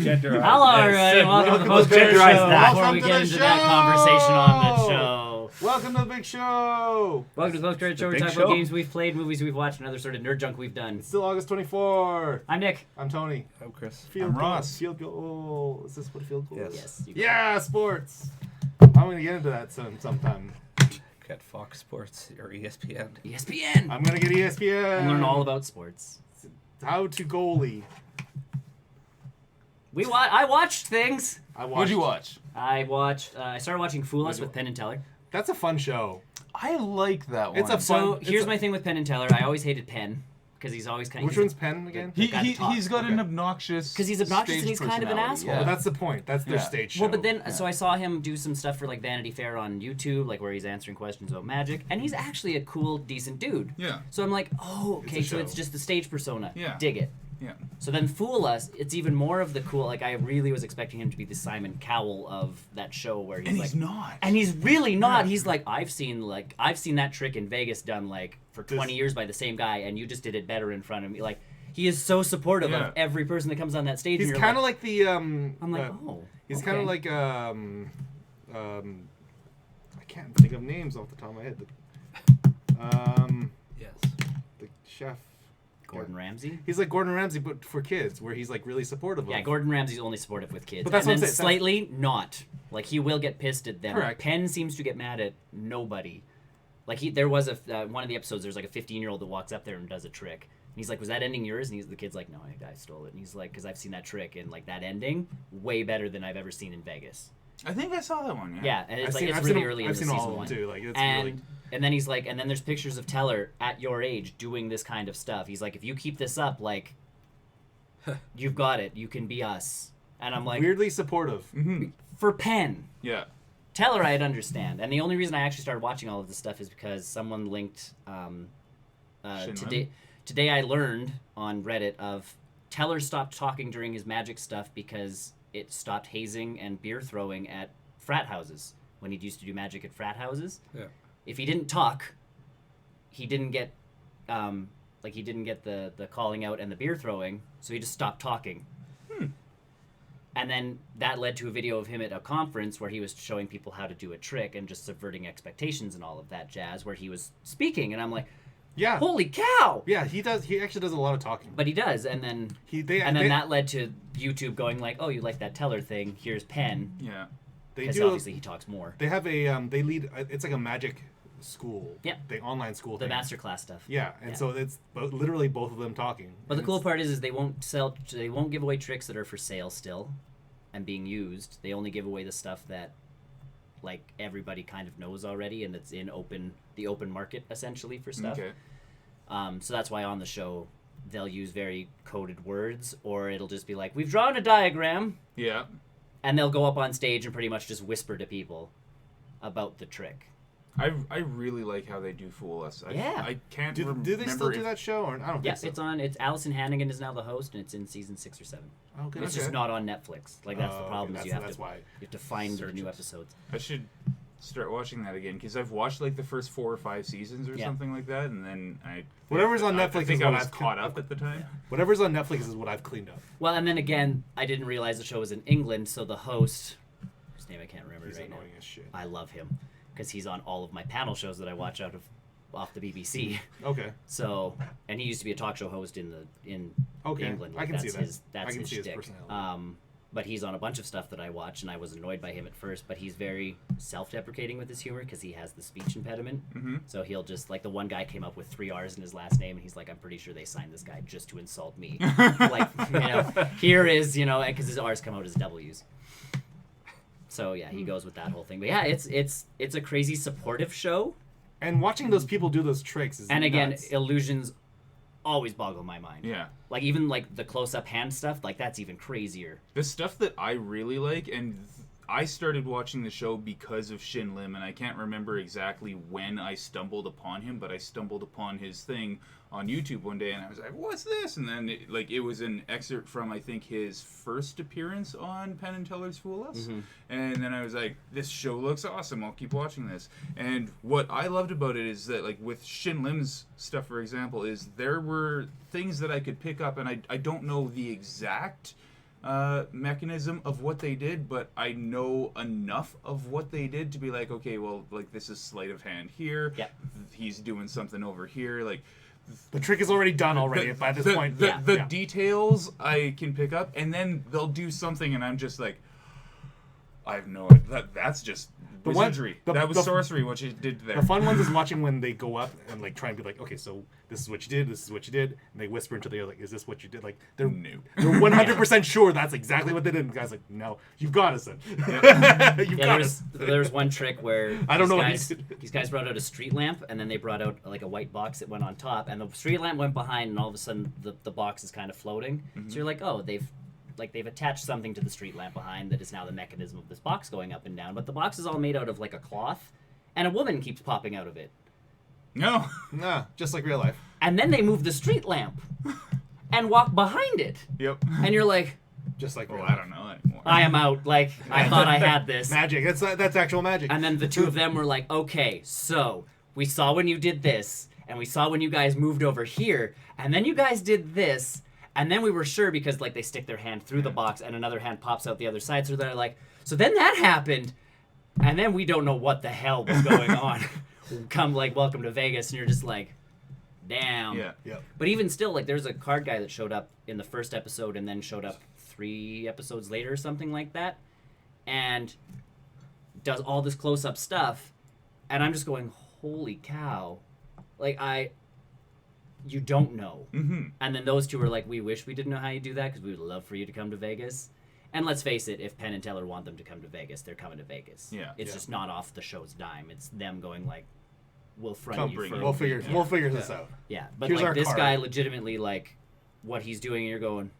Gender Hello, everybody. Welcome to the post-credit show. Before we get into that conversation on the show. Welcome to the big show. Welcome to the post-credit show. We talk about games we've played, movies we've watched, and other sort of nerd junk we've done. It's still August 24th. I'm Nick. I'm Tony. I'm Chris. Field I'm goal. Ross. Field goal. Is this what a field goal is? Yes. Yeah, sports. I'm going to get into that sometime. Got Fox Sports or ESPN. ESPN. I'm going to get ESPN. And learn all about sports. How to goalie. I watched things. What'd you watch? I started watching Fool Us with Penn and Teller. That's a fun show. I like that one. It's a So here's my thing with Penn and Teller. I always hated Penn because he's always kind of. Which one's Penn again? He's got an obnoxious. Because he's obnoxious and stage he's kind of an personality, asshole. Well, that's the point. That's their stage show. Well, but then, so I saw him do some stuff for like Vanity Fair on YouTube, like where he's answering questions about magic, and he's actually a cool, decent dude. Yeah. So I'm like, oh, okay, so it's just the stage persona. Yeah. Dig it. Yeah. So then Fool Us, it's even more of the cool, like I really was expecting him to be the Simon Cowell of that show where he's And like... he's not. And he's really not. He's like, I've seen that trick in Vegas done like for 20 years by the same guy, and you just did it better in front of me. Like, he is so supportive of every person that comes on that stage. He's kind of like the... I'm like, oh. He's okay. kind of like... I can't think of names off the top of my head. Yes. The chef... Gordon Ramsay? He's like Gordon Ramsay, but for kids, where he's like really supportive of. Yeah, Gordon Ramsay's only supportive with kids. But that's and what then I'm saying. slightly not. Like, he will get pissed at them. Correct. Penn seems to get mad at nobody. Like, there was one of the episodes, there's like a 15-year-old that walks up there and does a trick. And he's like, was that ending yours? And the kid's like, no, I stole it. And he's like, because I've seen that trick, and like that ending, way better than I've ever seen in Vegas. I think I saw that one. Yeah. Yeah, and it's really early in the season all of one. them too. Like, it's and really... and then he's like, and then there's pictures of Teller at your age doing this kind of stuff. He's like, if you keep this up, like, you've got it. You can be us. And I'm like, weirdly supportive. for Penn. Yeah. Teller, I'd understand. And the only reason I actually started watching all of this stuff is because someone linked today I learned on Reddit of Teller stopped talking during his magic stuff because it stopped hazing and beer throwing at frat houses when he used to do magic at frat houses. Yeah. If he didn't talk, he didn't get the calling out and the beer throwing, so he just stopped talking. And then that led to a video of him at a conference where he was showing people how to do a trick and just subverting expectations and all of that jazz, where he was speaking, and I'm like, yeah, holy cow! Yeah, he does. He actually does a lot of talking. But he does, and then that led to YouTube going like, oh, you like that Teller thing? Here's Penn. Yeah. Because obviously he talks more. They have a they lead. It's like a magic school. Yeah. The online school. The thing. masterclass stuff. Yeah, and so it's literally both of them talking. But the cool part is they won't give away tricks that are for sale still, and being used. They only give away the stuff that, like, everybody kind of knows already, and that's in the open market essentially for stuff. Okay. So that's why on the show they'll use very coded words, or it'll just be like, we've drawn a diagram. Yeah. And they'll go up on stage and pretty much just whisper to people about the trick. I really like how they do Fool Us. I can't remember. Do they still do that show? Or I don't think so. It's on. It's Allison Hannigan is now the host, and it's in season 6 or 7. Oh, good. It's just not on Netflix. Like, that's the problem. Okay, is you have to find the new episodes. I should start watching that again, because I've watched like the first 4 or 5 seasons or something like that, and then whatever's on Netflix. I think I was caught up at the time. Whatever's on Netflix is what I've cleaned up. Well, and then again, I didn't realize the show was in England, so the host, whose name I can't remember right now. Annoying as shit. I love him because he's on all of my panel shows that I watch off the BBC. Okay. So, and he used to be a talk show host in England. Like, I can see that. That's his shtick. personality. But he's on a bunch of stuff that I watch, and I was annoyed by him at first, but he's very self-deprecating with his humor because he has the speech impediment. Mm-hmm. So he'll just, like, the one guy came up with 3 R's in his last name, and he's like, I'm pretty sure they signed this guy just to insult me. Like, here is, because his R's come out as W's. So, yeah, he goes with that whole thing. But, yeah, it's a crazy supportive show. And watching those people do those tricks is again, nuts. illusions always boggle my mind. Yeah. Like, even, like, the close-up hand stuff, like, that's even crazier. The stuff that I really like, and I started watching the show because of Shin Lim, and I can't remember exactly when I stumbled upon him, but I stumbled upon his thing on YouTube one day, and I was like, what's this? And then, it was an excerpt from, I think, his first appearance on Penn and Teller's Fool Us. Mm-hmm. And then I was like, this show looks awesome. I'll keep watching this. And what I loved about it is that, like, with Shin Lim's stuff, for example, is there were things that I could pick up, and I don't know the exact mechanism of what they did, but I know enough of what they did to be like, okay, well, like this is sleight of hand here. Yeah. He's doing something over here. Like The trick is already done already by this point. The details I can pick up, and then they'll do something, and I'm just like, I have no idea. That's just wizardry. That was sorcery, what you did there. The fun ones is watching when they go up and like try and be like, okay, so this is what you did, this is what you did, and they whisper into the ear like, is this what you did? Like they're No. they're 100% sure that's exactly what they did. And the guy's like, no, you've got us then. You've got us. There was one trick where I don't know what these guys brought out a street lamp, and then they brought out like a white box that went on top, and the street lamp went behind, and all of a sudden the box is kind of floating. So you're like, oh, they've attached something to the street lamp behind that is now the mechanism of this box going up and down. But the box is all made out of like a cloth, and a woman keeps popping out of it. No. Nah, just like real life. And then they move the street lamp and walk behind it. Yep. And you're like, Just like real Well, life. I don't know anymore. I am out. Like, I thought I had this. Magic. That's actual magic. And then the two of them were like, okay, so we saw when you did this, and we saw when you guys moved over here, and then you guys did this, and then we were sure because like they stick their hand through the box and another hand pops out the other side, so they're like, so then that happened, and then we don't know what the hell was going on. Come like welcome to Vegas, and you're just like, damn. Yeah. Yep. But even still, like there's a card guy that showed up in the first episode and then showed up 3 episodes later or something like that, and does all this close-up stuff, and I'm just going, holy cow. Like you don't know. Mm-hmm. And then those two are like, we wish we didn't know how you do that because we would love for you to come to Vegas. And let's face it, if Penn and Teller want them to come to Vegas, they're coming to Vegas. Yeah. It's Yeah. just not off the show's dime. It's them going like, we'll front Come you bring for it. We'll figure this out. yeah, but Here's like our this card. guy legitimately like what he's doing, and you're going,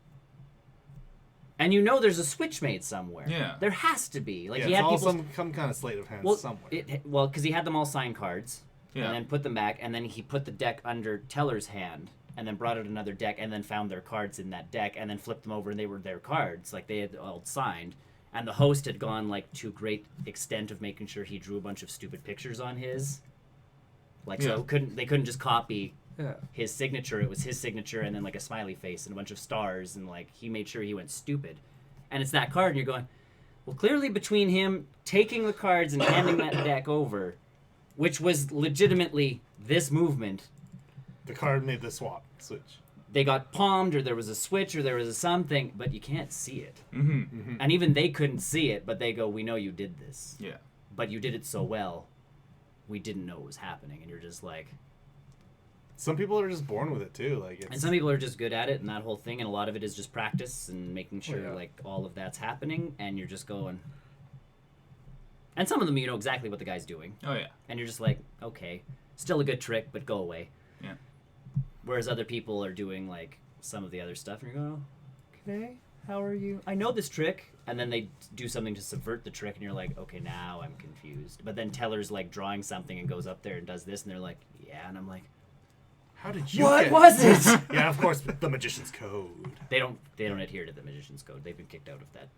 and you know there's a switch made somewhere. Yeah. There has to be. Like Yeah, he it's had all people. some kind of sleight of hand Well, somewhere. because he had them all sign cards, Yeah. and then put them back, and then he put the deck under Teller's hand, and then brought out another deck, and then found their cards in that deck, and then flipped them over, and they were their cards, like they had all signed. And the host had gone like to great extent of making sure he drew a bunch of stupid pictures on his. Like Yeah. so they couldn't just copy his signature. It was his signature and then like a smiley face and a bunch of stars, and like he made sure he went stupid. And it's that card, and you're going, well, clearly between him taking the cards and handing that deck over, which was legitimately this movement, The card made the swap switch. they got palmed, or there was a switch, or there was a something, but you can't see it. Mm-hmm. And even they couldn't see it, but they go, we know you did this. Yeah. But you did it so well, we didn't know it was happening. And you're just like... Some people are just born with it too. Like, it's, And some people are just good at it, and that whole thing, and a lot of it is just practice and making sure, yeah. like, all of that's happening, and you're just going... And some of them, you know exactly what the guy's doing. Oh yeah. And you're just like, okay, still a good trick, but go away. Yeah. Whereas other people are doing, like, some of the other stuff, and you're going, okay, how are you? I know this trick. And then they do something to subvert the trick, and you're like, okay, now I'm confused. But then Teller's, like, drawing something and goes up there and does this, and they're like, yeah. And I'm like, how did you what get... was it? Yeah, of course, the magician's code. They don't adhere to the magician's code. They've been kicked out of that.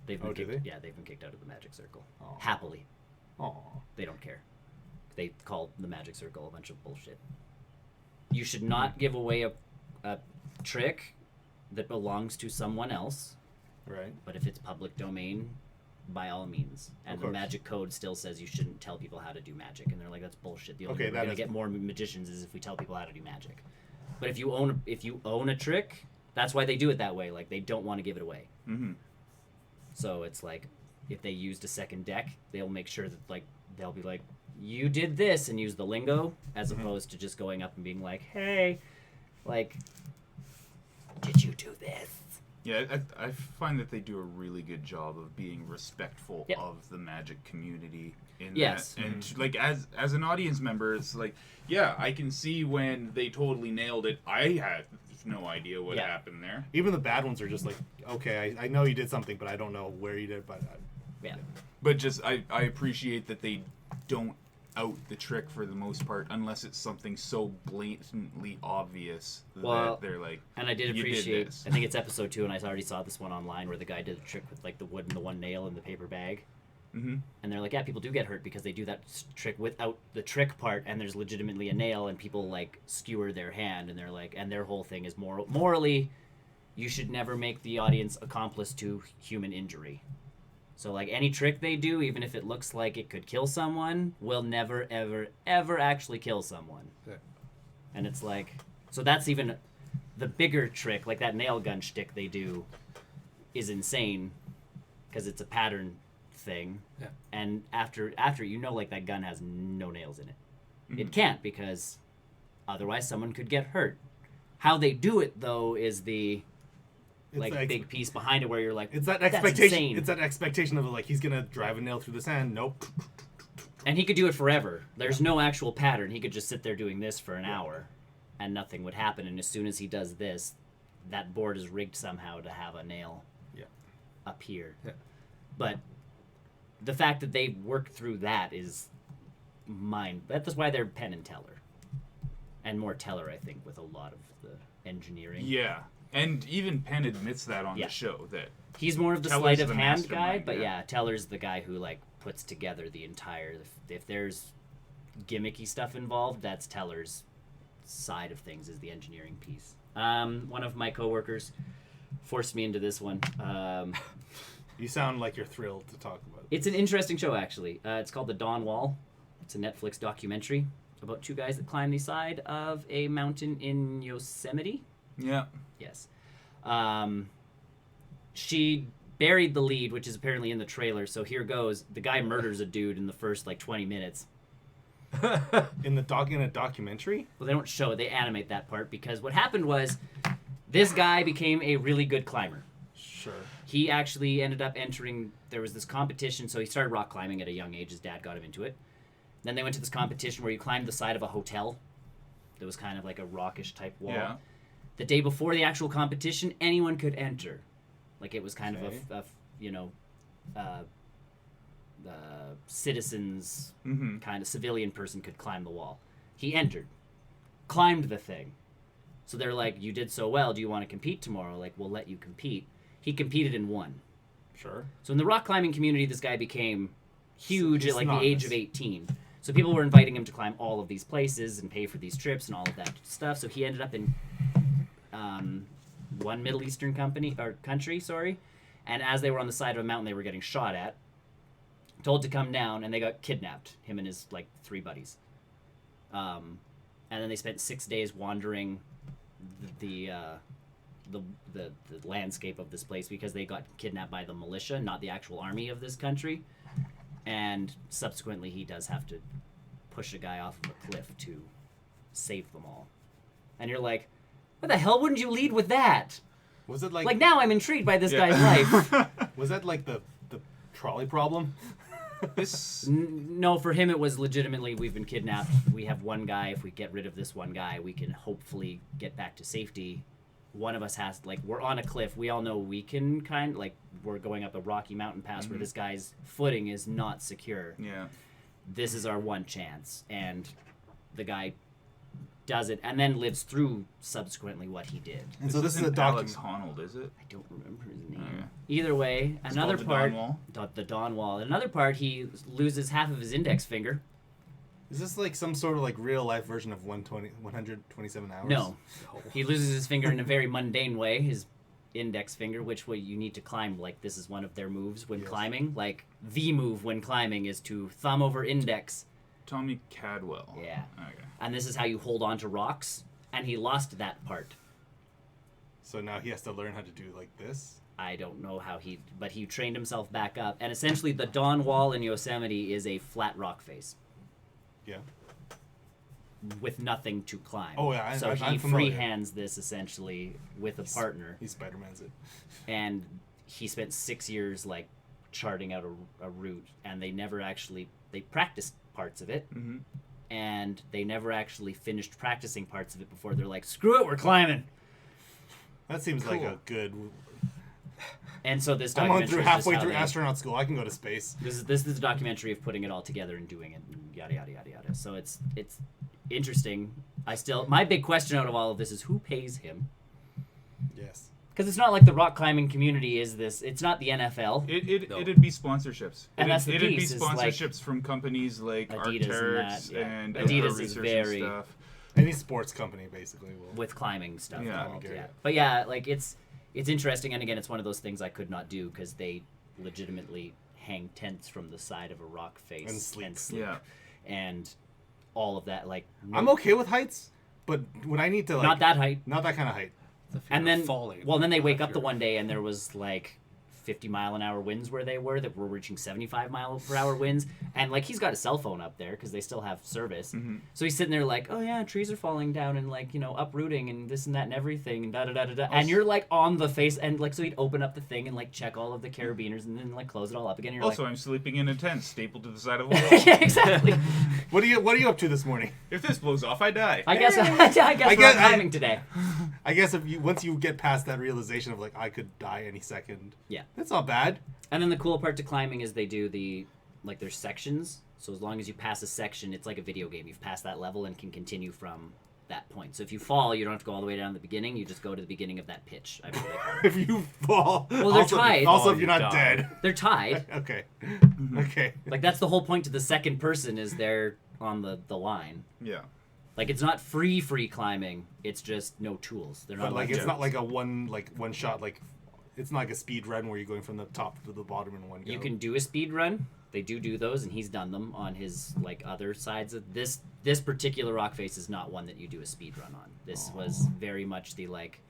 They've been Oh, do kicked, they? Yeah, they've been kicked out of the magic circle. Oh. Happily. Aw. They don't care. They call the magic circle a bunch of bullshit. You should not give away a trick that belongs to someone else, Right. but if it's public domain, by all means. And Of the course. magic code still says you shouldn't tell people how to do magic, and they're like, that's bullshit. The only Okay, way we're that gonna is- get more magicians is if we tell people how to do magic. But if you own a trick, that's why they do it that way. Like, they don't want to give it away. Mm-hmm. So it's like, if they used a second deck, they'll make sure that, like, they'll be like, you did this, and use the lingo, as opposed to just going up and being like, hey, like, did you do this? Yeah, I find that they do a really good job of being respectful Yep. of the Magic community in Yes. that. And like as an audience member, it's like, yeah, I can see when they totally nailed it. I had no idea what Yeah. happened there. Even the bad ones are just like, okay, I know you did something, but I don't know where you did. But Yeah. But just I appreciate that they don't out the trick for the most part unless it's something so blatantly obvious Well, that they're like, And I did "You appreciate, this." I think it's episode 2, and I already saw this one online where the guy did a trick with, like, the wood and the one nail in the paper bag. Mm-hmm. And they're like, yeah, people do get hurt because they do that trick without the trick part, and there's legitimately a nail, and people, like, skewer their hand, and they're like, and their whole thing is morally, you should never make the audience accomplice to human injury. So, like, any trick they do, even if it looks like it could kill someone, will never, ever, ever actually kill someone. Yeah. And it's like, so that's even the bigger trick, like that nail gun shtick they do is insane because it's a pattern thing. Yeah. And after you know, like, that gun has no nails in it. Mm-hmm. It can't, because otherwise someone could get hurt. How they do it, though, is the big piece behind it where you're like, it's that that's expectation. insane. It's that expectation of like he's gonna drive a nail through the sand. Nope. And he could do it forever. There's no actual pattern. He could just sit there doing this for an hour and nothing would happen. And as soon as he does this, that board is rigged somehow to have a nail appear. Yeah. But the fact that they worked through that is that's why they're Penn and Teller. And more Teller, I think, with a lot of the engineering. Yeah. And even Penn admits that on Yeah. the show, that He's more of the Teller's sleight of the hand guy, mastermind, but yeah. Teller's the guy who, like, puts together the entire... If there's gimmicky stuff involved, that's Teller's side of things, is the engineering piece. One of my coworkers forced me into this one. You sound like you're thrilled to talk about it. It's an interesting show, actually. It's called The Dawn Wall. It's a Netflix documentary about two guys that climb the side of a mountain in Yosemite. yeah. Yes. She buried the lead, which is apparently in the trailer, so here goes. The guy murders a dude in the first, 20 minutes. In a documentary? Well, they don't show it. They animate that part, because what happened was this guy became a really good climber. Sure. He actually ended up entering... There was this competition, so he started rock climbing at a young age. His dad got him into it. Then they went to this competition where you climbed the side of a hotel. There was kind of like a rockish type wall. Yeah. The day before the actual competition, anyone could enter. Like, it was kind Okay. of citizens, Mm-hmm. kind of civilian person could climb the wall. He entered, climbed the thing. So they're like, you did so well, do you want to compete tomorrow? Like, we'll let you compete. He competed and won. Sure. So in the rock climbing community, this guy became huge He's at, the synonymous. age of 18. So people were inviting him to climb all of these places and pay for these trips and all of that stuff. So he ended up in one Middle Eastern country, and as they were on the side of a mountain, they were getting shot at, told to come down, and they got kidnapped, him and his 3 buddies. And then they spent 6 days wandering the landscape of this place, because they got kidnapped by the militia, not the actual army of this country. And subsequently, he does have to push a guy off of a cliff to save them all. And you're like, what the hell wouldn't you lead with that? Was it Like, now I'm intrigued by this guy's life. Was that like the trolley problem? This No, for him it was legitimately, we've been kidnapped. We have one guy. If we get rid of this one guy, we can hopefully get back to safety. One of us has, we're on a cliff. We all know we can we're going up a rocky mountain pass where this guy's footing is not secure. yeah. This is our one chance. And the guy does it and then lives through subsequently what he did. And so this is a isn't Alex document. Honnold, is it? I don't remember his name. Okay. Either way, another called the part, Dawn Wall? the Dawn Wall. Another part, he loses half of his index finger. Is this like some sort of real life version of 127 hours? No. He loses his finger in a very mundane way, his index finger, which way you need to climb. This is one of their moves when Yes. climbing. The move when climbing is to thumb over index. Tommy Cadwell. Yeah. Okay. And this is how you hold on to rocks. And he lost that part. So now he has to learn how to do this? I don't know how but he trained himself back up. And essentially the Dawn Wall in Yosemite is a flat rock face Yeah. with nothing to climb. Oh, yeah, So I'm he familiar. freehands this essentially with a partner. He Spider-Man's it. And he spent 6 years charting out a route, and they never actually practiced parts of it, Mm-hmm. and they never actually finished practicing parts of it before they're like, screw it, we're climbing. That seems like Cool. a good... And so this I'm documentary going through is just halfway how through they- astronaut school. I can go to space. This is a documentary of putting it all together and doing it, and yada yada yada yada. So it's interesting. My big question out of all of this is who pays him, Yes. because it's not like the rock climbing community is this. It's not the NFL. It'd be sponsorships. And that's the it'd be piece, is sponsorships from companies like Adidas Arc'teryx and that, yeah. and Adidas Pro is Research very- and stuff. Any sports company, basically, will. With climbing stuff Yeah. involved, Okay. yeah. But yeah, it's interesting, and again, it's one of those things I could not do because they legitimately hang tents from the side of a rock face And sleep. Yeah. and all of that. Like, I'm okay with heights, but when I need to, like, not that height. not that kind of height. And then, falling. well, then they wake If up the you're- one day and there was like 50-mile-an-hour winds where they were that were reaching 75-mile-per-hour winds, and like he's got a cell phone up there because they still have service. So he's sitting there like, oh yeah, trees are falling down and like, you know, uprooting and this and that and everything and da da da da da. And you're like on the face, and like, so he'd open up the thing and like check all of the carabiners and then like close it all up again. And you're Also, I'm sleeping in a tent stapled to the side of a like, wall. yeah, exactly. What are you up to this morning? If this blows off, I die. I guess we're guess- climbing today. I guess if you once you get past that realization of like I could die any second, Yeah. that's not bad. And then the cool part to climbing is they do there's sections. So as long as you pass a section, it's like a video game. You've passed that level and can continue from that point. So if you fall, you don't have to go all the way down to the beginning. You just go to the beginning of that pitch. I believe they call it. If you fall, Well, they're also, tied. Also, Oh, if you're you not die. dead. They're tied. Okay. Okay. Like that's the whole point to the second person is they're on the line. Yeah. Like it's not free climbing. It's just no tools. They're not But like allowed it's to- not like a one shot, like it's not like a speed run where you're going from the top to the bottom in one go. You can do a speed run. They do those, and he's done them on his like other sides of this particular rock face is not one that you do a speed run on. This was very much the like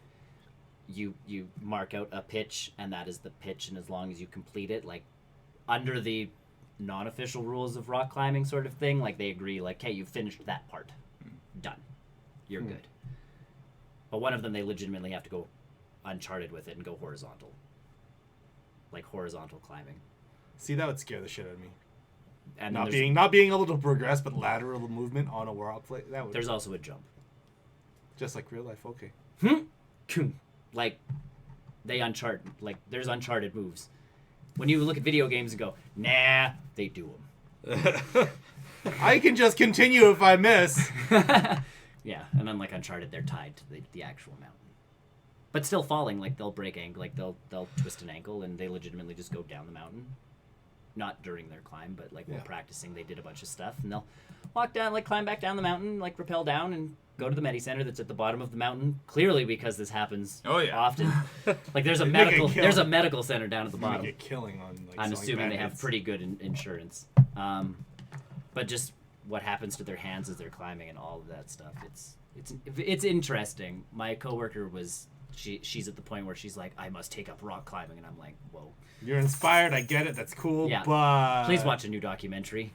you mark out a pitch and that is the pitch, and as long as you complete it, like under the non-official rules of rock climbing sort of thing, like they agree like, hey, you've finished that part. Done. You're good. But one of them they legitimately have to go uncharted with it and go horizontal. Like horizontal climbing. See, that would scare the shit out of me. And then Not being able to progress, but lateral movement on a rock plate. That would there's also a jump. just like real life. Okay. Like there's uncharted moves. When you look at video games and go, nah, they do them. I can just continue if I miss. Yeah, and unlike Uncharted, they're tied to the actual mountain. But still falling, like they'll break ankle, like they'll twist an ankle, and they legitimately just go down the mountain. Not during their climb, but like while Yeah. practicing, they did a bunch of stuff, and they'll walk down, like climb back down the mountain, like rappel down, and go to the Medi Center that's at the bottom of the mountain. Clearly, because this happens Oh, yeah. often. Like there's a They make a medical kill. medical center down at the bottom. Make a killing on. Like, I'm selling assuming they have bandits. pretty good insurance. But just what happens to their hands as they're climbing and all of that stuff. It's interesting. My coworker was she's at the point where she's like, I must take up rock climbing, and I'm like, whoa. You're inspired. I get it. That's cool. Yeah. But Please watch a new documentary.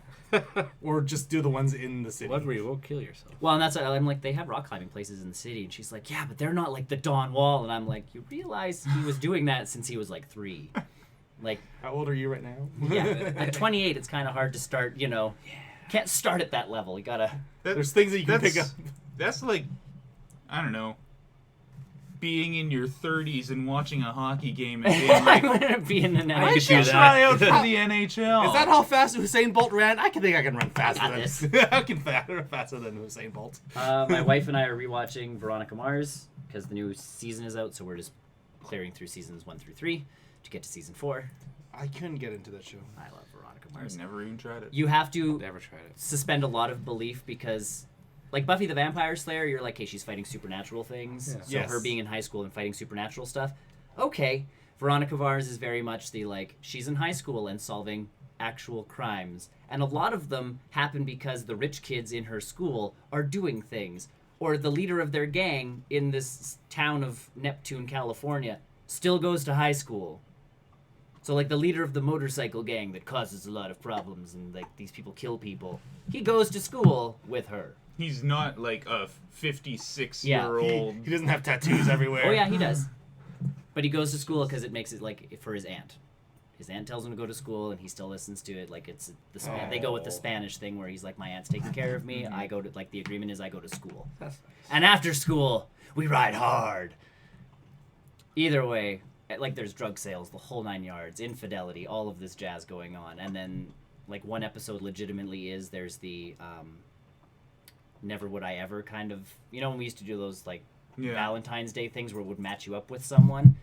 or just do the ones in the city. One where you won't kill yourself. Well, and that's I'm like, they have rock climbing places in the city, and she's like, yeah, but they're not like the Dawn Wall, and I'm like, you realize he was doing that since he was like 3. Like, How old are you right now? yeah, at 28, it's kind of hard to start. Can't start at that level. You gotta. There's things that you can pick up. That's like, I don't know, being in your 30s and watching a hockey game and being I'm like, gonna be in the net. I could do should that. try out for the NHL. Is that how fast Usain Bolt ran? I can think I can run faster got than this. I can run faster than Usain Bolt. My wife and I are rewatching Veronica Mars because the new season is out, so we're just clearing through seasons 1 through 3 to get to season 4. I couldn't get into that show. I love Veronica I've Mars. never even tried it. You have to Never tried it. suspend a lot of belief because, like Buffy the Vampire Slayer, you're like, hey, she's fighting supernatural things. Yeah. So Yes. her being in high school and fighting supernatural stuff, okay. Veronica Mars is very much the like, she's in high school and solving actual crimes. And a lot of them happen because the rich kids in her school are doing things. Or the leader of their gang in this town of Neptune, California, still goes to high school. So like the leader of the motorcycle gang that causes a lot of problems and like these people kill people, he goes to school with her. He's not like a 56 Yeah. year old. He doesn't have tattoos everywhere. Oh yeah, he does. But he goes to school because it makes it like for his aunt. His aunt tells him to go to school, and he still listens to it. Like it's they go with the Oh. Spanish thing where he's like, my aunt's taking care of me. I go to like the agreement is I go to school, That's and after school we ride hard. Either way, like there's drug sales, the whole 9 yards, infidelity, all of this jazz going on, and then like one episode legitimately is there's the never would I ever kind of when we used to do those like Yeah. Valentine's Day things where it would match you up with someone.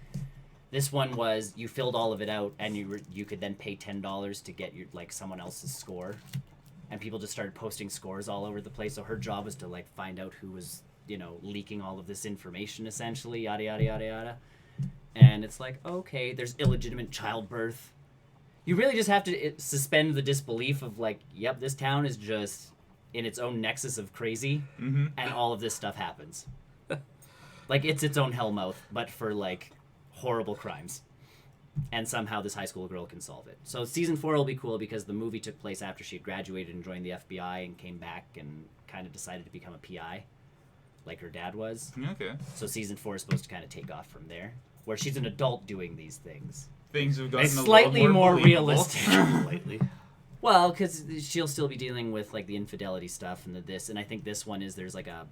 This one was you filled all of it out and you could then pay $10 to get your like someone else's score, and people just started posting scores all over the place. So her job was to like find out who was leaking all of this information essentially, yada yada yada yada. And it's like, okay, there's illegitimate childbirth. You really just have to suspend the disbelief of like, yep, this town is just in its own nexus of crazy, and all of this stuff happens. Like, it's its own hellmouth, but for like horrible crimes. And somehow this high school girl can solve it. So season 4 will be cool because the movie took place after she graduated and joined the FBI and came back and kind of decided to become a PI, like her dad was. Okay. So season 4 is supposed to kind of take off from there, where she's an adult doing these things. Things have gotten Slightly a little more believable. realistic. Lately. Well, because she'll still be dealing with like the infidelity stuff and this, and I think this one is there's like a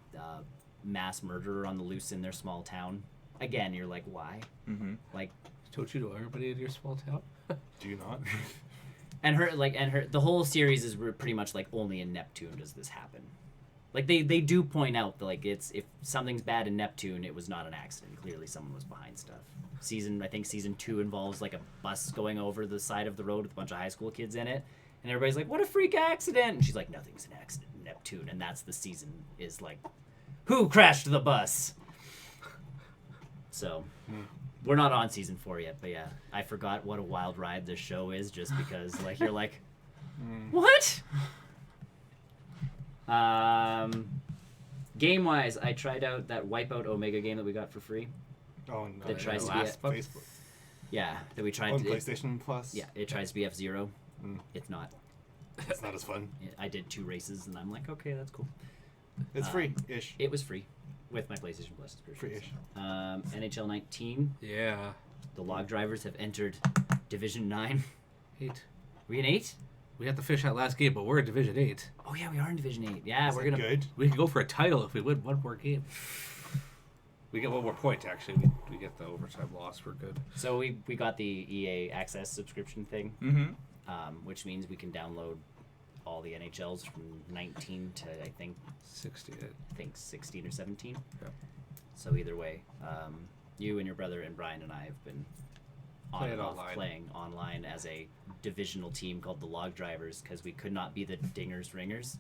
mass murderer on the loose in their small town. Again, you're like, why? Like, Don't you know everybody in your small town? Do you not? and her the whole series is pretty much like only in Neptune does this happen. Like they do point out that like it's if something's bad in Neptune, it was not an accident. Clearly, someone was behind stuff. I think season 2 involves like a bus going over the side of the road with a bunch of high school kids in it, and everybody's like, "What a freak accident!" And she's like, "Nothing's an accident in Neptune," and that's the season is like, "Who crashed the bus?" So. We're not on season 4 yet, but yeah, I forgot what a wild ride this show is just because, like, you're like, what? Game-wise, I tried out that Wipeout Omega game that we got for free. Oh no. That tries to last be month? Facebook. Yeah, that we tried On to. PlayStation Plus. Yeah, it tries to be F-Zero. It's not. It's not as fun. I did 2 races, and I'm like, okay, that's cool. It's free-ish. It was free with my PlayStation Plus subscription. Free-ish. NHL 19. Yeah. The log drivers have entered Division 9. 8. We in 8? We have to finish that last game, but we're in Division 8. Oh yeah, we are in Division 8. Yeah, Is we're that gonna. good. We can go for a title if we win one more game. We get one more point, actually. We get the overtime loss. We're good. So we got the EA Access subscription thing, which means we can download all the NHLs from 19 to I think 16 or 17. Yeah. So either way, you and your brother and Brian and I have been playing online as a divisional team called the Log Drivers because we could not be the Dingers Ringers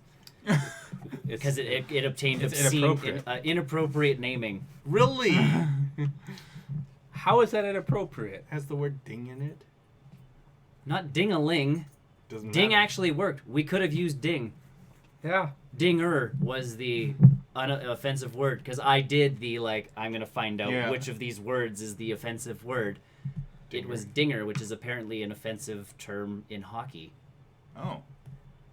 because it obtained it's obscene, inappropriate. inappropriate naming. Really? How is that inappropriate? Has the word ding in it? Not ding-a-ling. Doesn't Ding matter. actually worked. We could have used ding. Yeah. Dinger was the offensive word because I did the I'm gonna find out which of these words is the offensive word. Dinger. It was dinger, which is apparently an offensive term in hockey. Oh.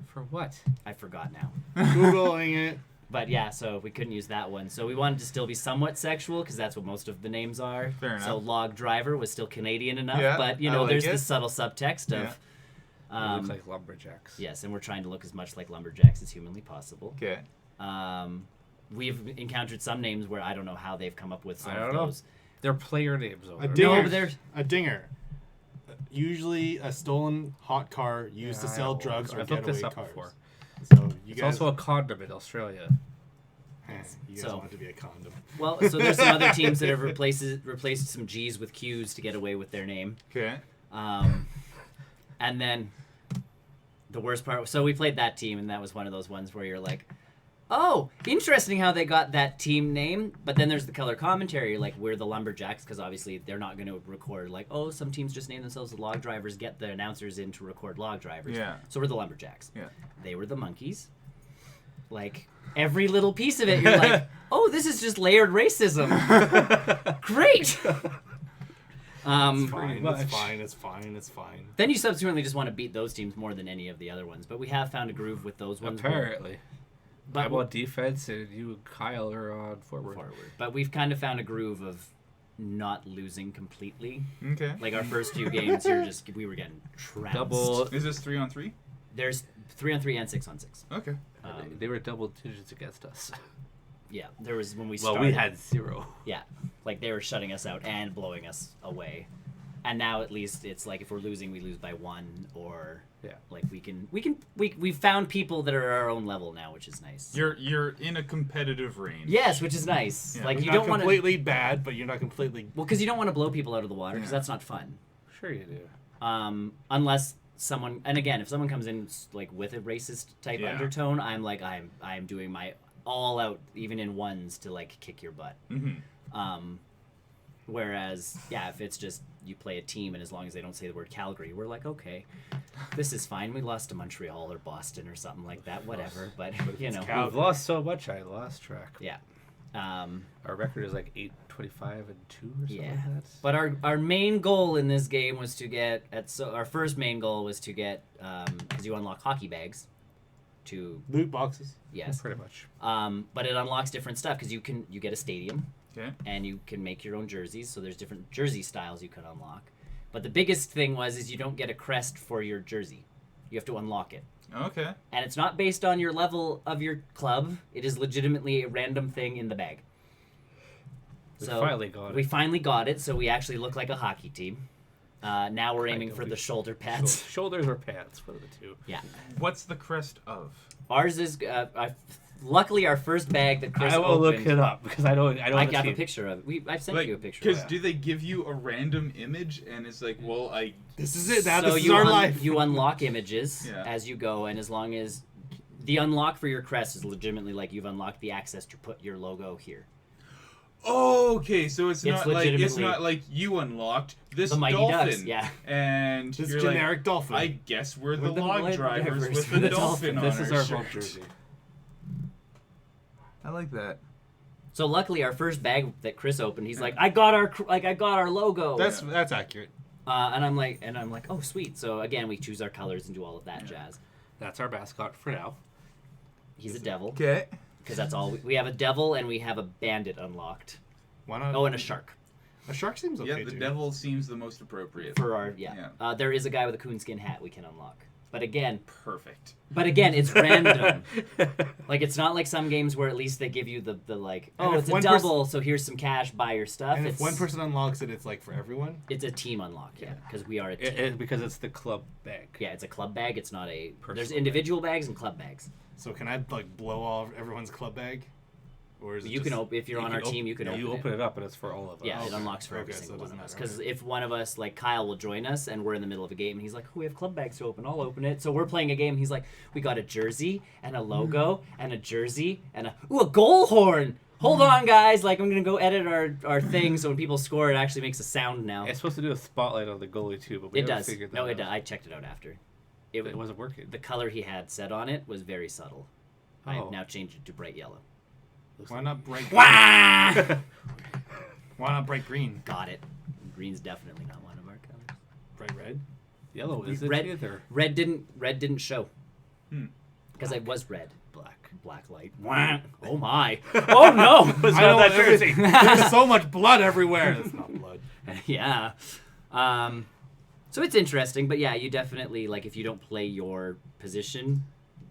For what? I forgot now. Googling it. But yeah, so we couldn't use that one. So we wanted to still be somewhat sexual because that's what most of the names are. Fair enough. So Log Driver was still Canadian enough, Yeah, but I like there's it. the subtle subtext of. It looks like lumberjacks. Yes, and we're trying to look as much like lumberjacks as humanly possible. Okay. We've encountered some names where I don't know how they've come up with some I of don't know. those. They're player names. A Over dinger. No, but there's- A dinger. Usually a stolen hot car used to Yeah, I sell know. drugs or I've looked this getaway up cars. before. So you It's guys, also a condom in Australia. you guys So- want it to be a condom. Well, so there's some other teams that have replaced some G's with Q's to get away with their name. Okay. And then the worst part, so we played that team, and that was one of those ones where you're like, oh, interesting how they got that team name. But then there's the color commentary, you're like, we're the Lumberjacks, because obviously they're not going to record, like, oh, some teams just name themselves the Log Drivers, get the announcers in to record Log Drivers. Yeah. So we're the Lumberjacks. Yeah. They were the Monkeys. Like, every little piece of it, you're like, oh, this is just layered racism. Great! It's fine, much. it's fine, it's fine, it's fine. Then you subsequently just want to beat those teams more than any of the other ones. But we have found a groove with those ones. Apparently. But I'm on defense, and you and Kyle are on forward. But we've kind of found a groove of not losing completely. Okay. Like our first few games, we were getting trounced. Double. Is this 3-on-3? There's 3-on-3 and 6-on-6. Okay. They were double digits against us. Yeah, there was when we Well, started. we had 0. Yeah, like they were shutting us out and blowing us away. And now at least it's like if we're losing, we lose by 1, or like we found people that are our own level now, which is nice. You're in a competitive range. Yes, which is nice. Yeah. Like You're you not don't want to. completely bad, but you're not completely. Well, because you don't want to blow people out of the water, because Yeah. that's not fun. Sure you do. Unless someone, and again, if someone comes in like with a racist type Yeah. undertone, I'm like I'm doing my all out, even in ones, to like kick your butt. Mm-hmm. Whereas, yeah, if it's just you play a team and as long as they don't say the word Calgary, we're like, okay, this is fine. We lost to Montreal or Boston or something like that, whatever. But, you know, We've lost so much, I lost track. yeah. Our record is like 8-25-2 or something Yeah. like that. But our main goal in this game was to get our first main goal was to get because you unlock hockey bags to Loot boxes. yes. Pretty much. But it unlocks different stuff because you get a stadium. Okay. And you can make your own jerseys, so there's different jersey styles you can unlock. But the biggest thing is you don't get a crest for your jersey. You have to unlock it. Okay. And it's not based on your level of your club. It is legitimately a random thing in the bag. We finally got it. We finally got it, so we actually look like a hockey team. Now we're aiming Kind for of. the shoulder pads. Shoulders or pants, one of the two. Yeah. What's the crest of? Ours is... luckily, our first bag that Chris I will opened... look it up because I don't. I have a picture of it. I've sent you a picture of Because it. do they give you a random image and it's like, well, This is it. Now So this is our life. You unlock images Yeah. as you go, and as long as the unlock for your crest is legitimately like you've unlocked the access to put your logo here. Oh, okay, so it's not legitimately- like you unlocked this The Mighty dolphin, Ducks, yeah. and This you're generic like, dolphin. I guess we're the We're the log log drivers drivers with for the the dolphin dolphin. on This is our shirt. home jersey. I like that. So luckily, our first bag that Chris opened, he's like, I got our logo. That's accurate. And I'm like, oh sweet. So again, we choose our colors and do all of that jazz. That's our mascot for now. He's a devil Okay. because that's all we have a devil and we have a bandit unlocked. Why not? Oh, and a shark A shark seems okay Yeah, the too. devil seems the most appropriate. for our Yeah. There is a guy with a coonskin hat we can unlock. But again, Perfect. it's random. Like it's not like some games where at least they give you the like, And oh, if it's a one double, so here's some cash, buy your stuff. And it's if one person unlocks it, it's like for everyone. it's a team unlock, yeah, because we are a team. Because it's the club bag. Yeah, it's a club bag. It's not a. Personal There's bag. individual bags and club bags. So can I like blow all everyone's club bag, or is it You just... can open if you're on our team. You can You open open it. it up and it's for all of us. Yeah, it Okay. unlocks for every Okay, so it single one doesn't of us. matter, Because okay. if one of us, like Kyle, will join us and we're in the middle of a game and he's like, oh, we have club bags to open, I'll open it. So we're playing a game. He's like, we got a jersey and a logo and a jersey and a goal horn. Hold on, guys. Like, I'm going to go edit our thing so when people score, it actually makes a sound now. It's supposed to do a spotlight on the goalie too, but we It haven't does. figured that No, out. it does. I checked it out after. It wasn't working. The color he had set on it was very subtle. I Oh. have now changed it to bright yellow. Why not break? Wah! Why not bright green? Got it. Green's definitely not one of our colors. Bright red? Yellow is it Red- either? Red didn't show. Hmm. Because it was red. Black. Black light. Wah! Oh my. Oh no! It's I not know that everything. jersey. There's so much blood everywhere. That's not blood. Yeah. So it's interesting, but yeah, you definitely like if you don't play your position,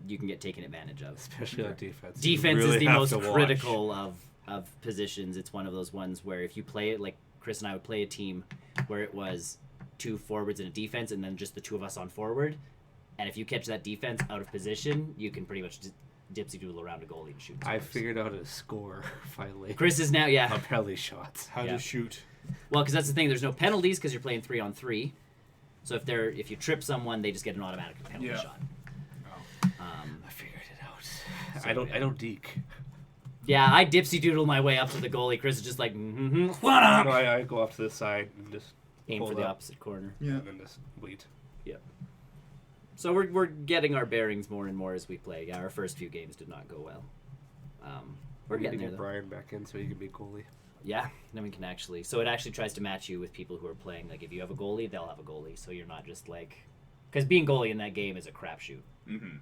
you can get taken advantage of. Especially on defense. You Defense really is the have most to watch. critical of positions. It's one of those ones where if you play it like Chris and I would play a team where it was 2 forwards and a defense and then just the 2 of us on forward, and if you catch that defense out of position, you can pretty much dipsy doodle around a goalie and shoot. I figured out how to score finally. Chris is now On penalty shots. How Yeah. to shoot. well because that's the thing. There's no penalties because you're playing 3-on-3. So if you trip someone, they just get an automatic penalty Yeah. shot. I figured it out. I don't deke. Yeah, I dipsy doodle my way up to the goalie. Chris is just like, what No, up? I go off to the side and just Aim for hold the up opposite corner. Yeah. and then just wait. So we're getting our bearings more and more as we play. Yeah, our first few games did not go well. We're We need getting to there get though. Brian back in so he can be goalie. Yeah, then we can actually. So it actually tries to match you with people who are playing. Like if you have a goalie, they'll have a goalie. So you're not just like, because being goalie in that game is a crapshoot. Mm-hmm.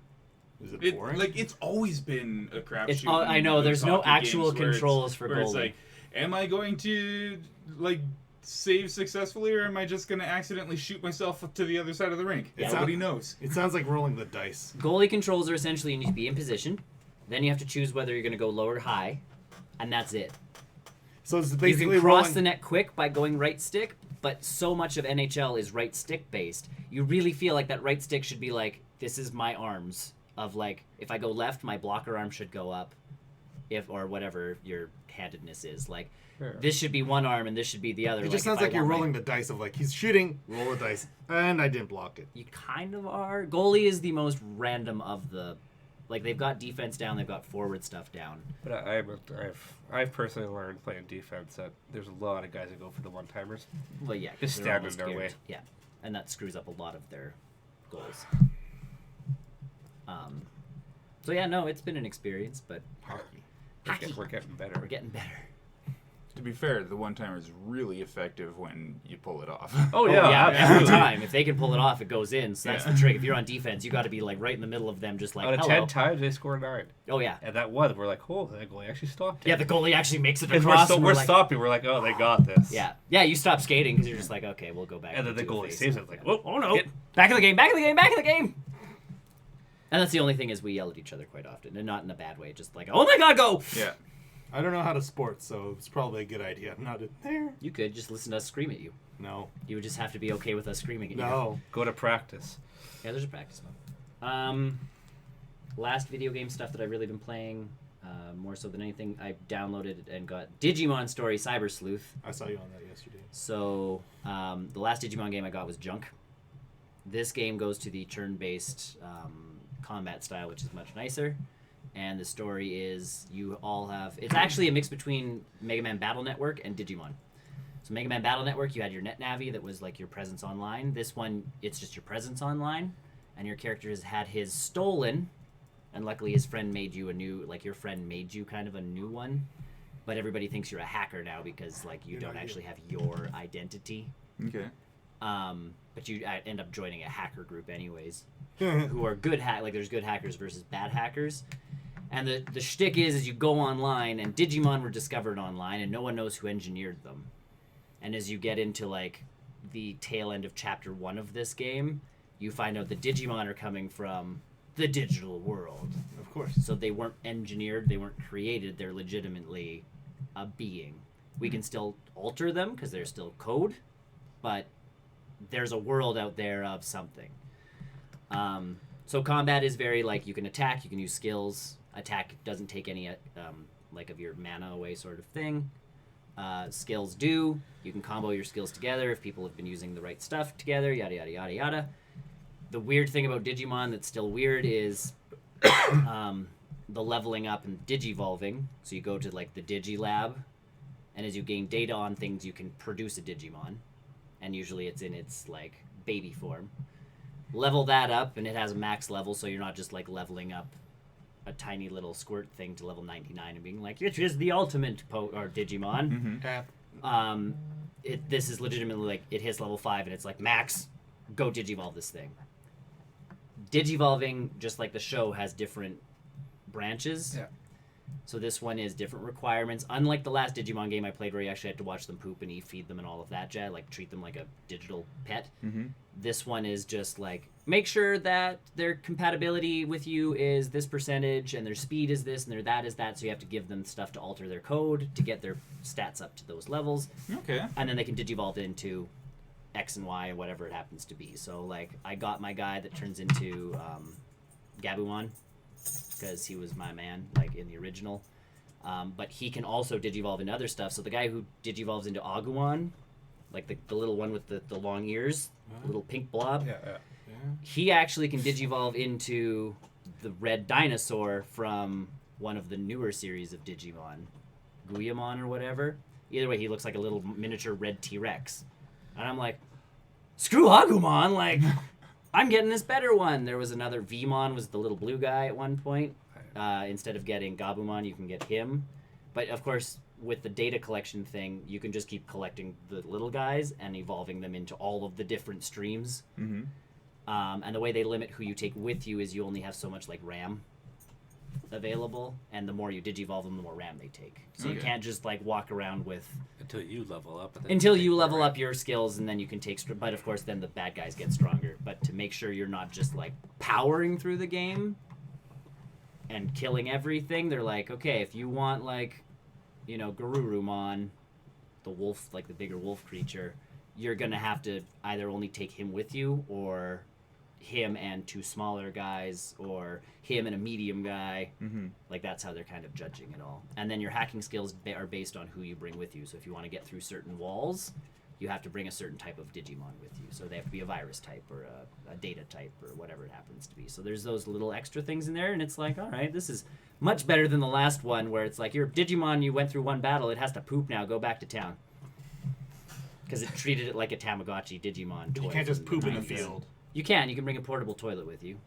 Is it It, boring? like it's always been a crapshoot. It's I know there's no actual controls for where it's goalie. like, am I going to like save successfully, or am I just going to accidentally shoot myself to the other side of the rink? Yeah. Nobody knows. It sounds like rolling the dice. Goalie controls are essentially you need to be in position. Then you have to choose whether you're going to go low or high, and that's it. So it's You basically can cross rolling. the net quick by going right stick, but so much of NHL is right stick based. You really feel like that right stick should be like, this is my arms. Of like, if I go left, my blocker arm should go up, or whatever your handedness is. Like, Sure. this should be one arm and this should be the other. It just like, sounds if I like you're want my- rolling the dice of like he's shooting, roll the dice, and I didn't block it. You kind of are. Goalie is the most random of the Like they've got defense down, they've got forward stuff down. But I've personally learned playing defense that there's a lot of guys that go for the one-timers. Well, yeah, 'cause Just they're stand in almost their way. guaranteed- Yeah, and that screws up a lot of their goals. So yeah, no, it's been an experience, but We're getting better. we're getting better. To be fair, the one-timer is really effective when you pull it off. Oh yeah, every absolutely. time. If they can pull it off, it goes in. So that's Yeah. the trick. If you're on defense, you got to be like right in the middle of them, just like, Out of hello. 10 times, they score 9. Oh yeah, And that one, we're like, oh, that goalie actually stopped it. yeah. The goalie actually makes it Because across. we're, and we're like, stopping. We're like, oh, they got this. Yeah, yeah. You stop skating because you're just like, okay, we'll go back. And then the into a goalie phase. saves it. It's like, whoa, Oh no! get- Back in the game! Back in the game! Back in the game! And that's the only thing is we yell at each other quite often, and not in a bad way. Just like, oh my god, go! Yeah. I don't know how to sport, so it's probably a good idea. Not there. You could just listen to us scream at you. No. You would just have to be okay with us screaming at you. No. Go to practice. Yeah, there's a practice mode. Last video game stuff that I've really been playing, more so than anything, I downloaded and got Digimon Story Cyber Sleuth. I saw you on that yesterday. So the last Digimon game I got was Junk. This game goes to the turn-based combat style, which is much nicer. And the story is you all have... It's actually a mix between Mega Man Battle Network and Digimon. So Mega Man Battle Network, you had your NetNavi that was like your presence online. This one, it's just your presence online. And your character has had his stolen. And luckily his friend made you a new... Like your friend made you kind of a new one. But everybody thinks you're a hacker now because like you You're don't not actually have your identity. Okay. But you end up joining a hacker group anyways, who are good like there's good hackers versus bad hackers. And the shtick is you go online, and Digimon were discovered online, and no one knows who engineered them. And as you get into like the tail end of chapter 1 of this game, you find out the Digimon are coming from the digital world. Of course. So they weren't engineered, they weren't created, they're legitimately a being. We can still alter them because they're still code, but there's a world out there of something. So combat is very like you can attack, you can use skills. Attack doesn't take any like of your mana away sort of thing. Skills do. You can combo your skills together if people have been using the right stuff together, yada yada yada yada. The weird thing about Digimon that's still weird is the leveling up and digivolving. So you go to like the Digilab, and as you gain data on things, you can produce a Digimon, and usually it's in its like baby form. Level that up, and it has a max level, so you're not just like leveling up a tiny little squirt thing to level 99 and being like, it is the ultimate or Digimon. Mm-hmm. Tap. This is legitimately like it hits level 5 and it's like max, go digivolve this thing. Digivolving, just like the show, has different branches. Yeah. So this one is different requirements. Unlike the last Digimon game I played where you actually had to watch them poop and eat, feed them and all of that jazz, like treat them like a digital pet. Mm-hmm. This one is just like, make sure that their compatibility with you is this percentage and their speed is this and their that is that. So you have to give them stuff to alter their code to get their stats up to those levels. Okay. And then they can digivolve into X and Y and whatever it happens to be. So like I got my guy that turns into Gabumon because he was my man like in the original. But he can also digivolve into other stuff. So the guy who digivolves into Agumon, like the little one with the long ears, little pink blob, Yeah. he actually can digivolve into the red dinosaur from one of the newer series of Digimon, Guyamon or whatever. Either way, he looks like a little miniature red T-Rex. And I'm like, screw Agumon, like, I'm getting this better one. There was another, Vmon was the little blue guy at one point. Instead of getting Gabumon, you can get him. But of course, with the data collection thing, you can just keep collecting the little guys and evolving them into all of the different streams. Mm-hmm. And the way they limit who you take with you is you only have so much like RAM available, and the more you digivolve them, the more RAM they take. So you Okay. can't just like walk around with Until you level up. and then until take you more level RAM. up your skills, and then you can take. But of course, then the bad guys get stronger. But to make sure you're not just like powering through the game and killing everything, they're like, okay, if you want like, you know, Garurumon, the wolf, like the bigger wolf creature, you're gonna have to either only take him with you, or him and 2 smaller guys, or him and a medium guy. Mm-hmm. Like that's how they're kind of judging it all. And then your hacking skills are based on who you bring with you. So if you want to get through certain walls, you have to bring a certain type of Digimon with you. So they have to be a virus type or a data type or whatever it happens to be. So there's those little extra things in there, and it's like, all right, this is much better than the last one where it's like, your Digimon, you went through one battle, it has to poop now, go back to town. Because it treated it like a Tamagotchi Digimon toy. You can't just from poop in the 90s. field. You can bring a portable toilet with you.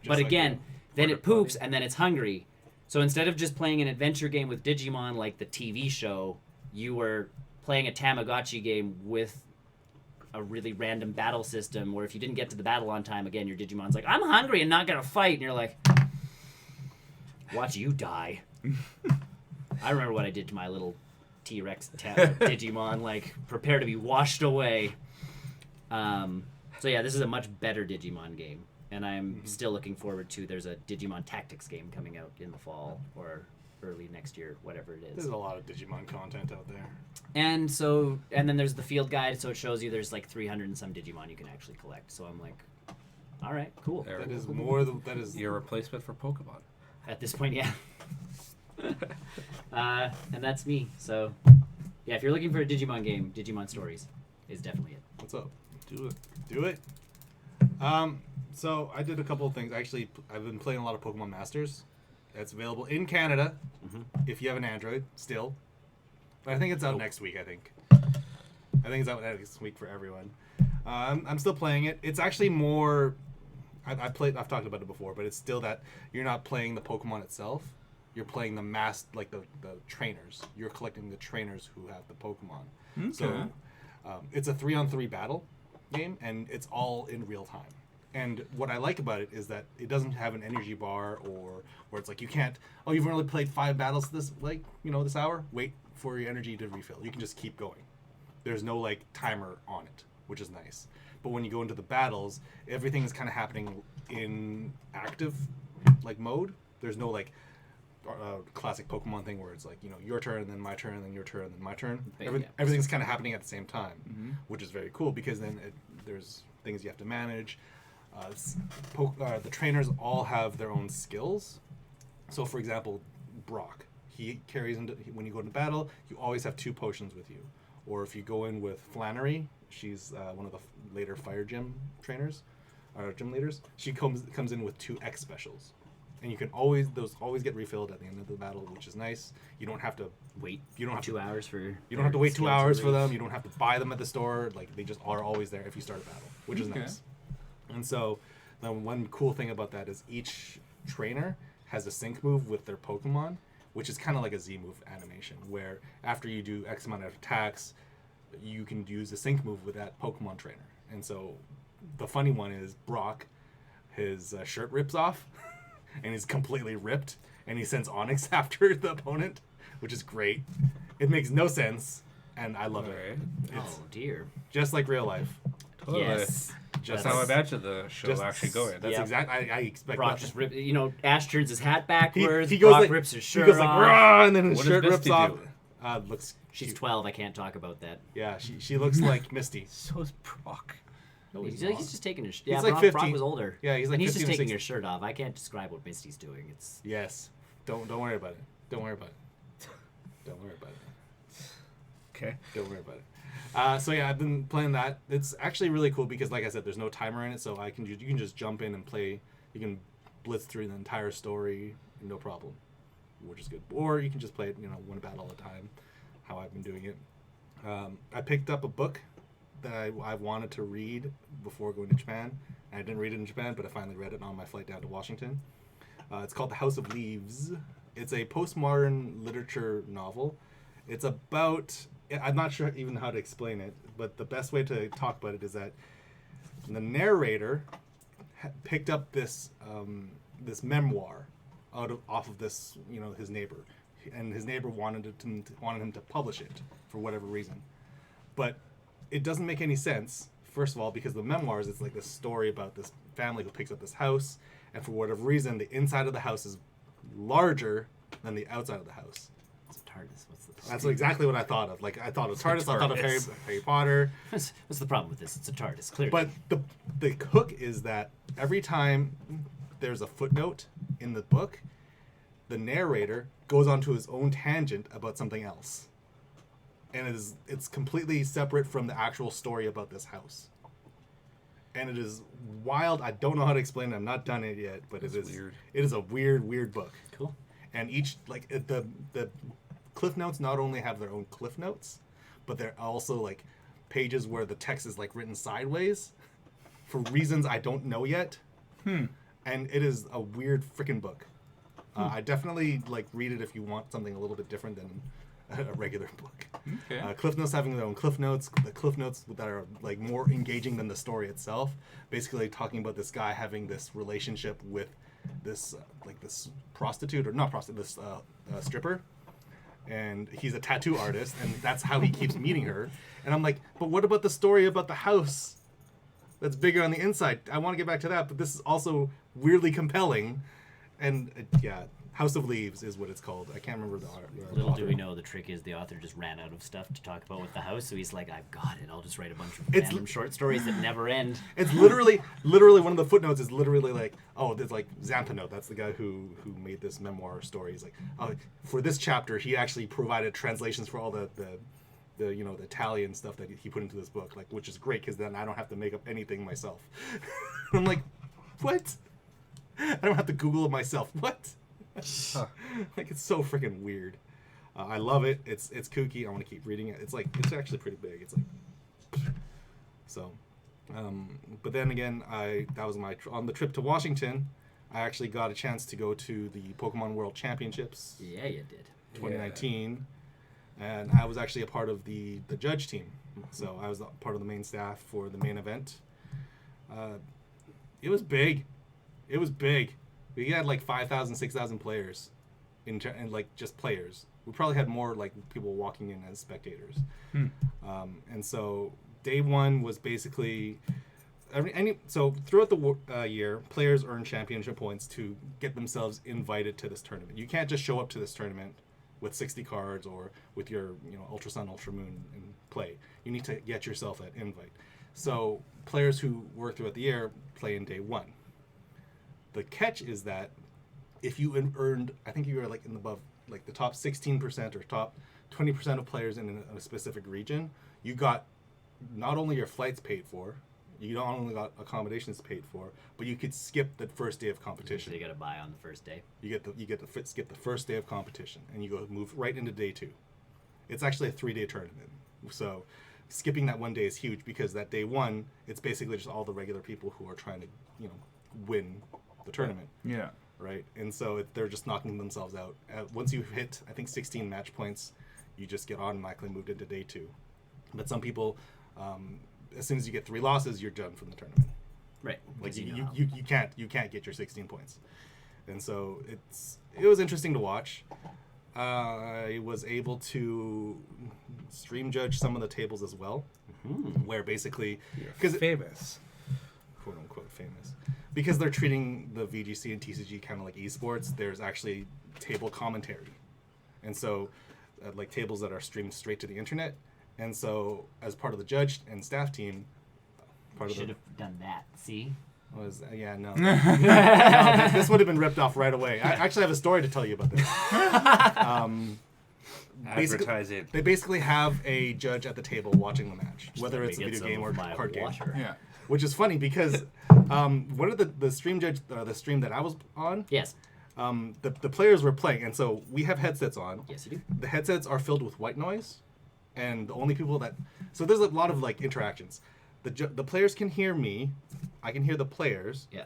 But Again, then it poops and then it's hungry. So instead of just playing an adventure game with Digimon like the TV show, you were playing a Tamagotchi game with a really random battle system where if you didn't get to the battle on time, again, your Digimon's like, I'm hungry and not going to fight. And you're like, watch you die. I remember what I did to my little T-Rex Digimon, like, prepare to be washed away. So yeah, this is a much better Digimon game. And I'm still looking forward to, there's a Digimon Tactics game coming out in the fall or early next year, whatever it is. There's a lot of Digimon content out there. And then there's the field guide, so it shows you there's like 300 and some Digimon you can actually collect. So I'm like, all right, cool. There That we is go. more than that is. Your replacement for Pokemon. At this point, yeah. And that's me. So yeah, if you're looking for a Digimon game, Digimon Stories is definitely it. What's up? Do it. Do it. So I did a couple of things. Actually, I've been playing a lot of Pokemon Masters. It's available in Canada if you have an Android still. But I think it's out next week. I think it's out next week for everyone. I'm still playing it. It's actually more. I've talked about it before, but it's still that you're not playing the Pokemon itself. You're playing the trainers. You're collecting the trainers who have the Pokemon. Okay. So it's a 3-on-3 battle game, and it's all in real time. And what I like about it is that it doesn't have an energy bar or where it's like you can't. Oh, you've only played 5 battles this hour. Wait for your energy to refill. You can just keep going. There's no timer on it, which is nice. But when you go into the battles, everything is kind of happening in active mode. There's no classic Pokemon thing where it's your turn and then my turn and then your turn and then my turn. Everything's kind of happening at the same time, which is very cool because then there's things you have to manage. The trainers all have their own skills. So, for example, Brock, he carries when you go into battle, you always have 2 potions with you. Or if you go in with Flannery, she's one of the later Fire Gym trainers, or gym leaders. She comes in with 2 X specials, and you can always get refilled at the end of the battle, which is nice. You don't have to wait. You don't have 2 hours for. You don't have to wait 2 hours for them. You don't have to buy them at the store. They just are always there if you start a battle, which is nice. And so, the one cool thing about that is each trainer has a sync move with their Pokemon, which is kind of like a Z move animation, where after you do X amount of attacks, you can use a sync move with that Pokemon trainer. And so, the funny one is Brock, his shirt rips off, and he's completely ripped, and he sends Onyx after the opponent, which is great. It makes no sense, and I love it. It's Oh dear. just like real life. Totally. Yes. That's how I imagine the show actually going. That's Yeah. exactly. I expect Brock that. just ripped. Ash turns his hat backwards. He goes Brock like rips his shirt he goes like off. "Rah," and then his What shirt does rips Misty off. do? Looks She's cute. 12. I can't talk about that. Yeah, she looks like Misty. So is Brock. No, He's not. just taking his. He's Yeah, like Brock 15. was older. Yeah, he's like and he's 15 just or taking 16. his shirt off. I can't describe what Misty's doing. It's Yes. Don't worry about it. Don't worry about it. Don't worry about it. Okay. Don't worry about it. So yeah, I've been playing that. It's actually really cool because, like I said, there's no timer in it, so you can just jump in and play. You can blitz through the entire story, no problem, which is good. Or you can just play it, one battle at a time, how I've been doing it. I picked up a book that I wanted to read before going to Japan. And I didn't read it in Japan, but I finally read it on my flight down to Washington. It's called The House of Leaves. It's a postmodern literature novel. It's about, I'm not sure even how to explain it, but the best way to talk about it is that the narrator picked up this memoir off of this, his neighbor, and his neighbor wanted him to publish it for whatever reason, but it doesn't make any sense. First of all, because the memoirs, it's like this story about this family who picks up this house, and for whatever reason, the inside of the house is larger than the outside of the house. It's a TARDIS. What's the That's exactly what I thought of. I thought of TARDIS. I thought of Harry Potter. What's the problem with this? It's a TARDIS, clearly. But the hook is that every time there's a footnote in the book, the narrator goes onto his own tangent about something else. and it's completely separate from the actual story about this house. And it is wild. I don't know how to explain it. I'm not done it yet, but That's weird. It is a weird book. Cool. And each the cliff notes not only have their own cliff notes, but they're also like pages where the text is like written sideways for reasons I don't know yet. And it is a weird freaking book. I definitely like read it if you want something a little bit different than a regular book. Okay. Cliff notes having their own cliff notes, the cliff notes that are like more engaging than the story itself. Basically talking about this guy having this relationship with this like this prostitute, or not prostitute, this stripper, and he's a tattoo artist, and that's how he keeps meeting her. And I'm like, but what about the story about the house that's bigger on the inside? I want to get back to that, but this is also weirdly compelling. And yeah, House of Leaves is what it's called. I can't remember the Little author. do we know, the trick is the author just ran out of stuff to talk about with the house, so he's like, I've got it. I'll just write a bunch of It's- random short stories that never end. It's literally one of the footnotes is literally like, oh, there's like Zampano. That's the guy who made this memoir story. He's like, oh, for this chapter, he actually provided translations for all the you know, the Italian stuff that he put into this book, like, which is great because then I don't have to make up anything myself. I'm like, what? I don't have to Google it myself. What? Like, it's so freaking weird. I love it. It's kooky. I want to keep reading it. It's actually pretty big. It's like, so. But then again, that was on the trip to Washington. I actually got a chance to go to the Pokemon World Championships Yeah, you did. 2019, and I was actually a part of the judge team. So I was a part of the main staff for the main event. It was big. It was big. We had like 5,000, 6,000 players, and like just players. We probably had more like people walking in as spectators. And so day one was basically so throughout the year, players earn championship points to get themselves invited to this tournament. You can't just show up to this tournament with 60 cards or with your Ultra Sun, Ultra Moon and play. You need to get yourself that invite. So players who work throughout the year play in day one. The catch is that if you earned, I think you were like in above like the top 16% or top 20% of players in a specific region, you got not only your flights paid for, you not only got accommodations paid for, but you could skip the first day of competition. So you got to buy on the first day. You get to skip the first day of competition, and you move right into day two. It's actually a 3-day tournament, so skipping that one day is huge because that day one, it's basically just all the regular people who are trying to win the tournament. Yeah. Right, and so they're just knocking themselves out. Once you hit, I think, 16 match points, you just get automatically moved into day two. But some people, as soon as you get 3 losses, you're done from the tournament. Right. Like because you can't get your 16 points, and so it was interesting to watch. I was able to stream judge some of the tables as well, where basically because famous, quote unquote famous, because they're treating the VGC and TCG kind of like esports. There's actually table commentary, and so like tables that are streamed straight to the internet. And so, as part of the judge and staff team, should have done that. See? No, this would have been ripped off right away. I actually have a story to tell you about this. advertising. They basically have a judge at the table watching the match, whether it's a Get video some game or of my card game. water. Yeah. Which is funny because one of the stream that I was on, Yes. the players were playing, and so we have headsets on. Yes, you do. The headsets are filled with white noise, and the only people so there's a lot of like interactions. The players can hear me, I can hear the players. Yeah.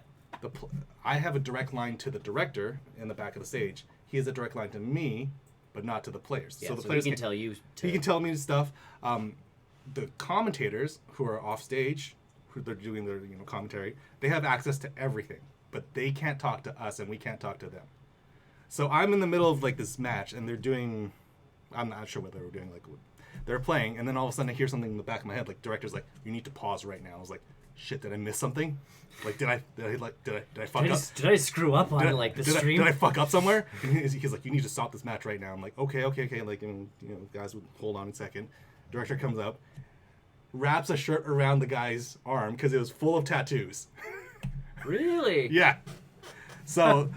I have a direct line to the director in the back of the stage. He has a direct line to me, but not to the players. Yeah, so the so players he can tell you. he can tell me stuff. The commentators who are off stage, who they're doing their commentary, they have access to everything, but they can't talk to us and we can't talk to them. So I'm in the middle of like this match and they're doing, I'm not sure what they were doing, like they're playing, and then all of a sudden I hear something in the back of my head, like director's like, you need to pause right now. I was like, shit, did I miss something? Like did I fuck up? Did I screw up on like the stream? Did I fuck up somewhere? And he's like, you need to stop this match right now. I'm like, okay. Like, guys would hold on a second. Director comes up, wraps a shirt around the guy's arm because it was full of tattoos. Really? Yeah. So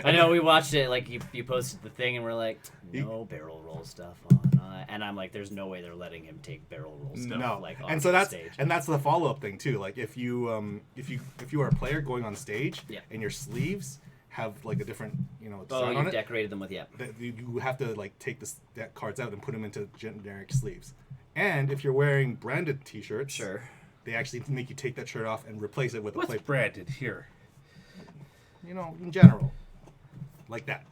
I know we watched it. Like you posted the thing, and we're like, no barrel roll stuff on. And I'm like, there's no way they're letting him take barrel roll stuff. no, Like, and so that's stage. the follow up thing too. Like if you are a player going on stage Yeah. and your sleeves have like a different Oh, design on you it, decorated them with that you have to like take that cards out and put them into generic sleeves. And if you're wearing branded T-shirts, Sure. they actually make you take that shirt off and replace it with a What's plate. branded here? In general, like that,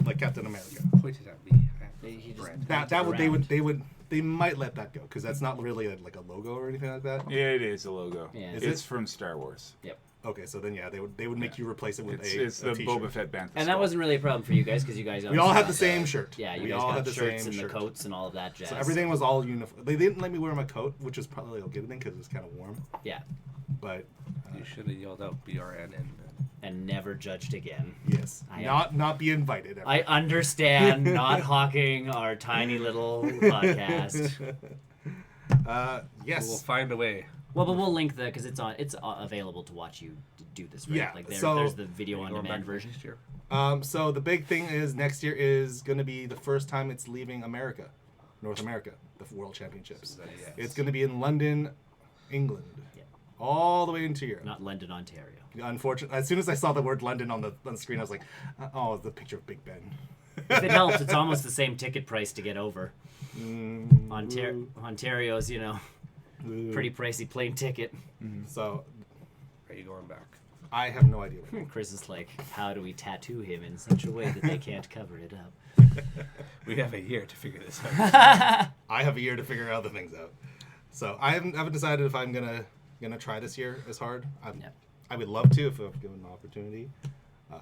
like Captain America. Pointed at me. He just Brand. That would around. they might let that go because that's not really like a logo or anything like that. Yeah, it is a logo. Yeah. Is It's it? from Star Wars. Yep. Okay, so then they would make you replace it with It's a the T-shirt. Boba Fett bantha. And that skull. wasn't really a problem for you guys because you guys. We all obviously had got the same shirt. Yeah, you We guys all got had the shirts same and shirt. the coats and all of that jazz. So everything was all uniform. They didn't let me wear my coat, which was probably a good thing because it was kind of warm. Yeah. But You should have yelled out BrNN. And never judged again. yes, I- not be invited. Ever. I understand not hawking our tiny little podcast. Yes. We'll find a way. Well, but we'll link because it's available to watch you do this, right? Yeah, like so- there's the video on Going back demand to version. next year. So the big thing is next year is going to be the first time it's leaving America, North America, the World Championships. Yes. It's going to be in London, England, Yeah. all the way into Europe. Not London, Ontario. Unfortunately, as soon as I saw the word London on the screen, I was like, "Oh, the picture of Big Ben." If it helps, it's almost the same ticket price to get over. Ontario's, pretty pricey plane ticket. So Are you going back? I have no idea. Chris is like, how do we tattoo him in such a way that they can't cover it up? We have a year to figure this out. I have a year to figure other things out. So I haven't decided if I'm gonna try this year as hard. Yep. I would love to if I'm given an opportunity.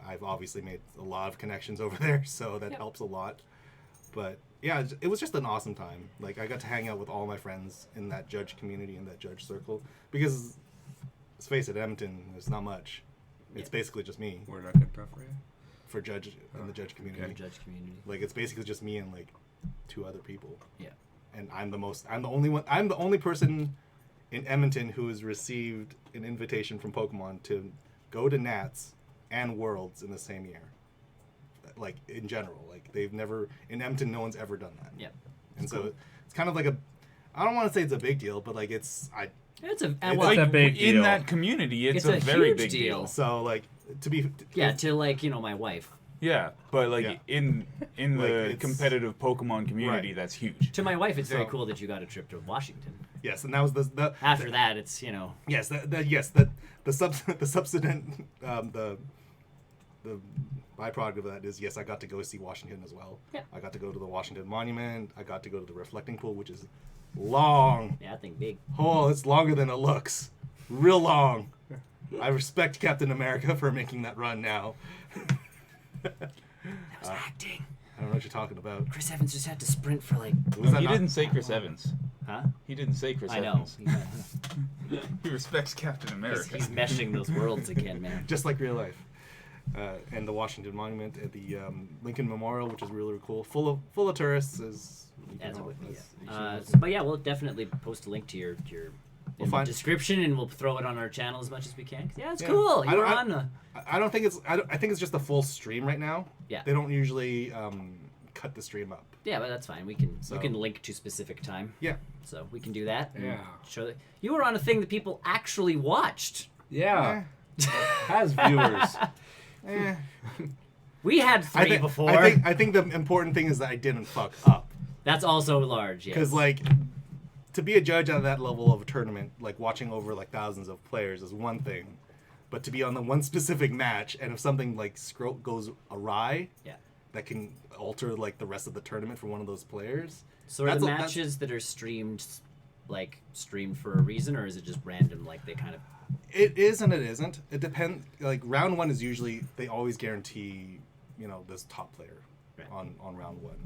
I've obviously made a lot of connections over there, so that Yep. helps a lot. But yeah, it was just an awesome time. Like I got to hang out with all my friends in that judge community, in that judge circle. Because let's face it, Edmonton, there's not much. It's Yep. basically just me We're not good enough for you. for judge in the judge community. Our judge community. Like it's basically just me and like 2 other people. Yeah. And I'm the only person in Edmonton who has received an invitation from Pokemon to go to Nats and Worlds in the same year. Like in general, like they've never in Edmonton, no one's ever done that. Yep. And so it's kind of like I don't want to say it's a big deal, but like It's a It's well, Like, a big in deal. that community, it's It's a a very huge big deal. deal. so like to be yeah, to like my wife. Yeah, but like Yeah. in Like, the it's- competitive Pokemon community, Right. that's huge. To my wife, it's very So- cool that you got a trip to Washington. yes, and that was the After that, it's yes the subsident the byproduct of that is yes, I got to go see Washington as well. Yeah. I got to go to the Washington Monument. I got to go to the reflecting pool, which is long. yeah, I think big. Oh, it's longer than it looks. Real long. I respect Captain America for making that run now. That was acting. I don't know what you're talking about. Chris Evans just had to sprint for like, Was that He not- didn't say Chris Evans. huh? He didn't say Chris I know. Evans. He respects Captain America. He's meshing those worlds again, man. Just like real life. And the Washington Monument at the Lincoln Memorial, which is really, really cool. Full of tourists. As it would be. as you Yeah. should know. But yeah, we'll definitely post a link to your We'll in the find- description, and we'll throw it on our channel as much as we can. Yeah, it's Yeah. cool. I You were don't- on the. I don't think it's. I think it's just a full stream right now. Yeah. They don't usually cut the stream up. Yeah, but that's fine. We can So- link to specific time, Yeah. so we can do that. and Yeah. Show that you were on a thing that people actually watched. Yeah. Has viewers. Eh. We had three before. I think the important thing is that I didn't fuck up. That's also large. Yes. Because like, to be a judge at that level of a tournament, like watching over like thousands of players is one thing, but to be on the one specific match and if something like goes awry, Yeah. that can alter like the rest of the tournament for one of those players. So are That's the a- that's- matches that are streamed for a reason, or is it just random? Like they kind of. It is and it isn't. It depends. Like round one is usually they always guarantee, this top player Right. on round one,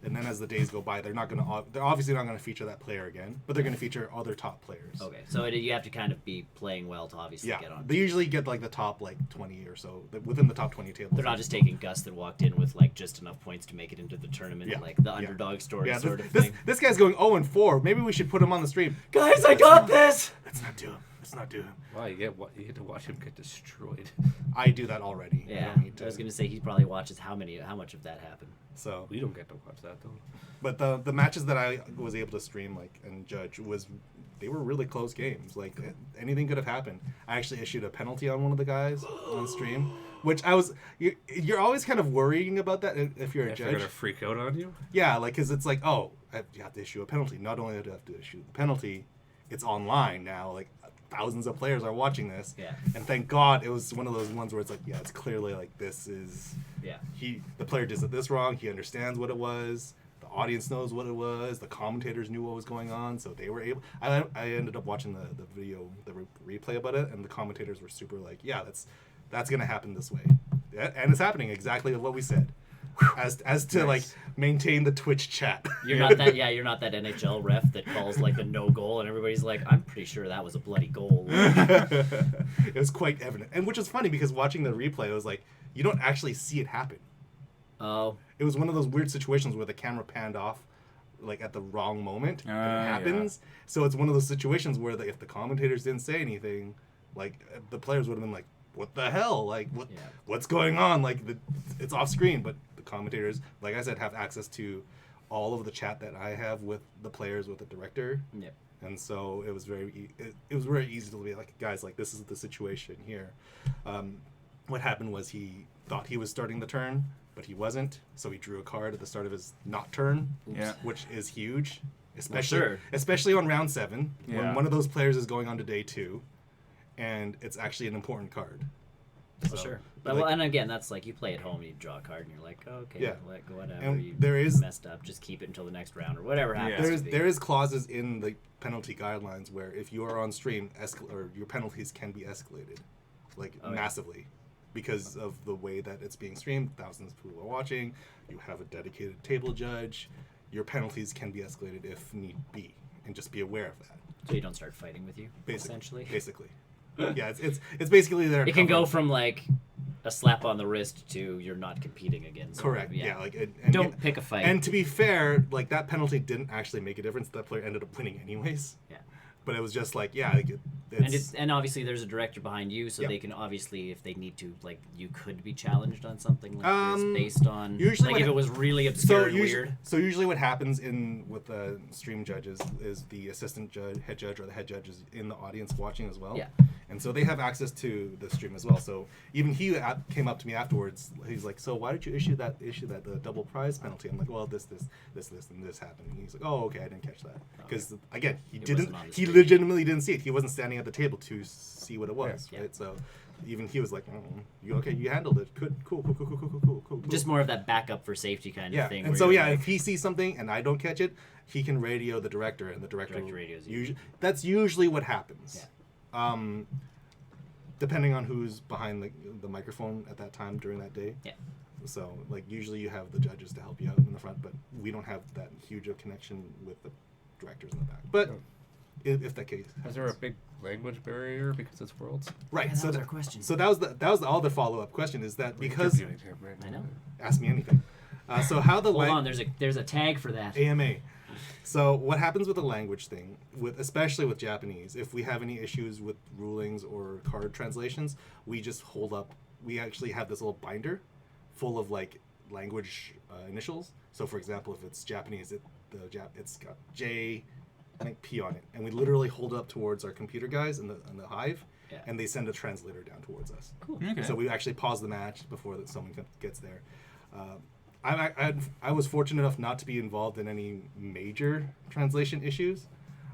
and then as the days go by, they're obviously not gonna feature that player again, but they're gonna feature other top players. Okay, so you have to kind of be playing well to obviously Yeah, get on. they usually get like the top like 20 or so within the top 20 tables. They're not just taking Gus that walked in with like just enough points to make it into the tournament, Yeah, like the yeah. underdog story Yeah, sort of this thing. this guy's going 0-4. Maybe we should put him on the stream. Guys, I got this. Let's not do him. Let's not do him. Wow, you get to watch him get destroyed. I do that already. I Yeah, don't need I to. was gonna say he probably watches how much of that happened. So, We don't get to watch that though. but the matches that I was able to stream and judge they were really close games. Like anything could have happened. I actually issued a penalty on one of the guys on stream, which you're always kind of worrying about that if you're a If they're judge. gonna freak out on you. Yeah, like because it's like, oh, you have to issue a penalty. Not only do you have to issue the penalty, it's online now. Like thousands of players are watching this. Yeah. And thank God it was one of those ones where it's like, yeah, it's clearly like this is Yeah. the player did this wrong. He understands what it was. The audience knows what it was. The commentators knew what was going on, so they were able. I ended up watching the video, the replay about it, and the commentators were super like, yeah, that's gonna happen this way, yeah, and it's happening exactly what we said. As to like maintain the Twitch chat. You're not that. Yeah, you're not that NHL ref that calls like the no goal, and everybody's like, "I'm pretty sure that was a bloody goal." It was quite evident, and which is funny because watching the replay, it was like you don't actually see it happen. Oh, It was one of those weird situations where the camera panned off, like at the wrong moment, and it happens. So it's one of those situations where if the commentators didn't say anything, like the players would have been like, "What the hell? Like what's going on?" Like it's off screen, but the commentators, like I said, have access to all of the chat that I have with the players, with the director. yeah. And so it was it was very easy to be like, guys, like this is the situation here. What happened was he thought he was starting the turn, but he wasn't. So he drew a card at the start of his not turn, Yeah. which is huge, sure. especially on round 7 Yeah. when one of those players is going on to day 2, and it's actually an important card. For sure. But like- well, and again, that's like you play at home, you draw a card, and you're like, oh, okay, Yeah. like whatever. And You there is- messed up. Just keep it until the next round or whatever happens. Yeah. to be. There is clauses in the penalty guidelines where if you are on stream, or your penalties can be escalated, like Oh, yeah. massively, because of the way that it's being streamed. Thousands of people are watching. You have a dedicated table judge. Your penalties can be escalated if need be, and just be aware of that. So you don't start fighting with you, essentially. Basically, yeah. It's basically there. It can go from like a slap on the wrist to you're not competing again. sort of, correct. Yeah. Like Don't pick a fight. And to be fair, like that penalty didn't actually make a difference. That player ended up winning anyways. Yeah. But it was just like, yeah, like And obviously there's a director behind you, so Yep. they can obviously, if they need to, like you could be challenged on something like this Um, based on usually like what if it was really obscure and weird. So usually what happens with the stream judges is the assistant judge, head judge, or the head judge is in the audience watching as well. Yeah. And so they have access to the stream as well. So even he came up to me afterwards. He's like, "So why did you issue that the double prize penalty?" I'm like, "Well, this, and this happened." And he's like, "Oh, okay, I didn't catch that." Because again, he wasn't on the he screen. legitimately didn't see it. He wasn't standing at the table to see what it was, Yeah. right? So even he was like, you handled it. Good, cool. Just more of that backup for safety kind Yeah, of thing. and where so you're yeah, like, if he sees something and I don't catch it, he can radio the director, and the director radios you. usually that's usually what happens. Yeah. Depending on who's behind the microphone at that time during that day. Yeah. So like usually you have the judges to help you out in the front, but we don't have that huge of connection with the directors in the back. But if that case, Is there a big language barrier because it's worlds? right? Yeah, that so was our question. So that was all the follow up question is that because I know. ask me anything. So how the Hold on, there's a tag for that. AMA. So what happens with the language thing, especially with Japanese, if we have any issues with rulings or card translations, we just hold up. We actually have this little binder full of like language initials. So for example, if it's Japanese, it's got J, I think P on it, and we literally hold it up towards our computer guys in the hive, Yeah. and they send a translator down towards us. Cool. Okay. So we actually pause the match before someone gets there. I was fortunate enough not to be involved in any major translation issues.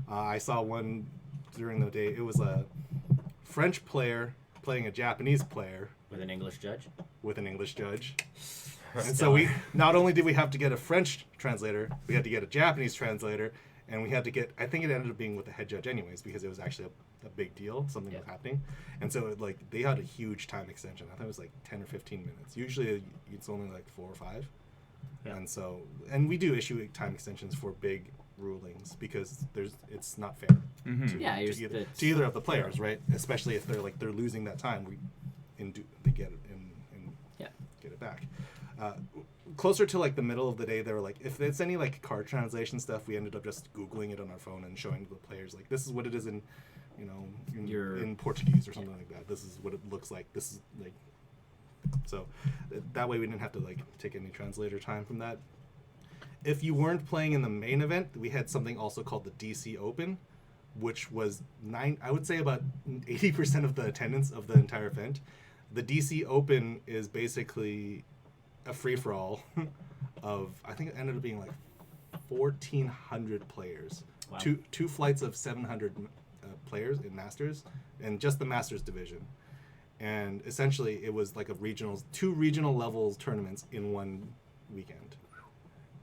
I saw one during the day. It was a French player playing a Japanese player With an English judge. with an English judge. And so we not only did we have to get a French translator, we had to get a Japanese translator, and we had to get, I think it ended up being with the head judge anyways, because it was actually a big deal, something was happening. And so they had a huge time extension. I think it was like 10 or 15 minutes. Usually it's only like 4 or 5. Yeah. And so, and we do issue time extensions for big rulings because it's not fair to, Yeah, to either of the players, right? Especially if they're losing that time, they get it and Yeah. get it back. closer to like the middle of the day, they were like, if it's any like card translation stuff, we ended up just Googling it on our phone and showing the players like, this is what it is in, in Portuguese or something like that. This is what it looks like. This is like, so that way we didn't have to like take any translator time from that. If you weren't playing in the main event, we had something also called the DC Open, which was I would say about 80% of the attendance of the entire event. The DC Open is basically a free-for-all of, I think it ended up being like 1,400 players. Wow. Two flights of 700 players in Masters, and just the Masters division. And essentially it was like two regional levels tournaments in one weekend.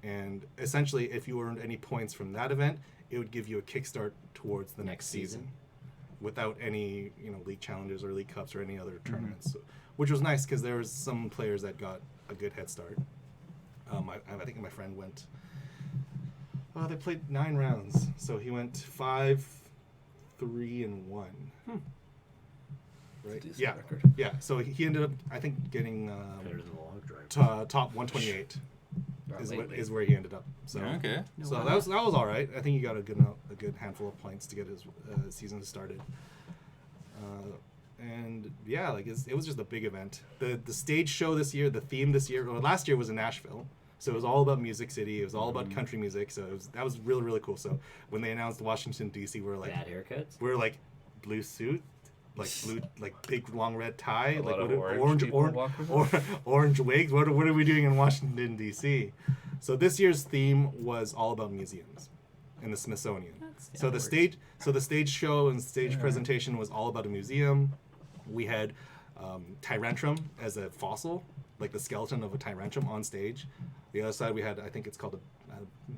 And essentially if you earned any points from that event, it would give you a kickstart towards the next season without any league challenges or league cups or any other tournaments. So, which was nice because there was some players that got a good head start. I think my friend went, they played 9 rounds, so he went 5, 3, and 1. Right? Decent Yeah. record. Yeah. So he ended up, I think, getting Better than the log drive. top 128 Lately. is where he ended up. So Okay. so that was all right. I think he got a good handful of points to get his season started. And yeah, like it was just a big event. The stage show this year, the theme this year, last year was in Nashville, so it was all about Music City. It was all about country music. So that was really, really cool. So when they announced Washington D.C., we were like, Bad haircuts. we're like blue suit, like blue, like big long red tie, A like lot of orange people walk with orange wigs. What are we doing in Washington D.C.? So this year's theme was all about museums and the Smithsonian. So the stage show and stage presentation was all about a museum. We had Tyrantrum as a fossil, like the skeleton of a Tyrantrum on stage. The other side we had, I think it's called a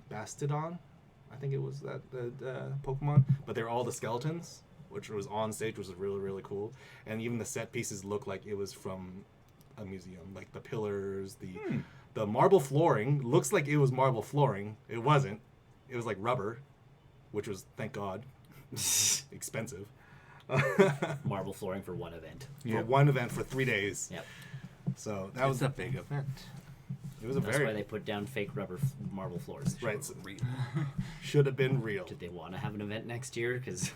Bastodon. I think it was that Pokemon. But they're all the skeletons, which was on stage, which was really, really cool. And even the set pieces looked like it was from a museum, like the pillars, the marble flooring looks like it was marble flooring. It wasn't. It was like rubber, which was, thank God, expensive. Marble flooring for one event. For one event for 3 days. Yep. So that was a big event. It was a That's very why they put down fake rubber marble floors. right. So should have been real. Did they want to have an event next year? Because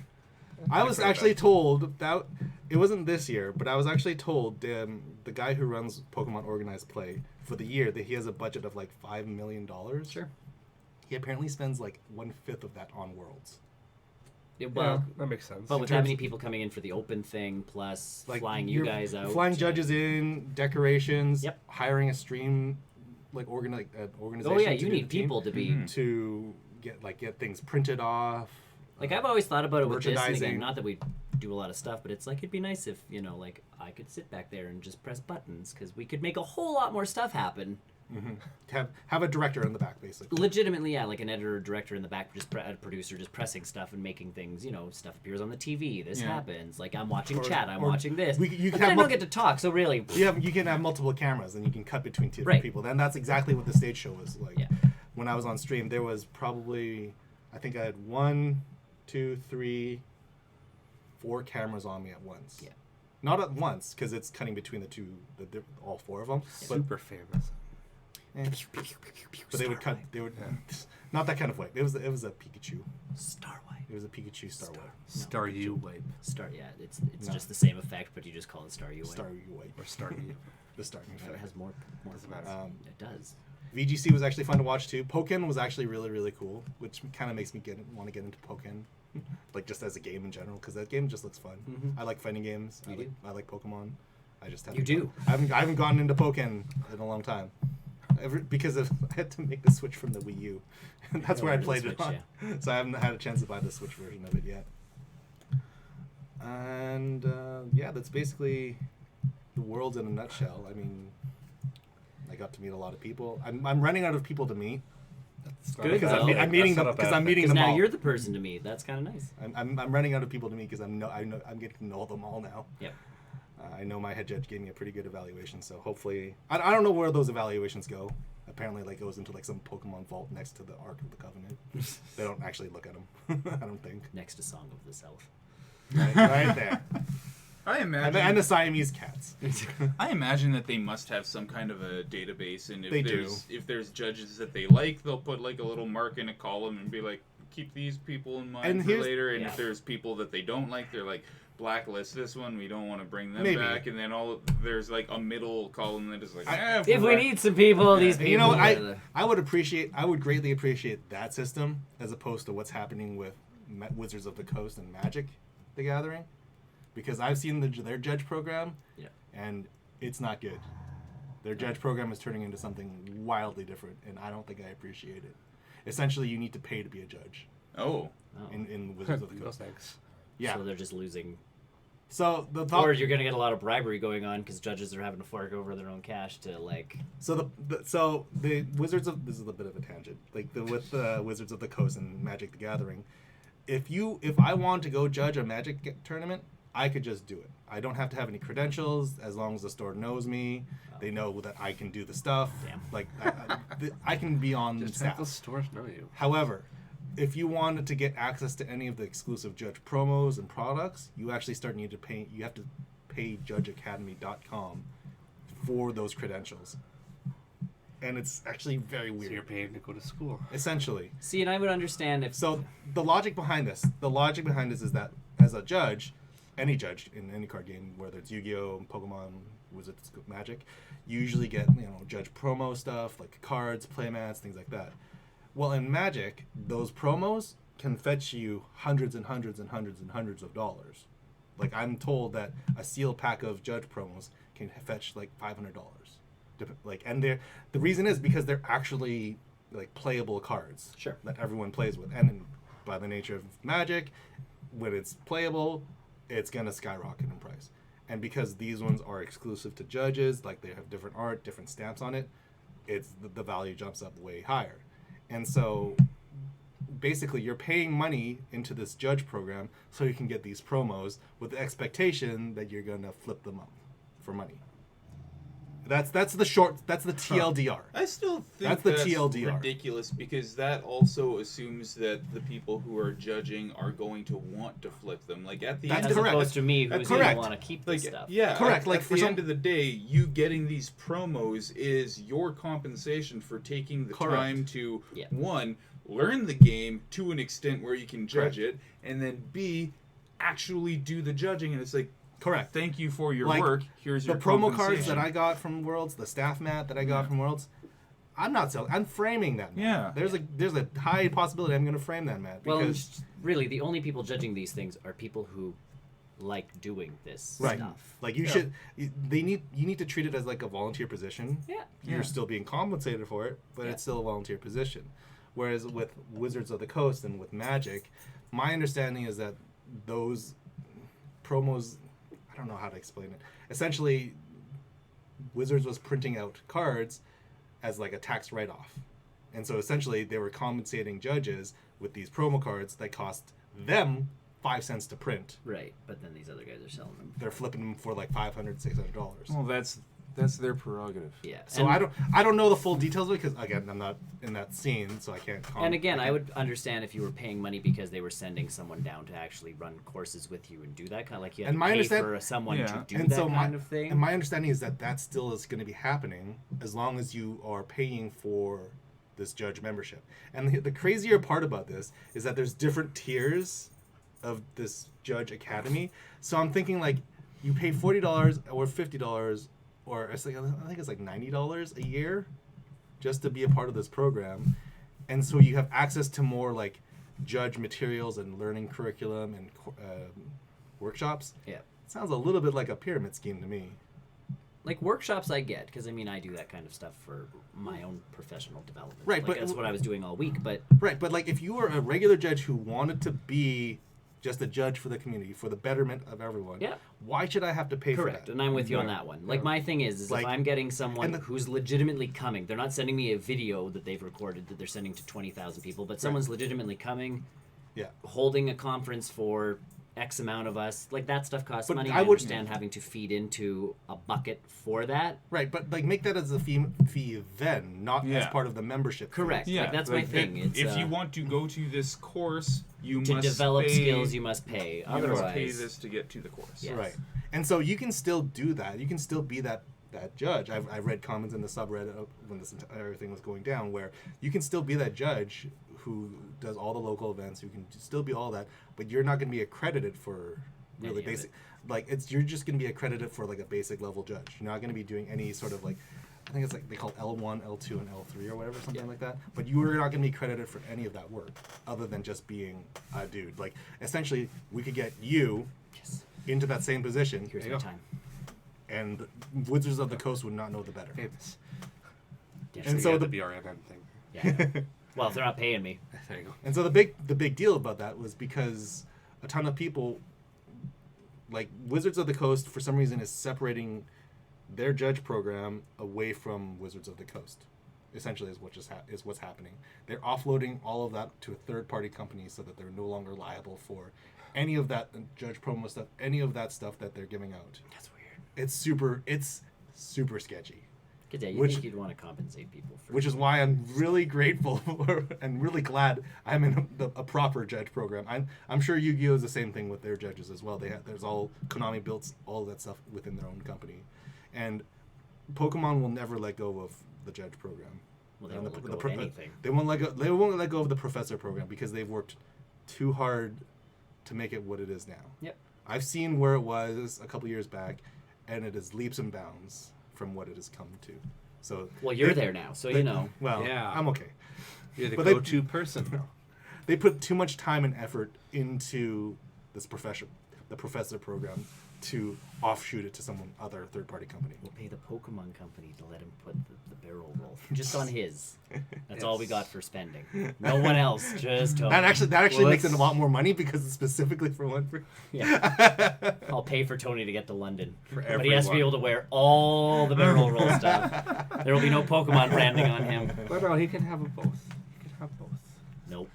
I was actually told that it wasn't this year, but I was actually told the guy who runs Pokemon Organized Play for the year that he has a budget of like $5 million. sure. He apparently spends like 1/5 of that on Worlds. Well, that makes sense. but in with that terms many of- people coming in for the open thing, plus Like flying you you're guys out, flying judges in, decorations, Yep. hiring a stream organization. Oh yeah, to you do need the team, people to be. to get things printed off. Like I've always thought about it with this, and merchandising. again, not that we do a lot of stuff, but it's like it'd be nice if like I could sit back there and just press buttons because we could make a whole lot more stuff happen. Have a director in the back, basically. Legitimately, yeah, like an editor or director in the back, just a producer just pressing stuff and making things. Stuff appears on the TV. This happens. Like I'm watching chat. I'm watching this. you But can then I have don't get to talk. So really, you can have multiple cameras and you can cut between two Right. people. Then that's exactly what the stage show was like. Yeah. When I was on stream, there was probably, I think I had 1, 2, 3, 4 cameras on me at once. Yeah. Not at once, because it's cutting between all 4 of them. But, Super famous. but they would cut. They would not that kind of wipe. It was a Pikachu. Star Wipe. It was a Pikachu Star Wipe. Star U wipe. Star, yeah, it's No. just the same effect, but you just call it Star U. Star U wipe. Or Star U. The starting It effect. has more. Doesn't matter. It does. VGC was actually fun to watch too. Pokken was actually really, really cool, which kind of makes me want to get into Pokken, like just as a game in general, because that game just looks fun. I like fighting games. I like Pokemon. I just haven't. You do. I haven't gotten into Pokken in a long time, because I had to make the switch from the Wii U. That's where I Over to the played it Switch, on. So I haven't had a chance to buy the Switch version of it yet. And yeah, that's basically the world in a nutshell. I mean, I got to meet a lot of people. I'm running out of people to meet. Good, Because though. I'm meeting them. Because I'm meeting them Now all. you're the person to meet. That's kind of nice. I'm running out of people to meet because I'm getting to know them all now. Yep. I know my head judge gave me a pretty good evaluation, so hopefully I don't know where those evaluations go. Apparently, like, it goes into like some Pokemon vault next to the Ark of the Covenant. They don't actually look at them. I don't think. Next to Song of the South. Right there. I imagine. And the Siamese cats. I imagine that they must have some kind of a database, and They if there's judges that they like, they'll put like a little mark in a column and be like, keep these people in mind And for later. And yeah. if there's people that they don't like, they're like, blacklist this one. We don't want to bring them Maybe. back. And then there's like a middle column that is like, If we need some people, these And people. you know, are I would greatly appreciate that system as opposed to what's happening with Wizards of the Coast and Magic: The Gathering, because I've seen their judge program, and it's not good. Their judge program is turning into something wildly different, and I don't think I appreciate it. Essentially, you need to pay to be a judge Oh. in Wizards of the No Coast. thanks. Yeah. So they're just losing. So the thought, Or you're going to get a lot of bribery going on because judges are having to fork over their own cash to, like. so the Wizards of, this is a bit of a tangent, like with the Wizards of the Coast and Magic: The Gathering. If I want to go judge a Magic tournament, I could just do it. I don't have to have any credentials as long as the store knows me. They know that I can do the stuff. Damn. Like I can be on Just staff. have the stores know you. However, if you wanted to get access to any of the exclusive judge promos and products, you actually need to pay. You have to pay judgeacademy.com for those credentials, and it's actually very So weird. you're paying to go to school. Essentially, See, and I would understand if. so the logic behind this is that as a judge, any judge in any card game, whether it's Yu-Gi-Oh, Pokemon, Wizards, Magic, you usually get judge promo stuff like cards, playmats, things like that. Well, in Magic, those promos can fetch you hundreds and hundreds and hundreds and hundreds of dollars. Like, I'm told that a sealed pack of judge promos can fetch like $500. Like, and the reason is because they're actually like playable cards. Sure. That everyone plays with, and by the nature of Magic, when it's playable, it's gonna skyrocket in price. And because these ones are exclusive to judges, like they have different art, different stamps on it, it's the value jumps up way higher. And so basically you're paying money into this judge program so you can get these promos with the expectation that you're going to flip them up for money. That's the TLDR. I still think That's the TLDR. ridiculous because that also assumes that the people who are judging are going to want to flip them. Like at the That's end As of correct. opposed to me, who's going correct. to want to keep like this stuff. yeah, Correct. Like at for the some- end of the day, you getting these promos is your compensation for taking the Correct. time to Yeah. one, learn the game to an extent where you can judge it, and then B, actually do the judging. And it's like, Correct. thank you for your Like, work. Here's The your promo cards compensation. that I got from Worlds, the staff mat that I got from Worlds, I'm not selling. I'm framing that mat. Yeah. There's a high possibility I'm going to frame that mat Well, because really, the only people judging these things are people who like doing this right. stuff. Like you need to treat it as like a volunteer position. Yeah. You're still being compensated for it, but it's still a volunteer position. Whereas with Wizards of the Coast and with Magic, my understanding is that those promos, I don't know how to explain it. Essentially, Wizards was printing out cards as like a tax write-off. And so essentially they were compensating judges with these promo cards that cost them 5 cents to print. Right, but then these other guys are selling them. They're flipping them for like $500, $600. Well, that's their prerogative. Yeah. So and, I don't know the full details of it because again I'm not in that scene, so I can't. And again, I would understand if you were paying money because they were sending someone down to actually run courses with you and do that kind of like you had And to my pay understand- for someone Yeah. to do and that so kind of thing. And my understanding is that still is going to be happening as long as you are paying for this judge membership. And the crazier part about this is that there's different tiers of this judge academy. So I'm thinking like you pay $40 or $50 or I think it's like $90 a year just to be a part of this program. And so you have access to more like judge materials and learning curriculum and workshops. Yeah. Sounds a little bit like a pyramid scheme to me. Like workshops I get because I mean I do that kind of stuff for my own professional development. Right, like, but- that's what I was doing all week, but Right, but like if you were a regular judge who wanted to be just a judge for the community, for the betterment of everyone, Yeah. why should I have to pay correct, for that? and I'm with you on Yeah. that one. Like my thing is Like- if I'm getting someone and the- who's legitimately coming, they're not sending me a video that they've recorded that they're sending to 20,000 people, but someone's legitimately coming, Yeah. holding a conference for X amount of us, like that stuff costs But money. I I would- understand having to feed into a bucket for that. Right, but like make that as a fee then, not as Yeah. part of the membership. fee. Correct. Yeah, Like, that's my thing. It's, if you want to go to this course, you to must develop pay, skills, you must pay. you Otherwise, must pay this to get to the course. Yeah. Right. And so you can still do that. You can still be that judge. I've read comments in the subreddit when this entire thing was going down where you can still be that judge who does all the local events. You can still be all that, but you're not going to be accredited for really basic. Like you're just going to be accredited for like a basic level judge. You're not going to be doing any sort of like, I think it's like they call L1, L2, and L3 or whatever, something like that. But you are not going to be credited for any of that work other than just being a dude. Like essentially, we could get you into that same position. Here's my time. And Wizards of the Coast would not know the better. And so the BrNN thing. Yeah. Well, if they're not paying me. There you go. And so the big deal about that was because a ton of people, like Wizards of the Coast, for some reason is separating their judge program away from Wizards of the Coast. Essentially, is what's happening. They're offloading all of that to a third-party company so that they're no longer liable for any of that judge promo stuff, any of that stuff that they're giving out. That's weird. It's super sketchy. Good day. You think you'd want to compensate people for Which is why I'm really grateful for, and really glad I'm in a proper judge program. I'm sure Yu-Gi-Oh is the same thing with their judges as well. There's all Konami built all that stuff within their own company, and Pokemon will never let go of the judge program. Well, they won't let go of anything. They won't let go. They won't let go of the professor program because they've worked too hard to make it what it is now. Yep. I've seen where it was a couple years back, and it is leaps and bounds from what it has come to. So well, you're there now, so you know. Well, Yeah. I'm okay. You're the But go-to person now. They put too much time and effort into the professor program to offshoot it to someone other third-party company. We'll pay the Pokemon company to let him put the barrel roll just on his. That's all we got for spending. No one else, just Tony. That actually Well, makes it a that's- lot more money because it's specifically for one person. Yeah. I'll pay for Tony to get to London. For But he has to be able everyone. to wear all the barrel roll stuff. There will be no Pokemon branding on him. Well, no, he can have them both. He can have both. Nope.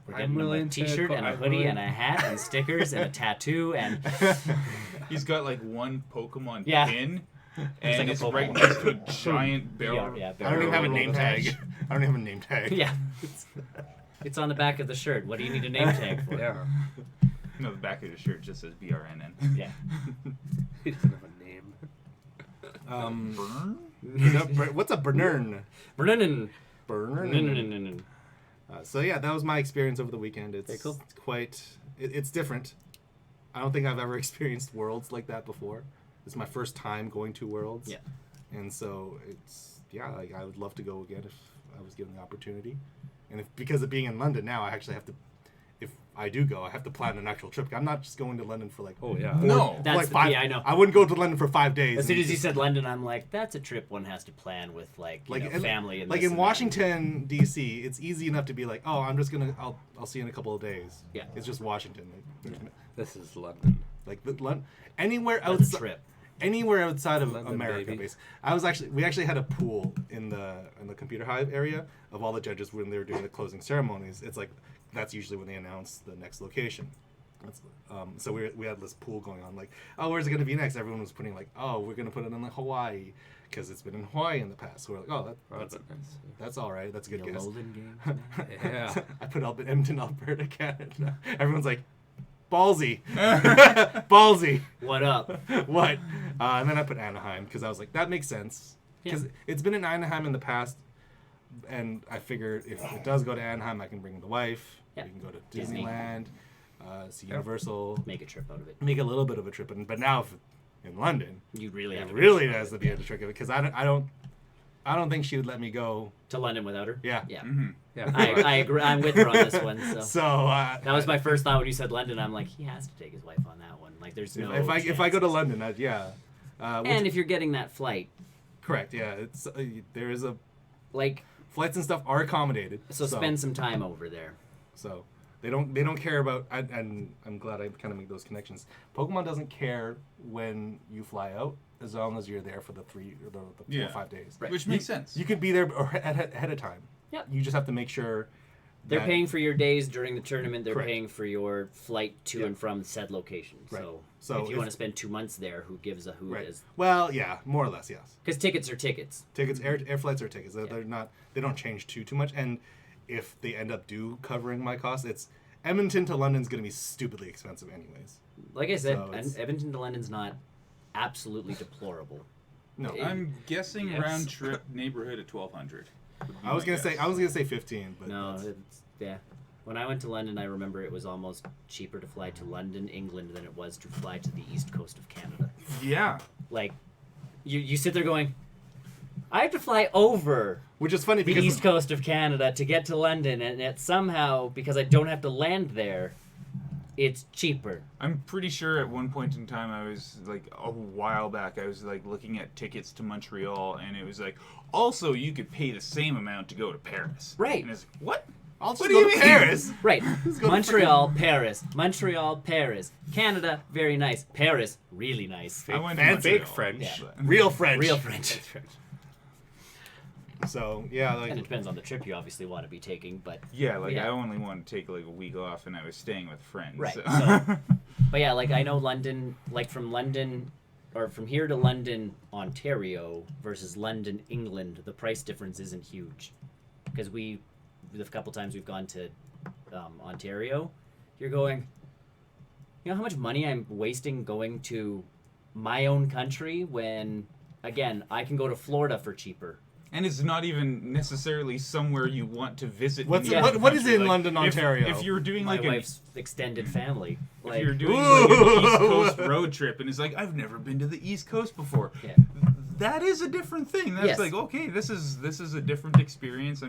We're I'm getting him a willing to t-shirt and a I'm hoodie willing- and a hat and stickers and a tattoo and He's got like one Pokemon Yeah. pin, like and a it's Pokemon. right next to a giant barrel. yeah, I don't even have a barrel name attached. tag. I don't even have a name tag. yeah. It's on the back of the shirt. What do you need a name tag for? Yeah. No, the back of the shirt just says BrNN. Yeah. He doesn't have a name. Burn? What's a BrNN? BrNN. BrNN. So yeah, that was my experience over the weekend. It's Very cool. It's different. I don't think I've ever experienced Worlds like that before. It's my first time going to Worlds. Yeah. And so like I would love to go again if I was given the opportunity. And because of being in London now, I actually have to, if I do go, I have to plan an actual trip. I'm not just going to London for like Oh, yeah. No. That's like the five. key, I know. I wouldn't go to London for 5 days. As soon and as he just- said London, I'm like, that's a trip one has to plan with you know, and- family and like this in and that. Washington D.C., it's easy enough to be like, oh, I'll see you in a couple of days. Yeah. It's just Washington. This is London. Like anywhere That's a outside, trip. anywhere outside of London, America. baby. We actually had a pool in the computer hive area of all the judges when they were doing the closing ceremonies. It's like that's usually when they announce the next location. So we had this pool going on, like, oh, where's it going to be next? Everyone was putting like, oh, we're going to put it in like Hawaii because it's been in Hawaii in the past. So we're like, oh, that's all right. That's a good The guess. Lowland Games. Yeah. I put Edmonton, Alberta, Canada. Everyone's like, ballsy, ballsy. What up? What? And then I put Anaheim because I was like, that makes sense. Because it's been in Anaheim in the past, and I figured if it does go to Anaheim, I can bring the wife. Yeah. We can go to Disney. Disneyland, see Universal, Make a trip out of it. make a little bit of a trip. But now if in London, You really have it to really make a has trip to out of be it. a trick of it because I don't think she would let me go. To London without her? Yeah. Yeah. Mm-hmm. Yeah. I agree. I'm with her on this one. So So that was my first thought when you said London. I'm like, he has to take his wife on that one. Like, there's no. if I go to chances. London, yeah. Which- And if you're getting that flight, correct, yeah, it's there is a like, flights and stuff are accommodated. so spend some time over there. So they don't care about, and I'm glad I kind of make those connections. Pokemon doesn't care when you fly out as long as you're there for the 4 or 5 days. Right. Which makes sense. You could be there ahead of time. Yep. You just have to make sure. They're that- paying for your days during the tournament. They're Correct. paying for your flight to Yeah. and from said location. Right. So if you if- want to spend 2 months there, who gives a hoot? Right. Is Well, yeah, more or less, yes. because tickets are tickets. Tickets, air flights are tickets. They're not. They don't change too much. And if they end up covering my costs, it's Edmonton to London's going to be stupidly expensive anyways. Like I said, So it's- Edmonton to London's not absolutely deplorable. No, I'm guessing Yes. round trip neighborhood of 1,200. I was gonna say 15, but No, that's- it's, yeah. When I went to London, I remember it was almost cheaper to fly to London, England, than it was to fly to the east coast of Canada. Yeah. Like, you sit there going, I have to fly over which is funny the because east coast of Canada to get to London, and it somehow, because I don't have to land there, it's cheaper. I'm pretty sure at one point in time I was like a while back I was like looking at tickets to Montreal and it was like also you could pay the same amount to go to Paris. Right. And it's what? I'll just What do go you to mean? Paris. Right. go to Montreal, Paris. Montreal, Paris. Canada, very nice. Paris, really nice. I went and to fake Montreal, French. Yeah. but- Real French. Real French. So yeah, And it like depends on the trip you obviously want to be taking, but Yeah, like Yeah. I only wanted to take like a week off and I was staying with friends. Right, So. so- but yeah, like I know London, like from London or from here to London, Ontario versus London, England, the price difference isn't huge. Because the couple times we've gone to Ontario, you're going, you know how much money I'm wasting going to my own country when, again, I can go to Florida for cheaper. And it's not even necessarily somewhere you want to visit. What's- in the what is country. in Like, London, Ontario? If you're doing My like wife's extended family. if Like, you're doing like an East Coast road trip and it's like I've never been to the East Coast before. yeah. That is a different thing. That's Yes. like okay, this is a different experience.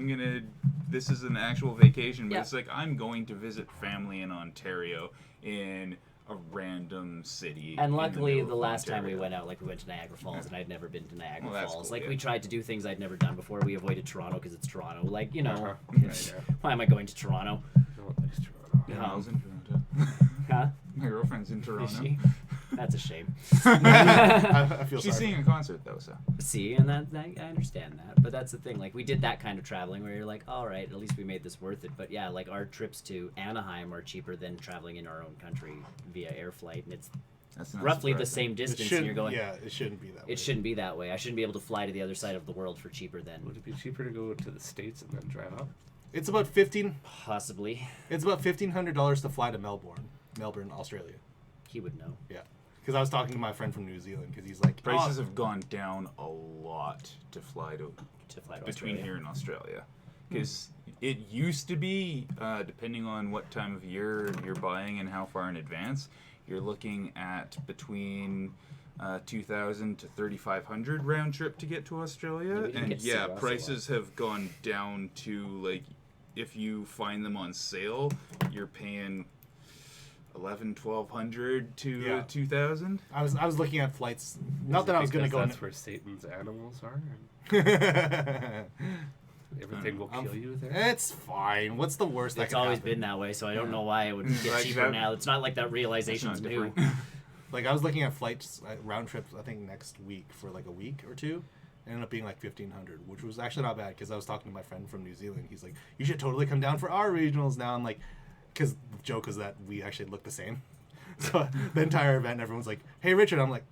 This is an actual vacation, but Yeah. it's like I'm going to visit family in Ontario in a random city. And in luckily, middle the of last time we Ontario. went out, like we went to Niagara Falls, and I'd never been to Niagara Well, that's Falls. cool, Like yeah. we tried to do things I'd never done before. We avoided Toronto because it's Toronto. Like you know, Uh-huh. it's- why am I going to Toronto? No one likes Toronto. Yeah, I was in Toronto. Huh? My girlfriend's in Is Toronto. she? That's a shame. I feel She's sorry. seeing a concert though, so. See, and that I understand that, but that's the thing. Like we did that kind of traveling where you're like, all right, at least we made this worth it. But yeah, like our trips to Anaheim are cheaper than traveling in our own country via air flight, and it's That's not roughly the surprising. same It distance. And shouldn't. you're going, Yeah, it shouldn't be that way. it shouldn't be that way. I shouldn't be able to fly to the other side of the world for cheaper than Would it be cheaper to go to the States and then drive up? It's about $1,500 possibly. to fly to Melbourne, Australia. He would know. Yeah, because I was talking to my friend from New Zealand because he's like Prices "Oh, have gone down a lot to fly to To fly to between Australia. here and Australia, because it used to be depending on what time of year you're buying and how far in advance, you're looking at between 2,000 to 3,500 round trip to get to Australia, Yeah, we didn't and get to see yeah, Ross a prices have gone down to like if you find them on sale, you're paying 1,100 to Yeah. 2,000. I was looking at flights. Not Is that it I was gonna because go. That's where Satan's animals are. in- Everything will kill you there. It's fine. What's the worst that It's could always happen? been that way, so I don't know why it would get Like cheaper that- now. It's not like that That's realization's not new. different. Like I was looking at flights, round trips. I think next week for like a week or two. It ended up being like 1,500, which was actually not bad because I was talking to my friend from New Zealand. He's like, "You should totally come down for our regionals now." I'm like, because the joke is that we actually look the same. So the entire event, everyone's like, "Hey, Richard." I'm like,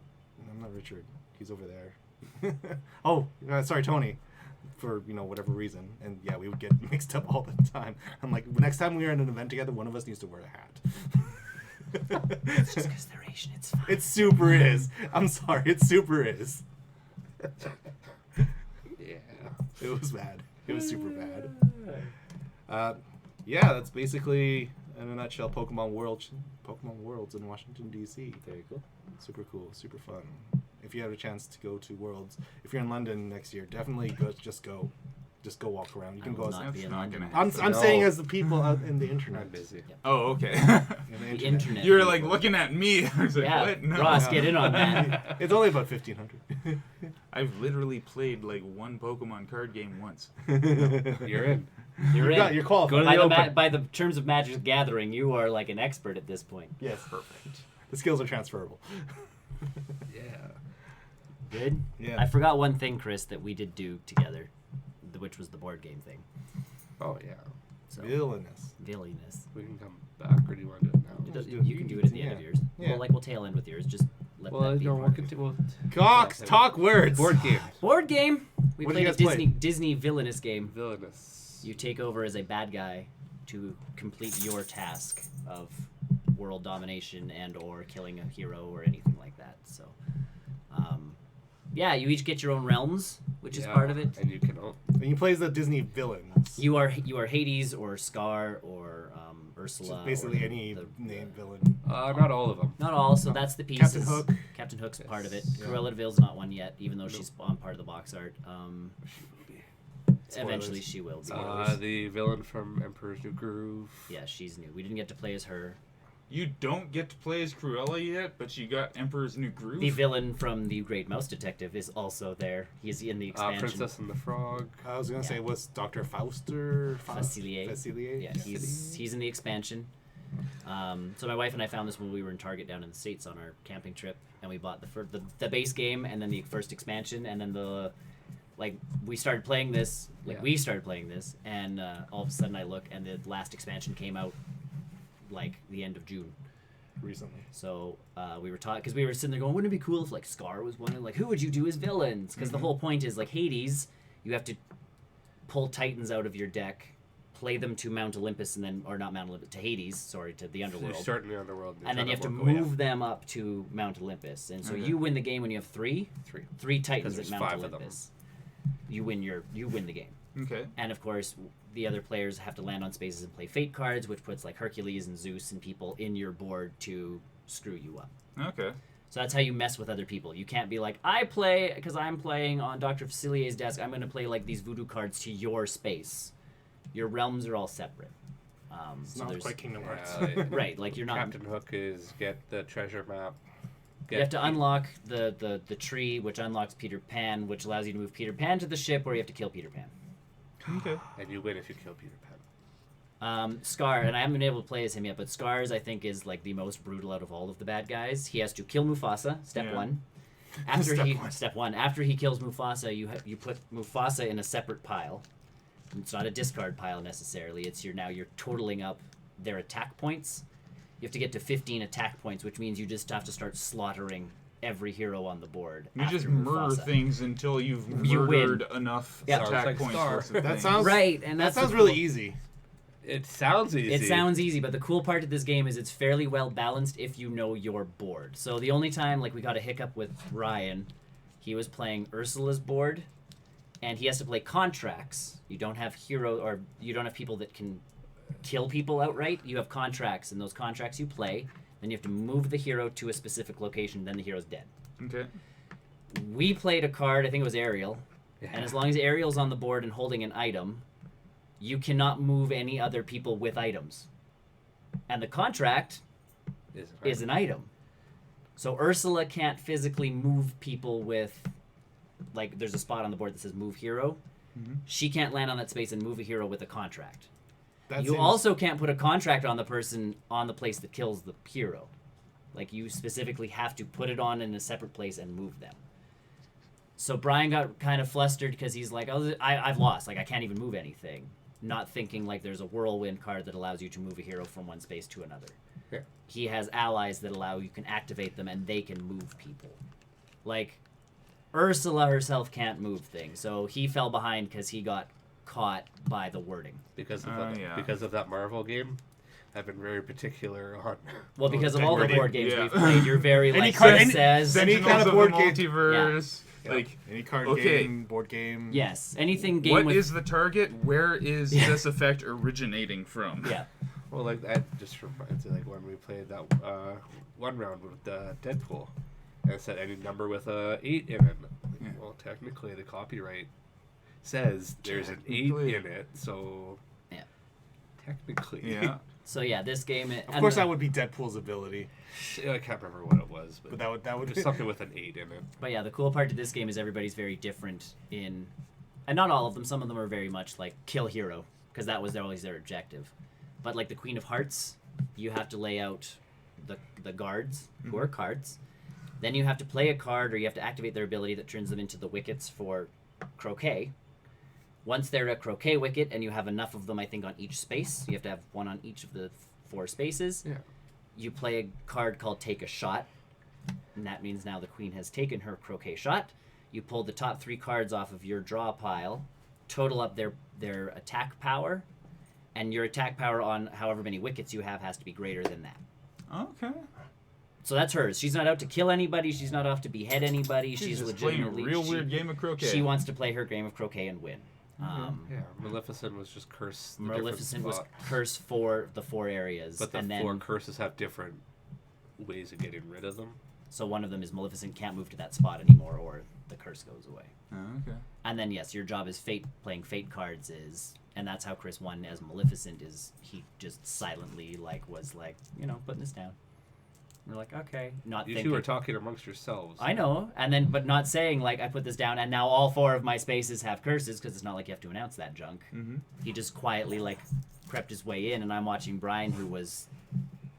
"I'm not Richard. He's over there." Oh, sorry, Tony. For whatever reason, and yeah, we would get mixed up all the time. I'm like, next time we are at an event together, one of us needs to wear a hat. It's just because they're Asian, it's fine. It super is. I'm sorry, it super is. Yeah. It was bad. It was super bad. Yeah, that's basically in a nutshell Pokemon Worlds in Washington D.C. Very cool. Super cool, super fun. If you have a chance to go to Worlds, if you're in London next year, definitely just go walk around. You can I go. will As, not That's be in not London. gonna I'm happen. saying No. as the people out in the I'm internet. busy. Oh, okay. In The internet. You're like people. looking at me. I was like, Yeah, what? No. Ross, get in on that. It's only about 1,500. I've literally played like one Pokemon card game once. You're in. You're in. You're qualified. Go to By the the, open. by the terms of Magic's Gathering, you are like an expert at this point. Yes, Perfect. the skills are transferable. Yeah. Good? Yeah. I forgot one thing, Chris, that we did do together, which was the board game thing. Oh yeah. So, Villainous. Villainous. We can come back, or do you want to do it now? Let's do You, it. you can do it at the end Yeah. of yours. Yeah. We'll tail end with yours. Just let Well, that be. no, a we'll part. continue. We'll Cox, talk words. board game. Board game. We What did played you a guys play? Disney villainous game. Villainous. You take over as a bad guy to complete your task of world domination and or killing a hero or anything like that. So, yeah, you each get your own realms, which is part of it. And you can. And you play as the Disney villains. You are Hades or Scar or Ursula. Just basically or any the named villain. Not all of them. Not all, so that's the pieces. Captain Hook. Captain Hook's part of it. Yeah. Cruella de Vil's not one yet, even though she's on part of the box art. Eventually she will be. The villain from Emperor's New Groove. Yeah, she's new. We didn't get to play as her. You don't get to play as Cruella yet, but you got Emperor's New Groove. The villain from The Great Mouse Detective is also there. He's in the expansion. Princess and the Frog. I was gonna say, was Dr. Facilier. Facilier? Yeah, he's in the expansion. So my wife and I found this when we were in Target down in the States on our camping trip, and we bought the base game and then the first expansion, and then we started playing this, and all of a sudden I look and the last expansion came out like the end of June. Recently. So we were taught, because we were sitting there going, wouldn't it be cool if like Scar was one, and like who would you do as villains? Because the whole point is like Hades, you have to pull Titans out of your deck, play them to Mount Olympus, and then, or not Mount Olympus, to Hades, sorry, to the underworld. You start in the underworld. And then you have to move them up to Mount Olympus. And so you win the game when you have three Titans at there's Mount 5 of them. Olympus. You win the game. Okay. And of course, the other players have to land on spaces and play fate cards, which puts like Hercules and Zeus and people in your board to screw you up. Okay. So that's how you mess with other people. You can't be like, because I'm playing on Dr. Facilier's desk, I'm going to play like these voodoo cards to your space. Your realms are all separate. It's so not there's, quite Kingdom Hearts. right, like you're not. Captain Hook is get the treasure map. You have to unlock the tree, which unlocks Peter Pan, which allows you to move Peter Pan to the ship, or you have to kill Peter Pan. Okay. And you win if you kill Peter Pan. Scar, and I haven't been able to play as him yet, but Scar's I think is like the most brutal out of all of the bad guys. He has to kill Mufasa, step one. Step one. After he kills Mufasa, you put Mufasa in a separate pile. It's not a discard pile necessarily. It's you're totaling up their attack points. You have to get to 15 attack points, which means you just have to start slaughtering every hero on the board. You just murder things until you've murdered enough Yeah. attack points worth of That things. sounds right, and that that's sounds the really cool- easy. It sounds easy. It sounds easy, but the cool part of this game is it's fairly well balanced if you know your board. So the only time like we got a hiccup with Ryan, he was playing Ursula's board, and he has to play contracts. You don't have you don't have people that can kill people outright. You have contracts, and those contracts you play. Then you have to move the hero to a specific location. Then the hero's dead. Okay. We played a card. I think it was Ariel, and as long as Ariel's on the board and holding an item, you cannot move any other people with items. And the contract is an item. So Ursula can't physically move people with, like, there's a spot on the board that says move hero. Mm-hmm. She can't land on that space and move a hero with a contract. That You seems- also can't put a contract on the person on the place that kills the hero. Like, you specifically have to put it on in a separate place and move them. So Brian got kind of flustered because he's like, I've lost. Like, I can't even move anything. Not thinking, like, there's a whirlwind card that allows you to move a hero from one space to another. Yeah. He has allies that allow you can activate them and they can move people. Like, Ursula herself can't move things. So he fell behind because he got caught by the wording. Because of that Marvel game. I've been very particular on. Well, because of all the wording. board games Yeah. we've played, you're very Any like card- Chris any- says. any Sentinels kind of the board game. multiverse. Like, Any card Okay. game, board game. Yes, anything game what with is the target? Where is this effect originating from? yeah. Well, like that just reminds me, like when we played that one round with Deadpool, and it said any number with a 8 in it. Yeah. Well, technically, the copyright says there's an 8 Technically. in it, so Yeah. technically, Yeah. So yeah, this game. Of course, that would be Deadpool's ability, I can't remember what it was, but but that would there's something with an 8 in it. But yeah, the cool part to this game is everybody's very different in, and not all of them. Some of them are very much like kill hero because that was always their objective. But like the Queen of Hearts, you have to lay out the guards who are cards. Then you have to play a card or you have to activate their ability that turns them into the wickets for croquet. Once they're a croquet wicket and you have enough of them, I think, on each space, you have to have one on each of the 4 spaces. Yeah. You play a card called Take a Shot, and that means now the queen has taken her croquet shot. You pull the top 3 cards off of your draw pile, total up their attack power, and your attack power on however many wickets you have has to be greater than that. Okay. So that's hers. She's not out to kill anybody. She's not off to behead anybody. She's just playing a legitimately real weird game of croquet. She wants to play her game of croquet and win. Yeah, Maleficent was just cursed. Maleficent was cursed for the 4 areas, but the and 4 then curses have different ways of getting rid of them. so one of them is Maleficent can't move to that spot anymore, or the curse goes away. Oh, okay. And then yes, your job is fate. Playing fate cards is, and that's how Chris won as Maleficent. Is he just silently was putting this down. We're like, okay, not You thinking. two are talking amongst yourselves. I know, and then but not saying I put this down, and now all 4 of my spaces have curses because it's not like you have to announce that junk. Mm-hmm. He just quietly crept his way in, and I'm watching Brian, who was